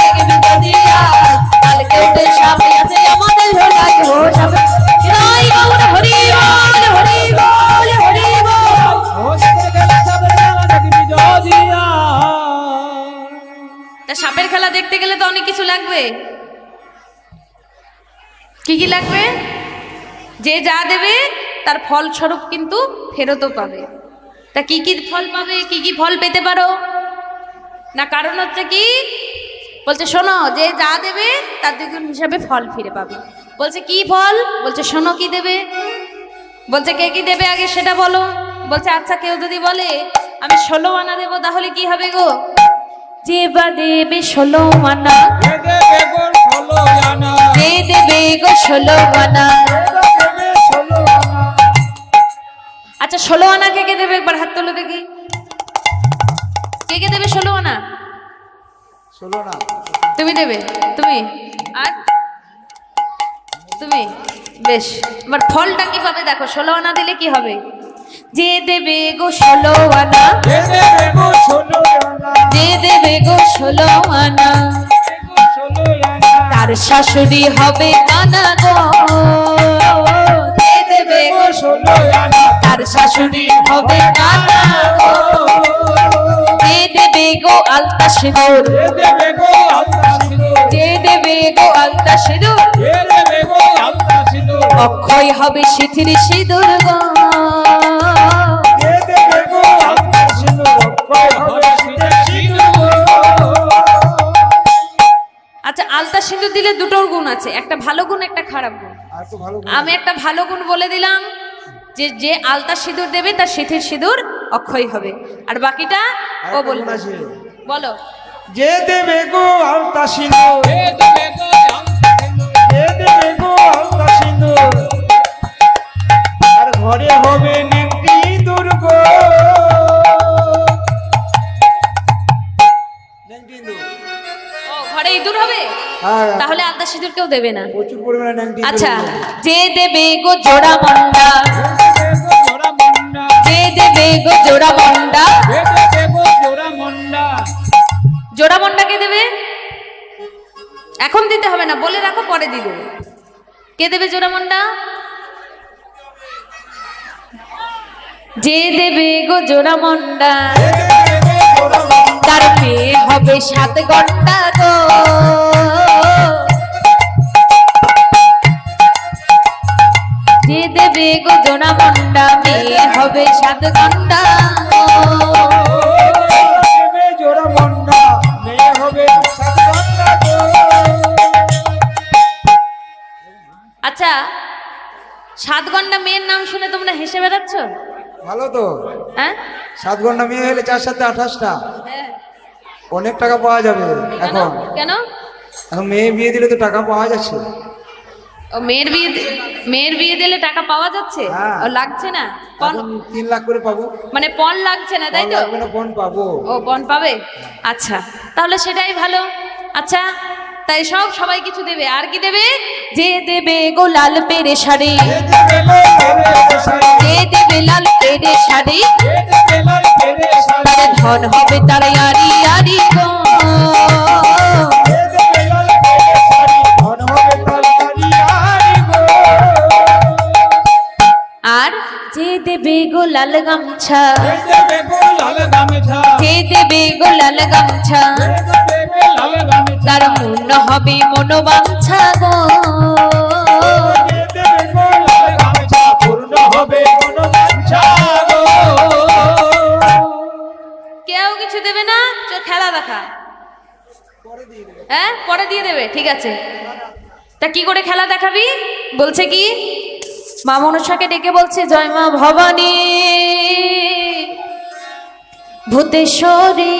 দেখবি যদি আয়, কালকে উঠে সাপ আছে আমাদের ঝোলাই। হো সাপের জয় গৌর হরি বল হরি বল হরি বল। ও সাপের খেলা দেখবি যদি আয়। তা সাপের খেলা দেখতে গেলে তো অনেক কিছু লাগবে। কি কি লাগবে? যে যা দেবে তার ফলস্বরূপ কিন্তু ফেরতও পাবে। তা কি কি ফল পাবে, কি কি ফল পেতে পারো না? কারণ হচ্ছে কি বলছে, শোনো যে যা দেবে তার দ্বিগুণ হিসাবে ফল ফিরে পাবে। বলছে কি ফল? বলছে শোনো কি দেবে। বলছে কে কি দেবে আগে সেটা বলো। বলছে আচ্ছা কেউ যদি বলে আমি 16 আনা দেবো তাহলে কি হবে গো? যে বা দেবে 16 আনা, যে দেবে গো 16 আনা। আচ্ছা 16 আনা কে কে দেবে একবার হাত তোলো দেখি। কে কে দেবে 16 আনা? 16 না তুমি দেবে, তুমি আর তুমি। বেশ, এবার ফলটা কি পাবে দেখো। 16 আনা দিলে কি হবে? যে দেবে গো 16 আনা, যে দেবে গো 16 আনা, তার শাশুড়ি হবে কানা গো। যে দেবে গো 16 আনা, তার শাশুড়ি হবে কানা গো। যে দেবে গো আলতা সিঁদুর, যে দেবে গো আলতা সিঁদুর, অক্ষয় হবে সিথির সিঁদুর গো। আচ্ছা আলতা সিঁদুর দিলে দুটোর গুণ আছে, একটা ভালো গুণ একটা খারাপ গুণ। আমি একটা ভালো গুণ বলে দিলাম, যে যে আলতা সিঁদুর দেবে তার সিথির সিঁদুর অক্ষয় হবে। আর বাকিটা ও বলবে। বলো। যে দেবে গো আলতা সিঁদুর, যে দেবে গো আলতা সিঁদুর, আর ঘরে হবে নেংটি দুর্গ। নেংটি ইঁদুর। ও ঘরে ইঁদুর হবে, তাহলে আলতা সিঁদুর কেউ দেবে না। প্রচুর পরিমাণে নেংটি। আচ্ছা যে দেবে গো জোড়া মন্ডা, যে দেবে গো জোড়া মন্ডা, জোড়া মন্ডা কে দেবে? পরে দিয়ে দেবে। কে দেবে জোড়ামন্ডা? যে দেবে গো জোড়ামন্ডা তার মেয়ে হবে 7 ঘন্টা গো। যে দেবে গো জোড়ামন্ডা মেয়ে হবে 7 ঘন্টা গো। জোড়ামন্ডা মেয়ে হবে 7 ঘন্টা গো। আচ্ছা 7 ঘন্টা মেয়ের নাম শুনে তোমরা হেসে বেড়াচ্ছ? ভালো তো। হ্যাঁ 7 ঘন্টা মেয়ে হলে 4 7 28টা অনেক টাকা পাওয়া যাবে। কেন এখন কেন? এখন মেয়ে বিয়ে দিলে তো টাকা পাওয়া যাচ্ছে। ও মেয়ের বিয়ে দিলে টাকা পাওয়া যাচ্ছে? হ্যাঁ। ও লাগছে না পণ? এখন 3 লাখ করে পাবো। মানে পণ লাগছে না তাই তো? লাগবে না, পণ পাবো। ও পণ পাবে। আচ্ছা তাহলে সেটাই ভালো। আচ্ছা তাই সবাই কিছু দেবে। আর কি দেবে? যে দেবে গো লাল পেরে শাড়ি, যে দেবে লাল পেরে শাড়ি তারে ধন হবে তার আরি আরি গো। আর যে দেবে গো লাল গামছা, যে দেবে গো লাল গামছা তার মন হবে মনোবাঞ্ছা গো। কেউ কিছু দেবে না? খেলা দেখা। হ্যাঁ পরে দিয়ে দেবে, ঠিক আছে। তা কি করে খেলা দেখাবি? বলছে কি মা মনসাকে ডেকে বলছে জয় মা ভবানী ভূতেশ্বরী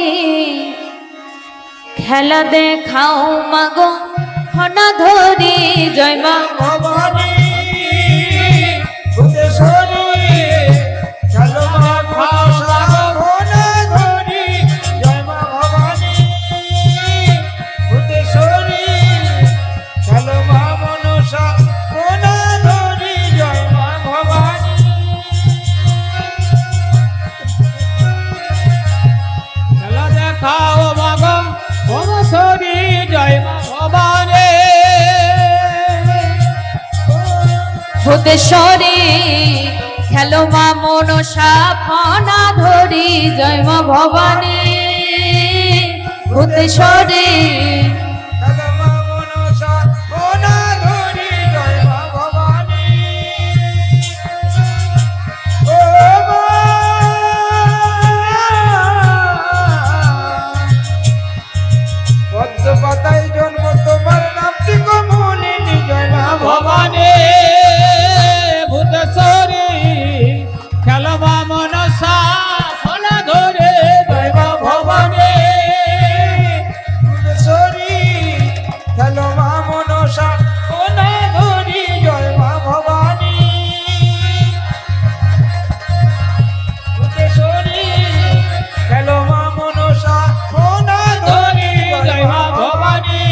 খেলা দেখাও মাগো হনা ধরি। জয় মা ভবানী ভূতেশ্বরী চলো মা ভাষা ভোনা ধরি। জয় মা ভবানী ভূতেশ্বরী চলো মা মনসা ভোনা ধরি। জয় মা ভবানী খেলা দেখাও মাগো ভূতেশ্বরী। জয় মা ভবানী ভূতেশ্বরী খেলো মা মনসা ফনা ধরি। জয় মা ভবানী ভূতেশ্বরী চলো মা মনসা ভোনা ধরি। জয় মা ভবানী ও মা পদ্ম পাতায় জন্ম তোমার নামটি কমলিনী। জয় মা ভবানী ভূতেশ্বরী খেলো মা মনসা ফনা ধরে। জয় মা ভবানী ভূতেশ্বরী খেলো মা মনসা ফনা ধরি। জয় মা ভবানী ভূতেশ্বরী খেলো মা মনসা ফনা ধরি। জয় মা ভবানী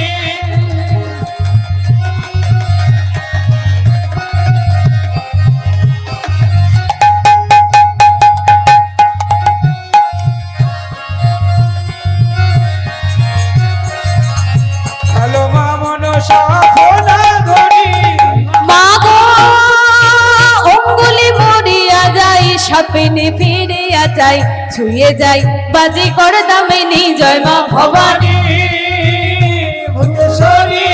খেলো মা মনসা ফনা ধরি। মা গো অঙ্গুলি মরিয়া যাই সাপিনে ফিরিয়া যাই ছুঁয়ে যাই বাজি করে দামিনী। জয় মা ভবানী ভূতেশ্বরী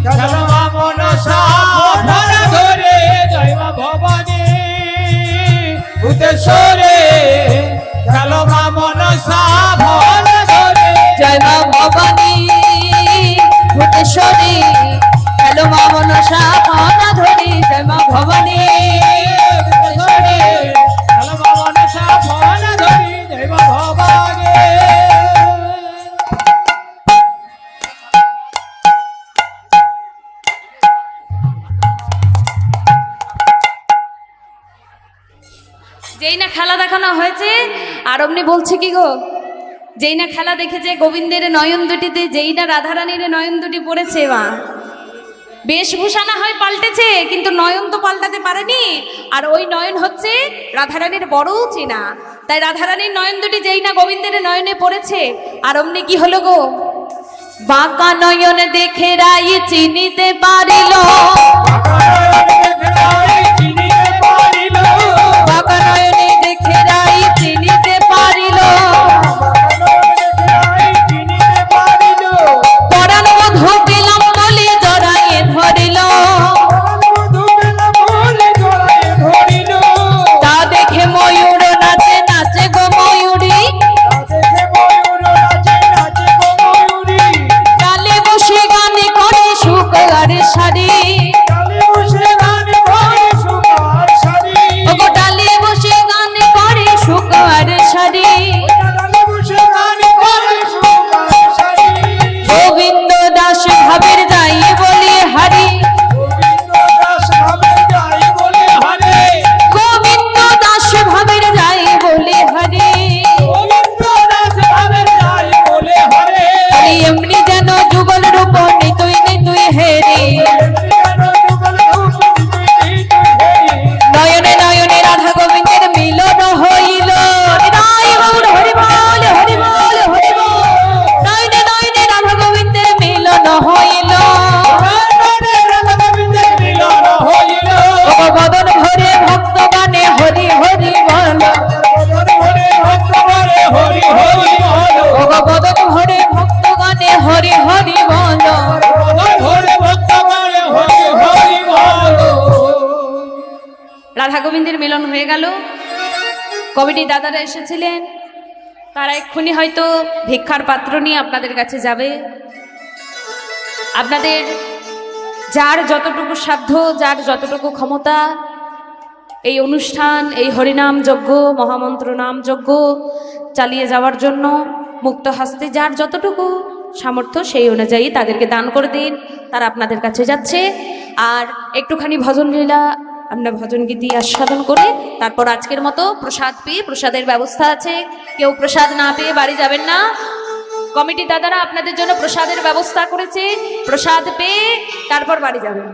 খেলো মা মনসা ফনা ধরে। জয় মা ভবানী ভূতেশ্বরী খেলো মা মনসা ফনা ধরে। জয় মা ভবানী ভূতেশ্বরী খেলো মা মনসা ফনা ধরি। জয় মা ভবানী ভূতেশ্বরী খেলো মা মনসা ফনা ধরি। জয় মা ভবানী যেই না খেলা দেখানো হয়েছে আর অমনি বলছে কি গো, যেই না খেলা দেখেছে গোবিন্দের নয়ন দুটিতে, যেই না রাধারানীর নয়ন দুটি পড়েছে মা, বেশভূষা না হয় পাল্টেছে কিন্তু নয়ন তো পাল্টাতে পারেনি। আর ওই নয়ন হচ্ছে রাধারানীর বড় চেনা। তাই রাধারানীর নয়ন দুটি যেই না গোবিন্দের নয়নে পড়েছে আর অমনি কি হলো গো, বাঁকা নয়ন দেখে রাই চিনিতে পারিল, বাঁকা নয়নে দেখে রাই চিনিতে পারিল, পরাণ মধু পেলাম বলে জড়াইয়ে ধরিল, তা দেখে ময়ূর নাচে নাচে গো ময়ূরী, ডালে বসে গানে করে সুখ আর শাড়ি, ওগো ডালে বসে গানে করে সুখ আর শাড়ি, গোবিন্দ দাস ভাবের যাই বলে হারি, গোবিন্দ দাস ভাবের যাই বলে হারি, এমনি যেন যুগল রূপ নিতুই নিতুই হেরি, নয়নে নয়নে রাধা গোবিন্দের মিলন হইল, হৃদয় গৌর হরি বল হরি বল হরি বল, নয়নে নয়নে রাধা গোবিন্দের মিলন হইল, বদন ভরে ভক্ত গানে হরি হরি বল, বদন ভরে ভক্ত গানে হরি হরি বল। রাধা গোবিন্দের মিলন হয়ে গেল। কমিটি দাদারা এসেছিলেন, তারা এক্ষুনি হয়তো ভিক্ষার পাত্র নিয়ে আপনাদের কাছে যাবে। আপনাদের যার যতটুকু সাধ্য, যার যতটুকু ক্ষমতা, এই অনুষ্ঠান, এই হরিনাম যজ্ঞ, মহামন্ত্র নাম যজ্ঞ চালিয়ে যাওয়ার জন্য মুক্ত হস্তে যার যতটুকু সামর্থ্য সেই অনুযায়ী তাদেরকে দান করে দিন। তারা আপনাদের কাছে যাচ্ছে। আর একটুখানি ভজন লীলা, আমরা ভজন গীতি আস্বাদন করে তারপর আজকের মতো প্রসাদ পেয়ে, প্রসাদের ব্যবস্থা আছে, কেউ প্রসাদ না পেয়ে বাড়ি যাবেন না। কমিটি দাদারা আপনাদের জন্য প্রসাদের ব্যবস্থা করেছে, প্রসাদ পেয়ে তারপর বাড়ি যাবেন।